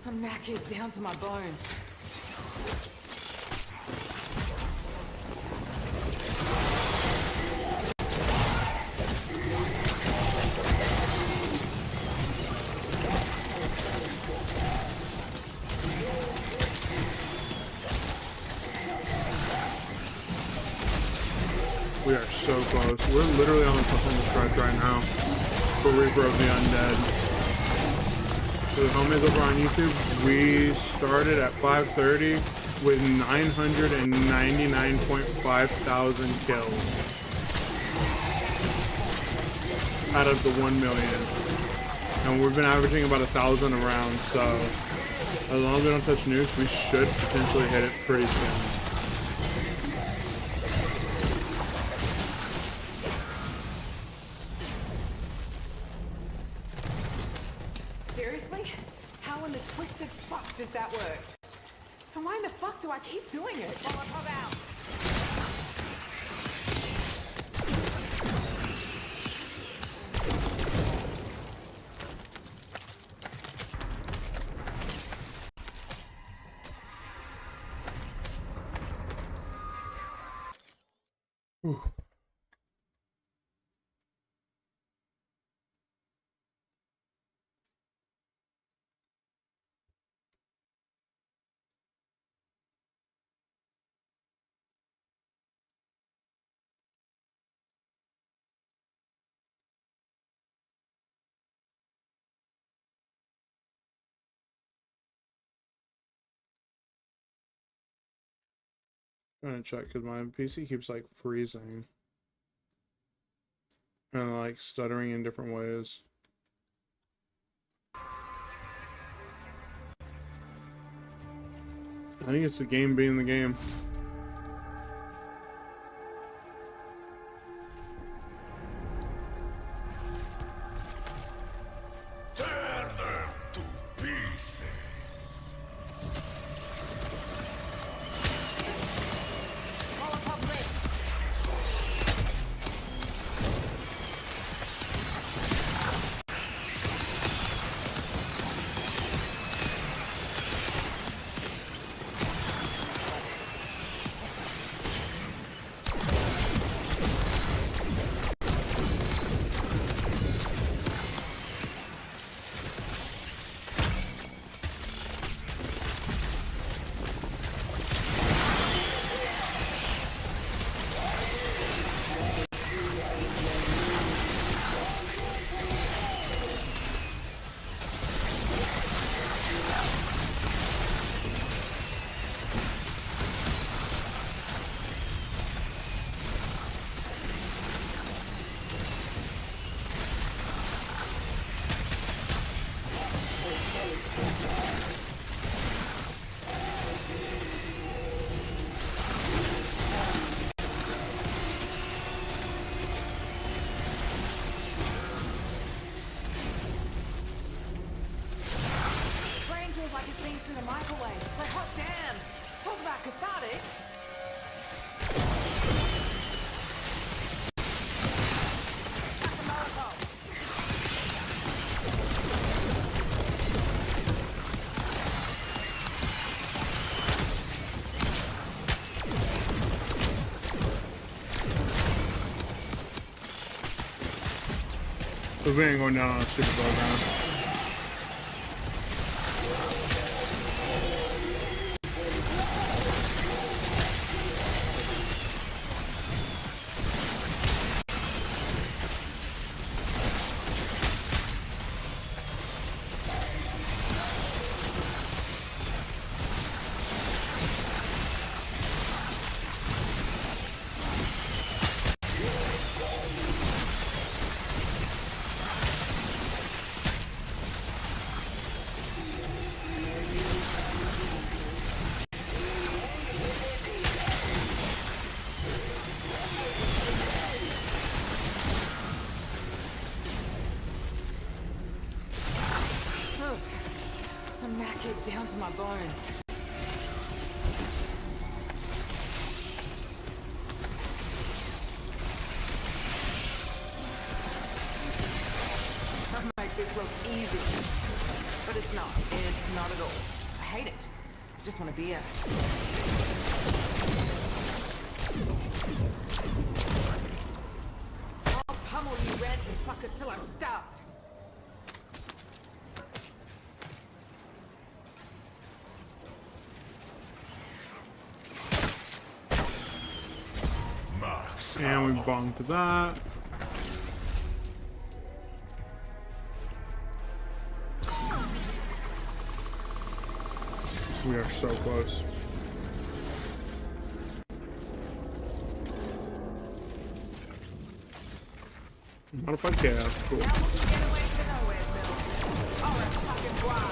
I'm knackered down to my bones. so close. We're literally on the stretch right now for Reaper of the Undead. So the homies over on YouTube, we started at 5:30 with 999.5 thousand kills out of the 1 million. And we've been averaging about 1,000 a round, so as long as we don't touch nukes, we should potentially hit it pretty soon. Seriously? How in the twisted fuck does that work? And why in the fuck do I keep doing it? Molotov out! Whew. I'm gonna check because my PC keeps like freezing and like stuttering in different ways. I think it's the game being the game. Turn them to pieces. Molotov lit! Brain feels like it's been through the microwave. But hot damn! Talk about cathartic! Pack a Molotov! So we ain't going down on a super boat now. I'm knackered down to my bones. That makes this look easy. But it's not. It's not at all. I hate it. I just want a beer. I'll pummel you ransom fuckers till I'm stuffed. Marks And we bonked that. We are so close. Modified chaos, cool. Now we can get away to nowhere, Bill. Alright, fucking wild.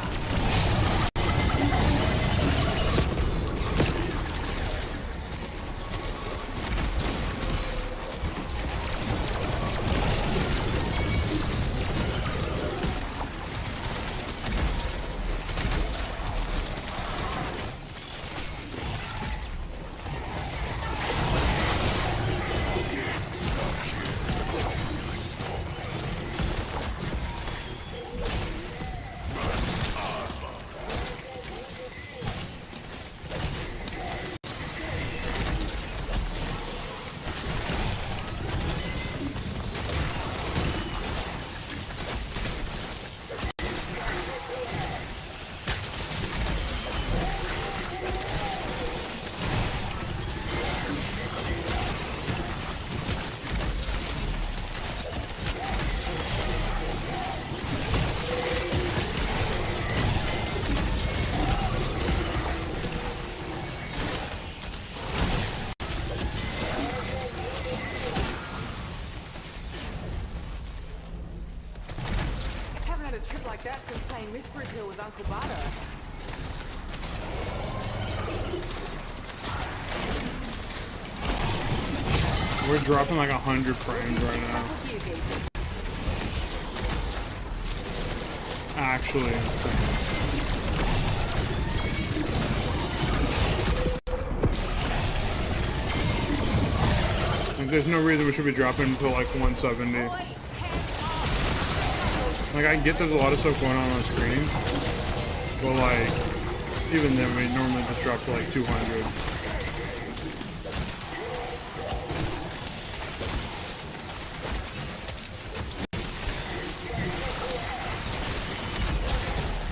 Haven't had a trip like that since playing Mystery Pill with Uncle Butter. We're dropping like 100 frames right now. You, Gator. Actually insane. Like, there's no reason we should be dropping until like 170. Like, I get there's a lot of stuff going on screen, but like, even then we normally just drop to like 200.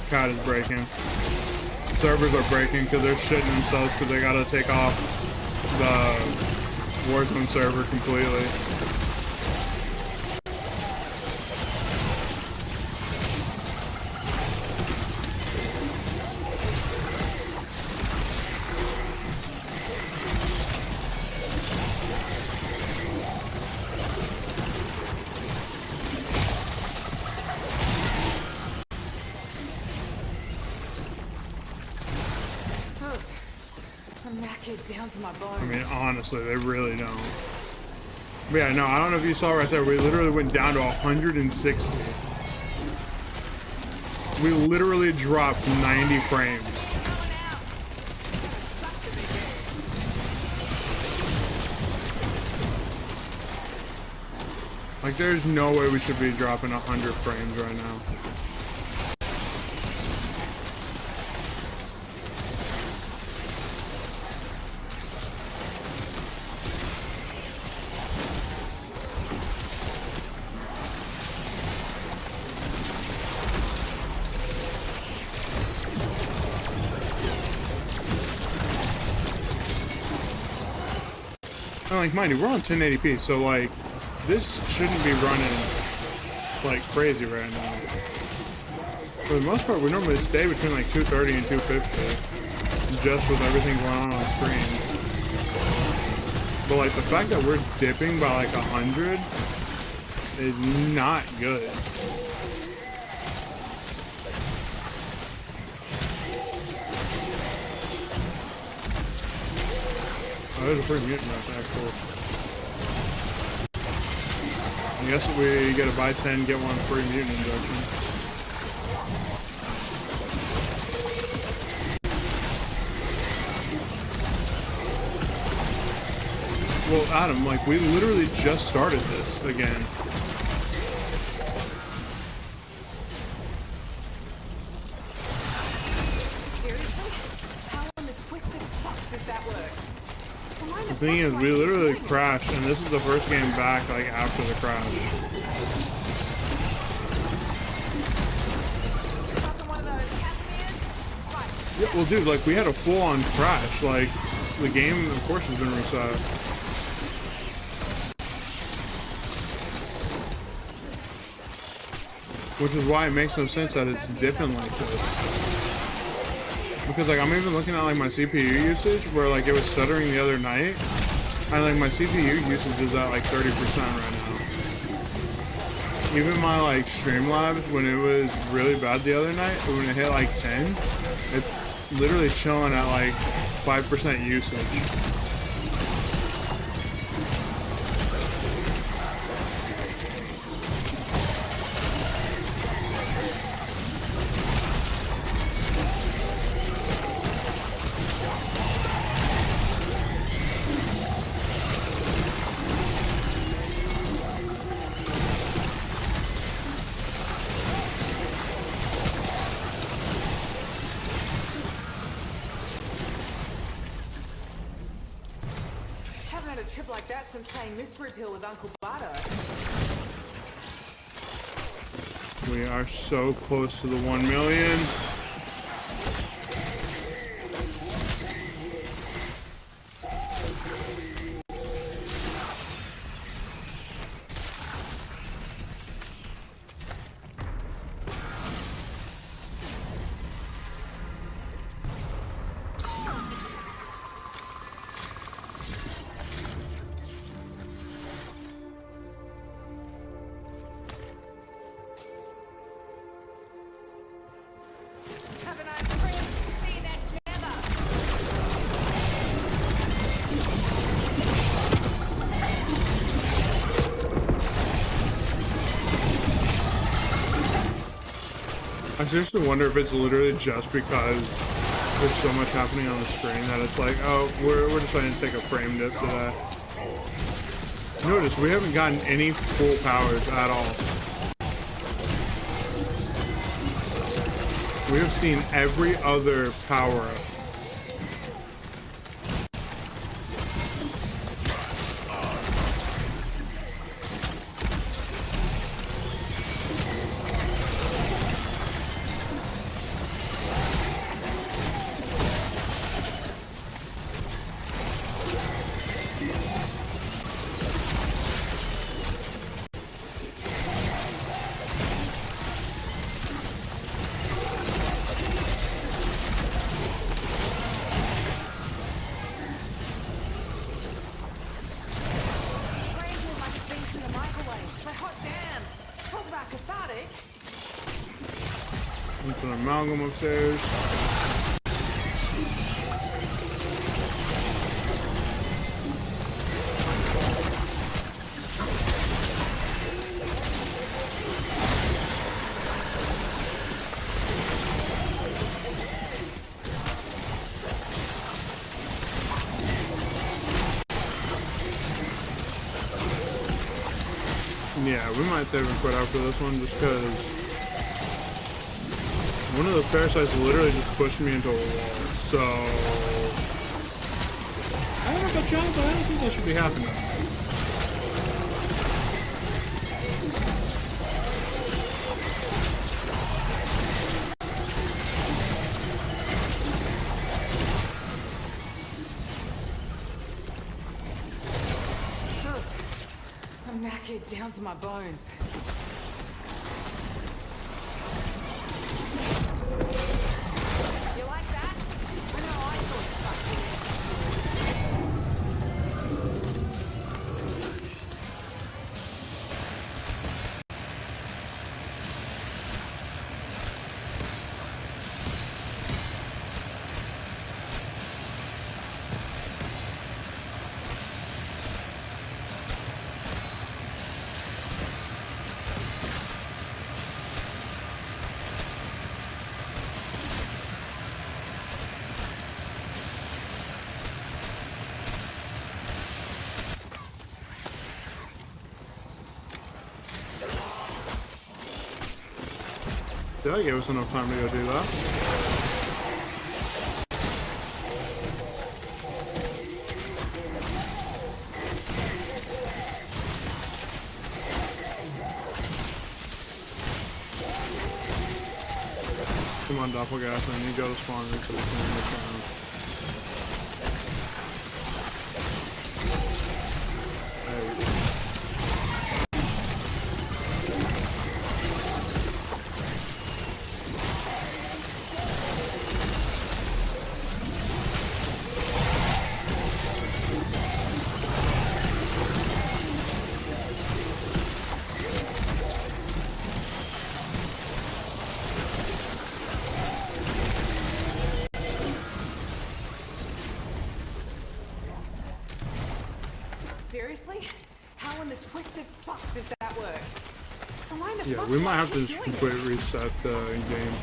COD is breaking. Servers are breaking because they're shitting themselves because they gotta take off the Warzone server completely. I'm knackered down to my bones. I mean, honestly, they really don't. But yeah, no, I don't know if you saw right there. We literally went down to 160. We literally dropped 90 frames. Like, there's no way we should be dropping 100 frames right now. And like, mind you, we're on 1080p, so like, this shouldn't be running like crazy right now. For the most part, we normally stay between like 230 and 250, just with everything going on screen. But like, the fact that we're dipping by like 100 is not good. Oh, there's a free mutant right there, cool. I guess we get a buy 10, get one free mutant injection. Well, Adam, like, we literally just started this again. Seriously? How in the twisted fuck does that work? The thing is, we literally crashed, and this is the first game back, like, after the crash. Yeah, well, dude, like, we had a full-on crash. Like, the game, of course, has been reset. Which is why it makes no sense that it's dipping like this. Because like I'm even looking at like my CPU usage where like it was stuttering the other night. And like my CPU usage is at like 30% right now. Even my like Streamlabs when it was really bad the other night, when it hit like 10, it's literally chilling at like 5% usage. Haven't had a trip like that since playing Mystery Pill with Uncle Butter. We are so close to the 1 million. Have a nice trip. See you next never. I seriously wonder if it's literally just because there's so much happening on the screen that it's like, oh, we're deciding to take a frame dip today. Notice we haven't gotten any full powers at all. We have seen every other power up. Strangely like things in the microwave. But hot damn. Talk about cathartic. It's an amalgam upstairs. Yeah, we might save and quit after this one just because one of the parasites literally just pushed me into a wall. So I don't know about y'all, but I don't think that should be happening. I'm knackered down to my bones. You like that? I know I thought it fucked. That gave us enough time to go do that. Come on, doppelganger, I need to go to spawn so we can move around. There we go. seriously? How in the twisted fuck does that work? And why in the Yeah, fuck we do might I have to keep just doing it? completely reset the game.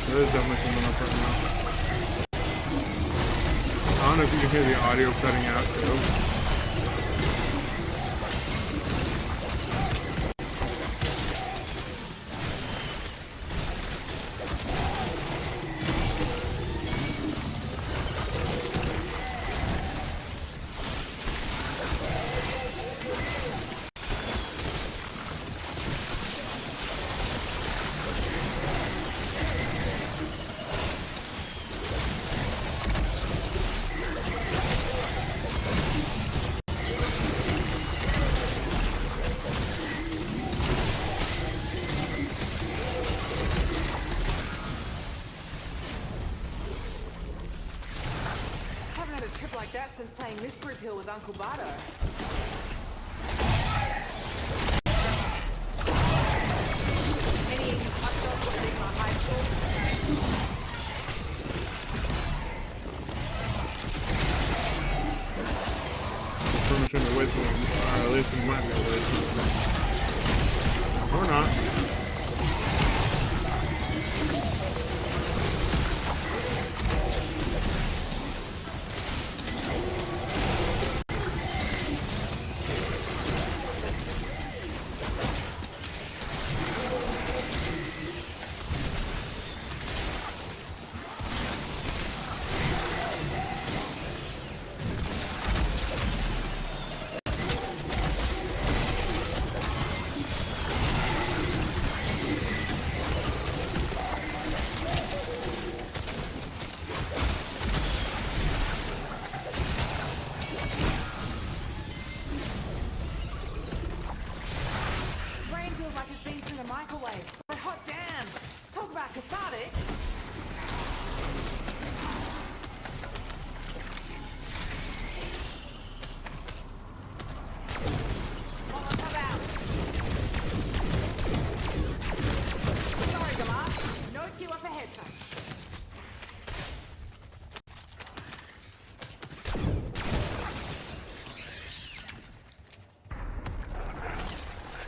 There's definitely something up right now. I don't know if you can hear the audio cutting out too. Haven't had a trip like that since playing Mystery Pill with Uncle Bardo. Any of you hot dogs that leave my high school? Pretty much gonna wait for them. Or at least we might be able to wait for them. Or not. Brain feels like it's been through the microwave. But hot damn! Talk about cathartic! Molotov out! Sorry, Gamal. No queue up ahead, folks.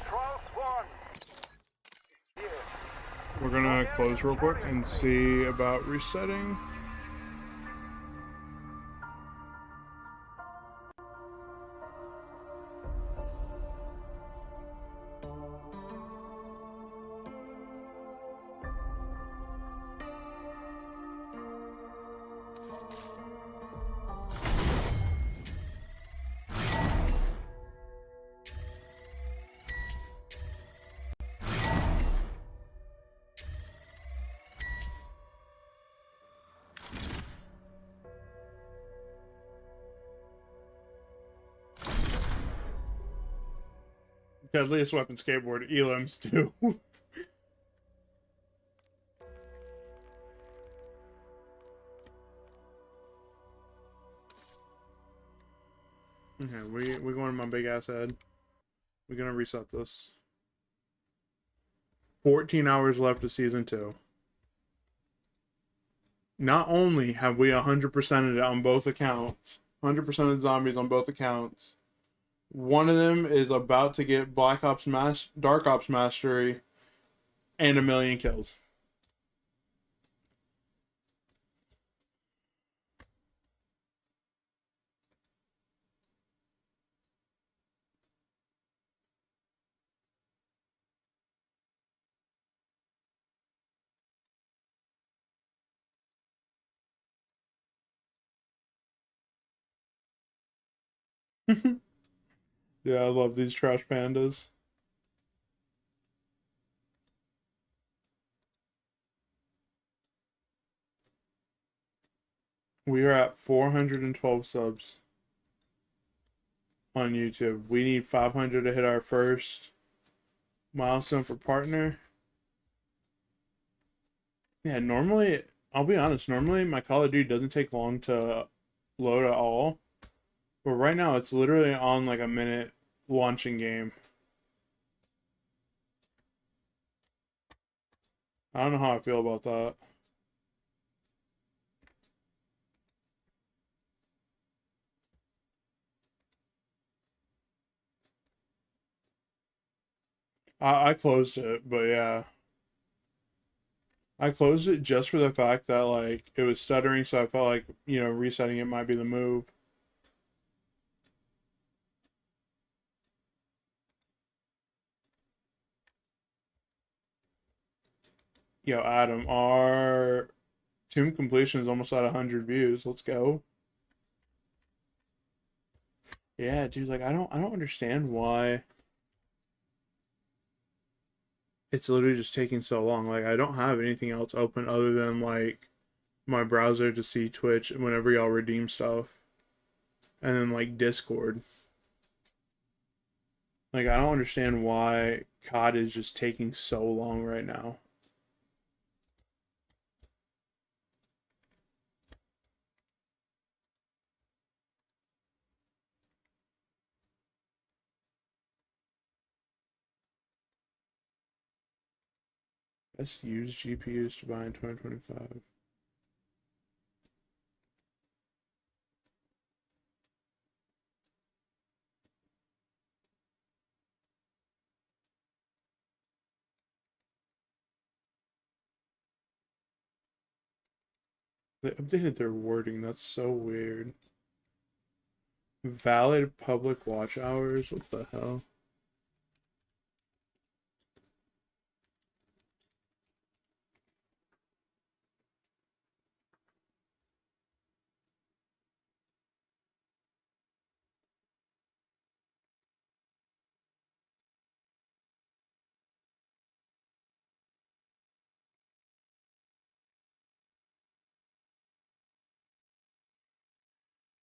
Trial Swan. Here. We're gonna close real quick and see about resetting. Deadliest weapon skateboard, ELIMS too. Okay, we're going to my big ass head. We're gonna reset this. 14 hours left of season 2. Not only have we 100%ed it on both accounts, 100% of zombies on both accounts, one of them is about to get Dark Ops Mastery and 1,000,000 kills. Yeah, I love these trash pandas. We are at 412 subs on YouTube. We need 500 to hit our first milestone for partner. Yeah, normally, I'll be honest, normally my Call of Duty doesn't take long to load at all. But right now, it's literally on like a minute launching game. I don't know how I feel about that. I closed it, but yeah. I closed it just for the fact that, like, it was stuttering, so I felt like, you know, resetting it might be the move. Yo, Adam, our tomb completion is almost at 100 views. Let's go. Yeah, dude, like, I don't understand why it's literally just taking so long. Like, I don't have anything else open other than, like, my browser to see Twitch whenever y'all redeem stuff. And then, like, Discord. Like, I don't understand why COD is just taking so long right now. Let's use GPUs to buy in 2025. They updated their wording. That's so weird. Valid public watch hours? What the hell?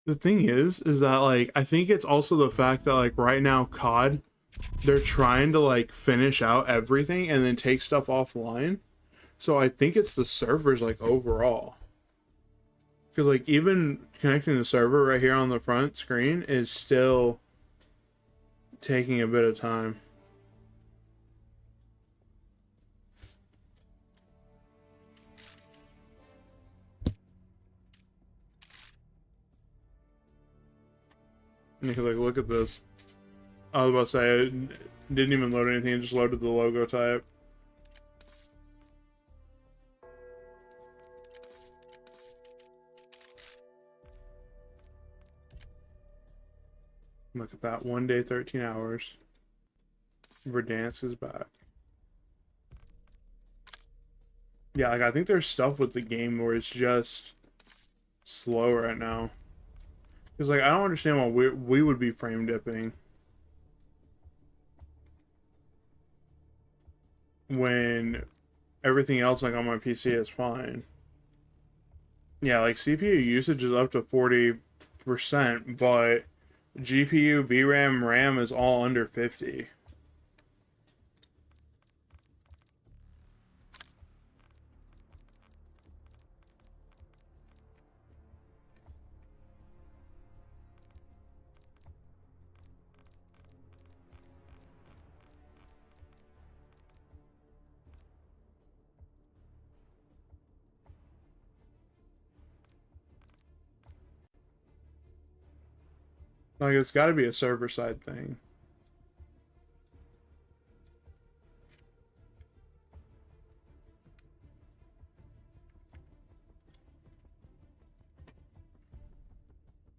The thing is that, like, I think it's also the fact that, like, right now COD, they're trying to, like, finish out everything and then take stuff offline. So I think it's the servers, like, overall. Because, like, even connecting the server right here on the front screen is still taking a bit of time. And you're like, look at this. I was about to say, it didn't even load anything, it just loaded the logo type. Look at that, 1 day, 13 hours. Verdansk is back. Yeah, like, I think there's stuff with the game where it's just slow right now. Because, like, I don't understand why we would be frame dipping when everything else, like, on my PC is fine. Yeah, like, CPU usage is up to 40%, but GPU, VRAM, RAM is all under 50. Like, it's got to be a server-side thing.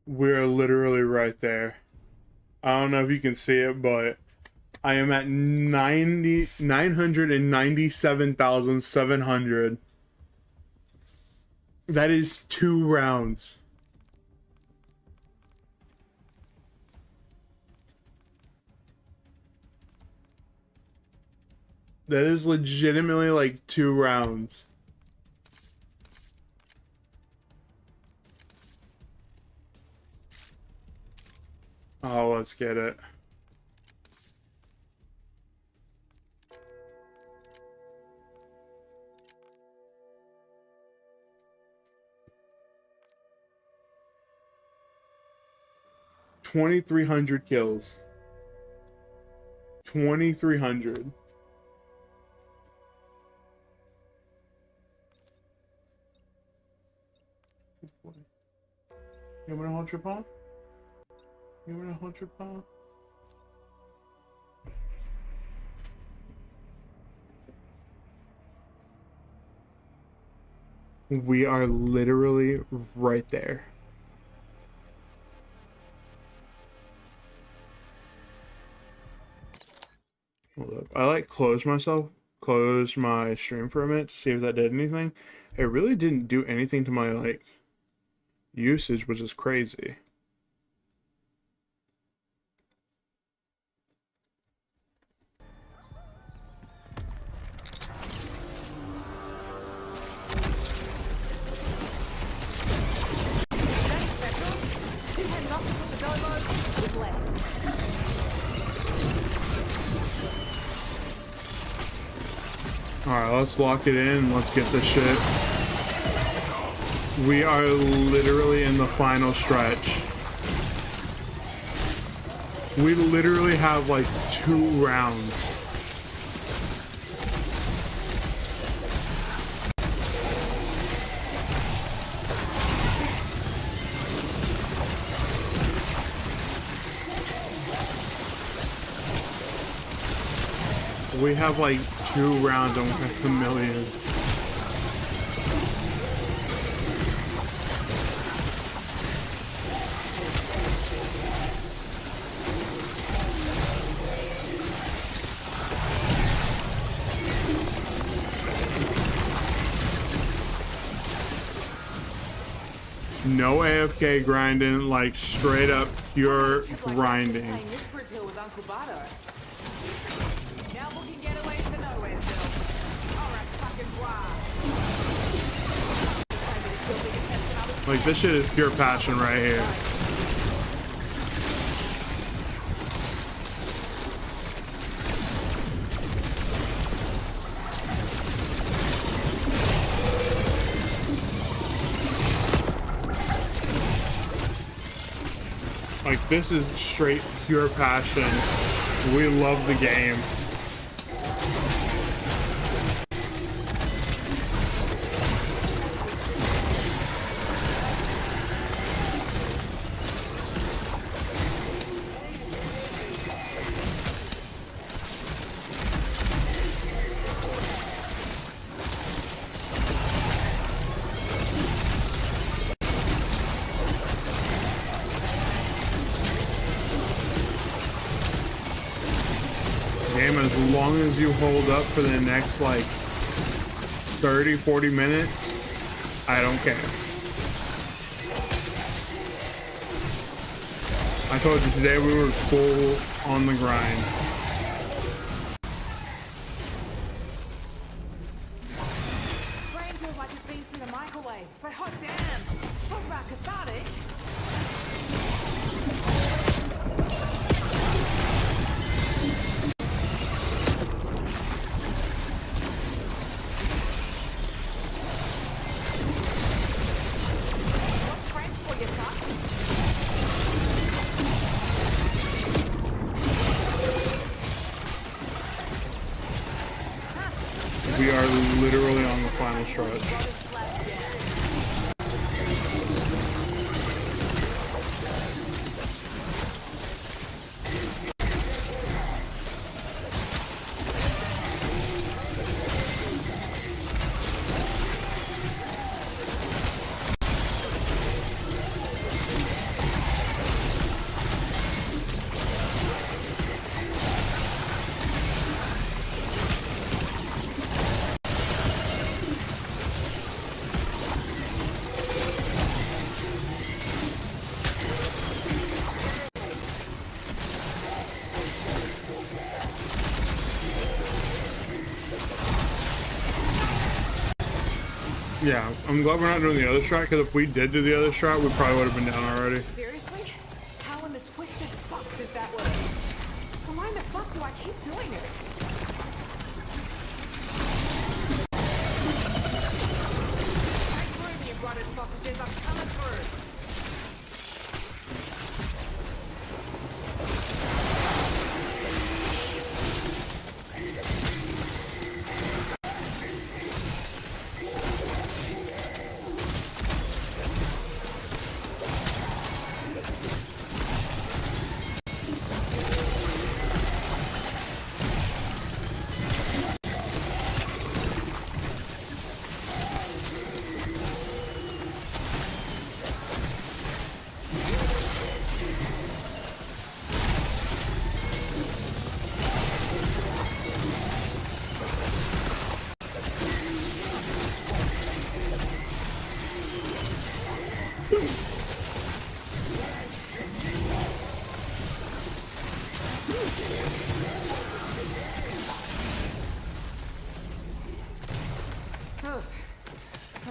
We're literally right there. I don't know if you can see it, but I am at 997,700. That is 2 rounds. That is legitimately like 2 rounds. Oh, let's get it. $2,300 kills. 2,300. You wanna hold your paw? You wanna hold your paw? We are literally right there. Hold up. I like closed my stream for a minute to see if that did anything. It really didn't do anything to my like usage, which is crazy. Alright, let's lock it in. Let's get this shit. We are literally in the final stretch. We literally have like 2 rounds. We have like 2 rounds and we have 1 million. No AFK grinding, like straight up pure grinding. Now we can get away to nowhere still. Alright, fucking wow. Like this shit is pure passion right here. Like this is straight pure passion. We love the game. As long as you hold up for the next like 30-40 minutes, I don't care. I told you today we were full on the grind. Brain feels like it's been through the microwave, but hot damn! Talk about cathartic! We are literally on the final stretch. Yeah, I'm glad we're not doing the other strat, because if we did do the other strat, we probably would have been down already. Seriously? How in the twisted fuck does that work? So why in the fuck do I keep doing it? Make room, you rotted sausages, I'm coming through.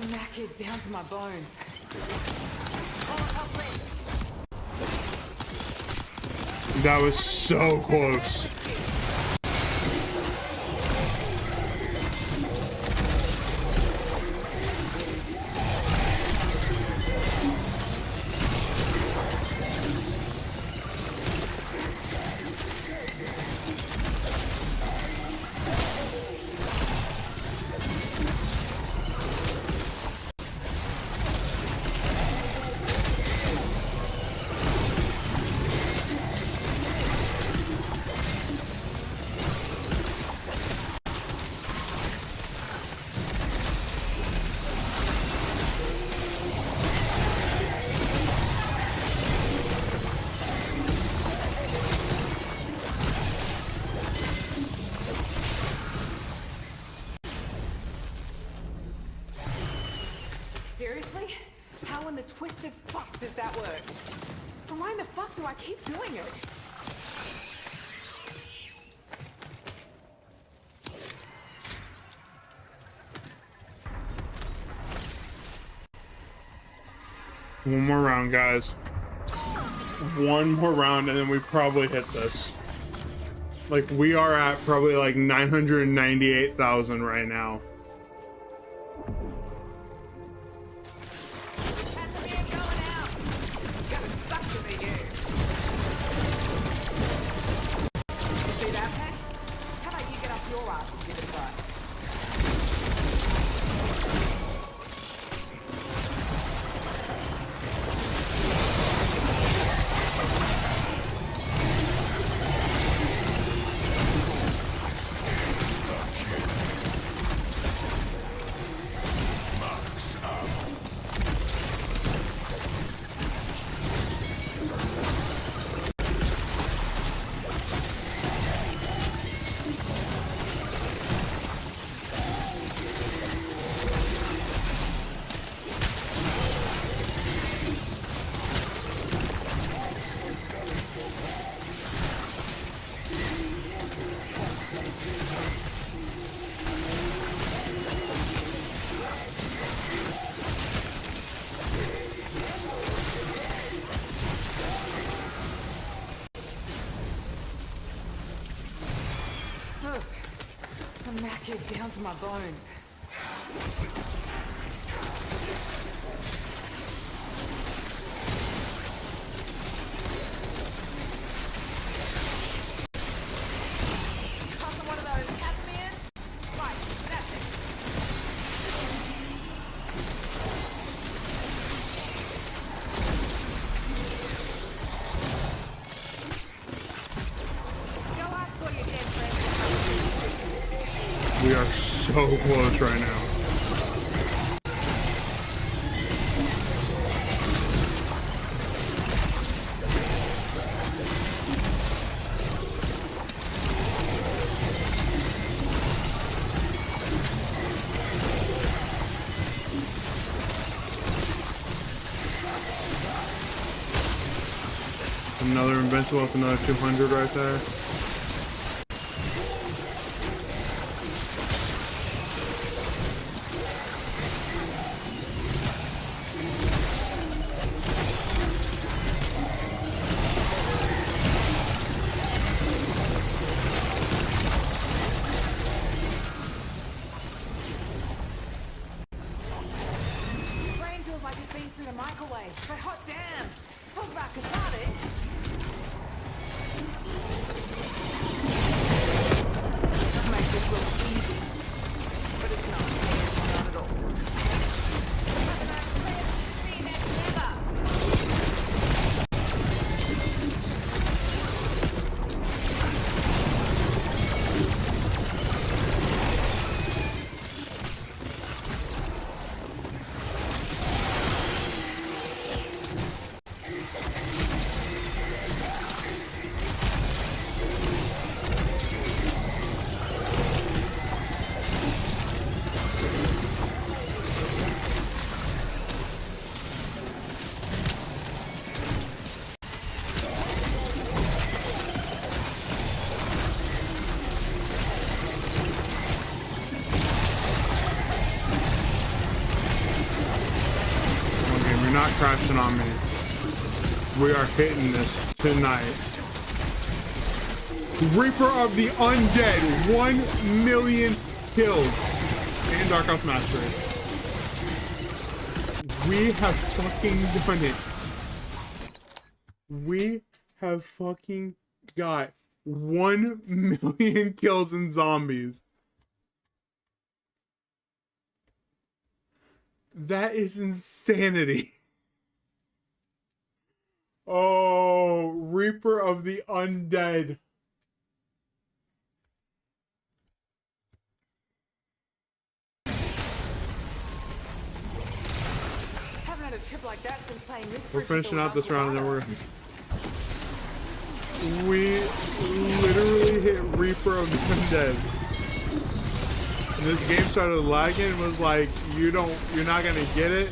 I'm knackered down to my bones. That was so close. Seriously? How in the twisted fuck does that work? And why in the fuck do I keep doing it? One more round, guys. One more round, and then we probably hit this. Like, we are at probably like 998,000 right now. I'm knackered down to my bones. Tossing one of those Casimirs? Right, that's it. Go ask all your dead friends. We are so close right now. Another invincible with another 200 right there. Brain feels like it's been through the microwave, but hot damn! Talk about cathartic! Make this look easy, but it's not. Not at all. See next never. You're not crashing on me. We are hitting this tonight. Reaper of the Undead, 1 million kills. And Dark Ops Mastery. We have fucking done it. We have fucking got 1 million kills in zombies. That is insanity. Oh, Reaper of the Undead. Haven't had a trip like that since playing this. We're finishing out this round and then we're... We literally hit Reaper of the Undead. And this game started lagging and was like, you're not gonna get it.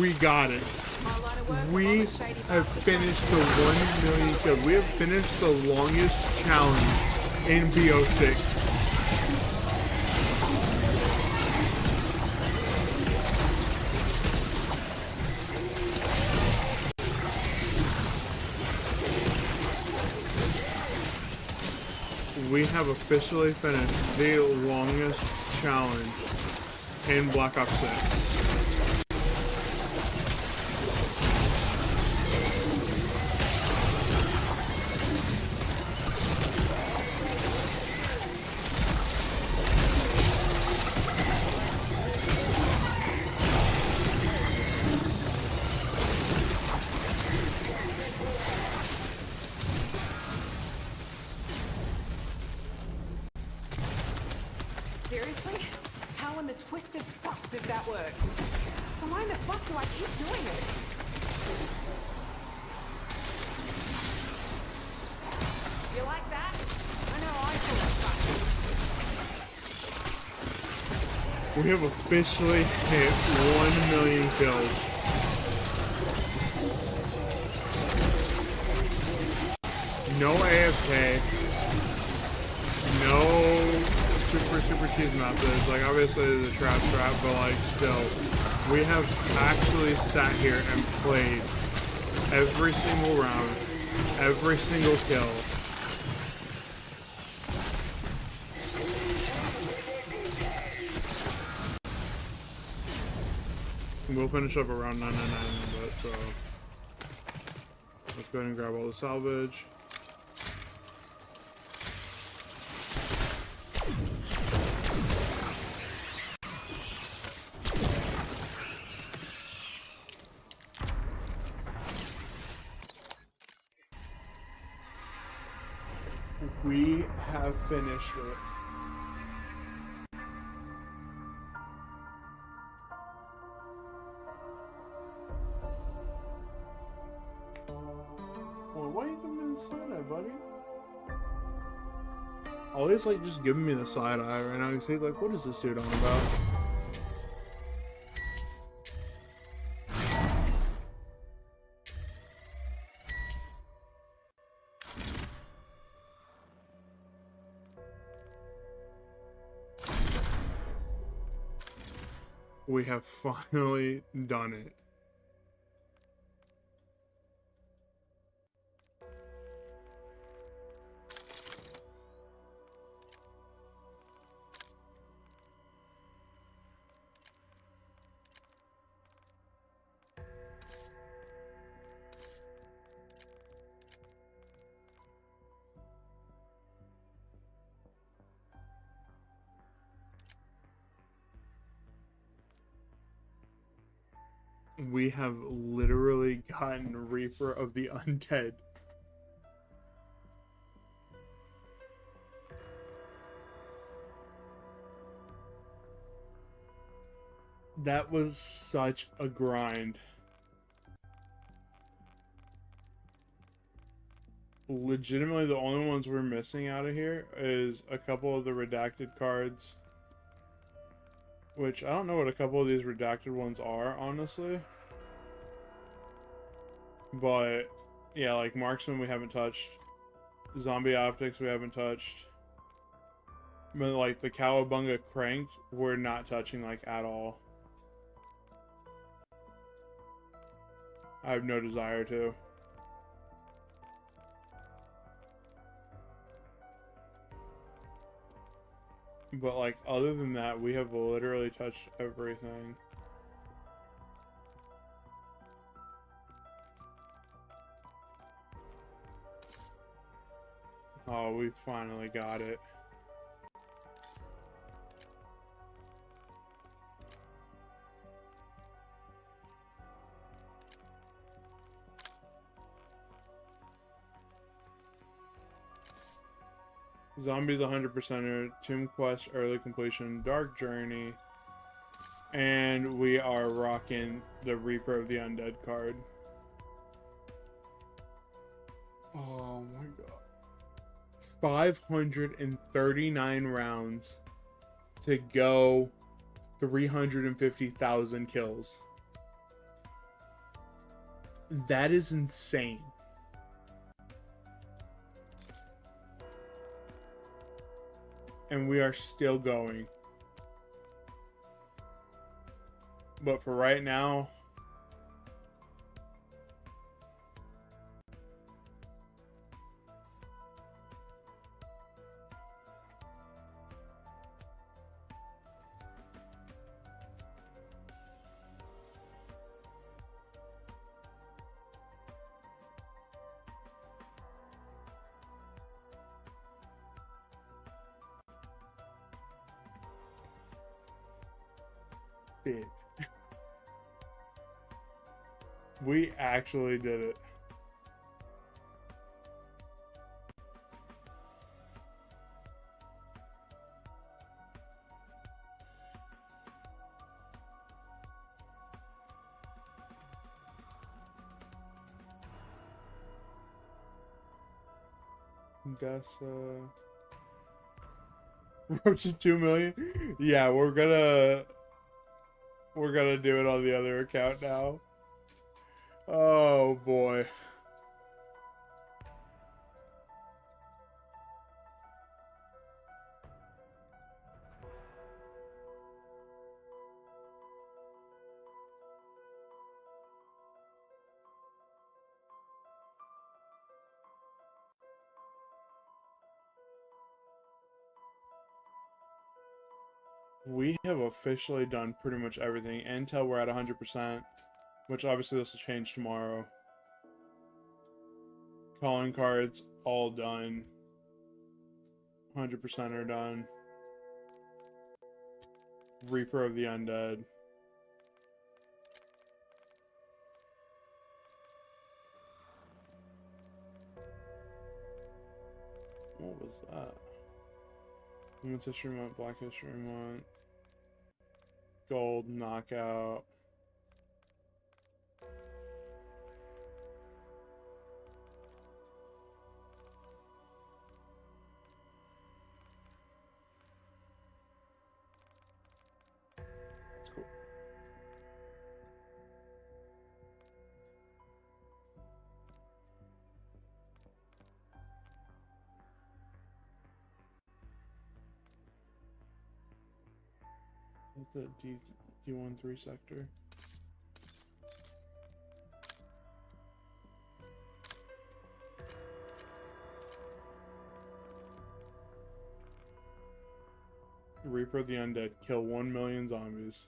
We got it. We have finished the 1 million kills. We have finished the longest challenge in BO6. We have officially finished the longest challenge in Black Ops 6. Seriously? How in the twisted fuck does that work? And why in the fuck do I keep doing it? You like that? I know I feel like We have officially hit 1 million kills. No AFK. No super cheese methods. Like, obviously there's a trap, but like, still, we have actually sat here and played every single round, every single kill. We'll finish up around 999, but let's go ahead and grab all the salvage. We have finished it. Well, why are you giving me the side eye, buddy? Always like just giving me the side eye right now. You see, like, what is this dude on about? We have finally done it. We have literally gotten Reaper of the Undead. That was such a grind. Legitimately, the only ones we're missing out of here is a couple of the redacted cards. Which, I don't know what a couple of these redacted ones are, honestly. But, yeah, like Marksman we haven't touched. Zombie Optics we haven't touched. But, like, the Cowabunga Cranked, we're not touching, like, at all. I have no desire to. But like, other than that, we have literally touched everything. Oh, we finally got it. Zombies 100%er, Tomb Quest early completion, Dark Journey, and we are rocking the Reaper of the Undead card. Oh my god. 539 rounds to go 350,000 kills. That is insane. And we are still going. But for right now, bitch. We actually did it. Dessa. Roach to 2 million? Yeah, we're gonna do it on the other account now. Oh boy. We have officially done pretty much everything until we're at 100%, which obviously this will change tomorrow. Calling cards, all done. 100% are done. Reaper of the Undead. What was that? Women's History Month, Black History Month. Gold, knockout. That's cool. What's the D13 sector? Reaper of the Undead, kill 1 million zombies.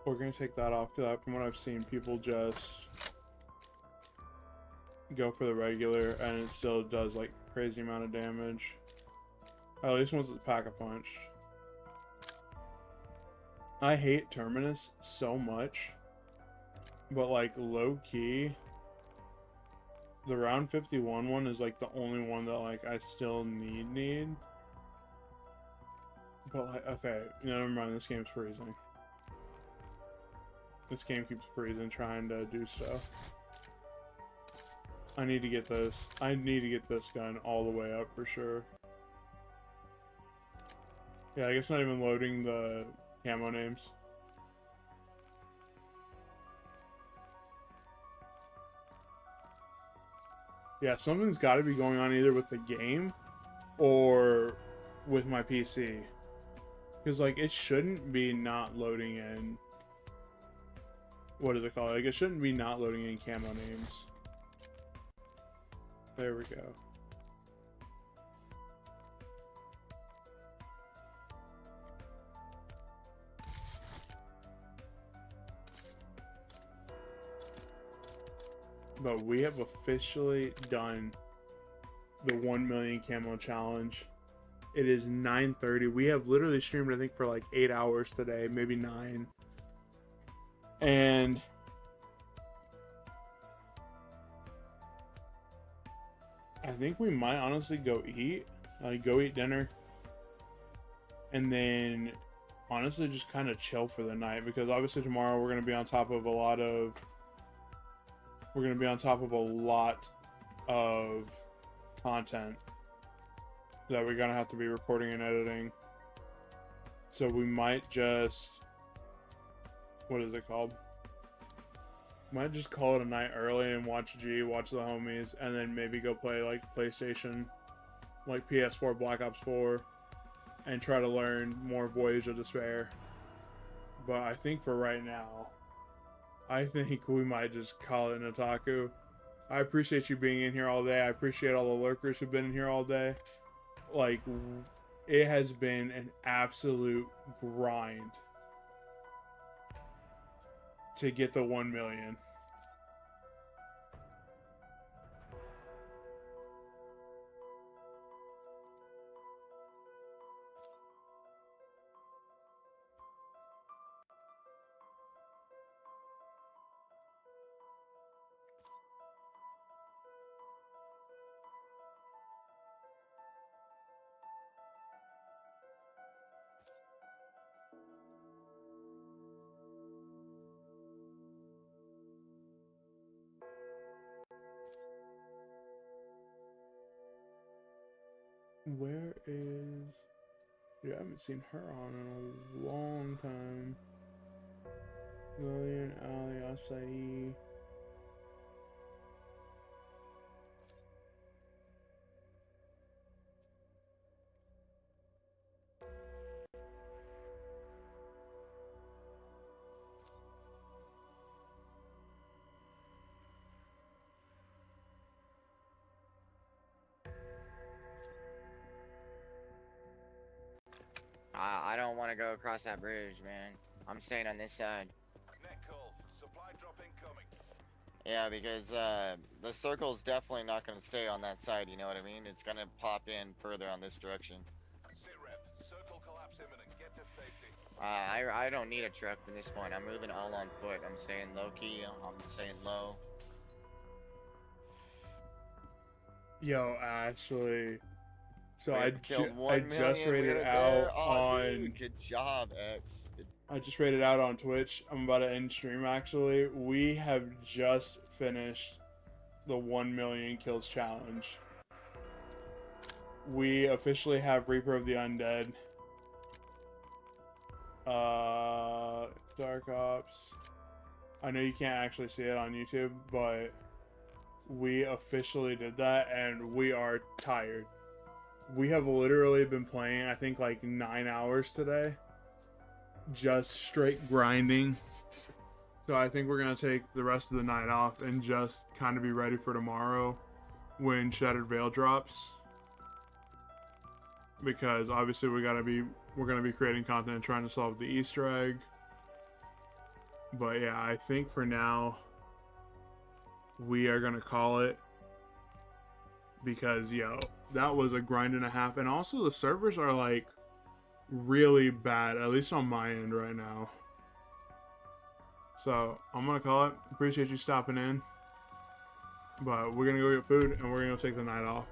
We're gonna take that off because from what I've seen, people just go for the regular and it still does like crazy amount of damage. At least once it's pack-a-punch. I hate Terminus so much, but like low-key, the round 51 one is like the only one that like I still need. But like, okay, never mind, this game's freezing. This game keeps freezing trying to do stuff. I need to get this. I need to get this gun all the way up for sure. Yeah, I guess not even loading the camo names. Yeah, something's got to be going on either with the game or with my PC. Because, like, it shouldn't be not loading in... What is it called? Like, it shouldn't be not loading in camo names. There we go. But we have officially done the 1 million camo challenge. It is 9:30. We have literally streamed, I think, for like 8 hours today, maybe 9. And I think we might honestly go eat. Like, go eat dinner. And then honestly just kind of chill for the night. Because obviously tomorrow we're going to be on top of a lot of... We're going to be on top of a lot of content that we're going to have to be recording and editing. So we might just... What is it called? Might just call it a night early and watch watch the homies, and then maybe go play like PlayStation, like PS4 Black Ops 4, and try to learn more Voyage of Despair. But I think for right now, I think we might just call it an otaku. I appreciate you being in here all day. I appreciate all the lurkers who've been in here all day. Like, it has been an absolute grind to get the 1 million. Where is... Dude, I haven't seen her on in a long time. Lillian, Ali, Acai. I don't want to go across that bridge, man. I'm staying on this side. Net call. Supply drop incoming. Yeah, because the circle's definitely not going to stay on that side, you know what I mean? It's going to pop in further on this direction. Sit rep. Circle collapse imminent. Get to safety. I don't need a truck from this point. I'm moving all on foot. I'm staying low-key. I'm staying low. Yo, actually... So We I killed 1 I just million, rated we were out there. Oh, on... dude, good job, X. I just rated out on Twitch. I'm about to end stream, actually. We have just finished the 1 million kills challenge. We officially have Reaper of the Undead. Dark Ops. I know you can't actually see it on YouTube, but we officially did that, and we are tired. We have literally been playing, I think, like 9 hours today. Just straight grinding. So I think we're going to take the rest of the night off and just kind of be ready for tomorrow when Shattered Veil drops. Because obviously we're going to be creating content and trying to solve the Easter egg. But yeah, I think for now we are going to call it. Because, yo, that was a grind and a half. And also the servers are like really bad, at least on my end right now. So I'm gonna call it. Appreciate you stopping in. But we're gonna go get food and we're gonna take the night off.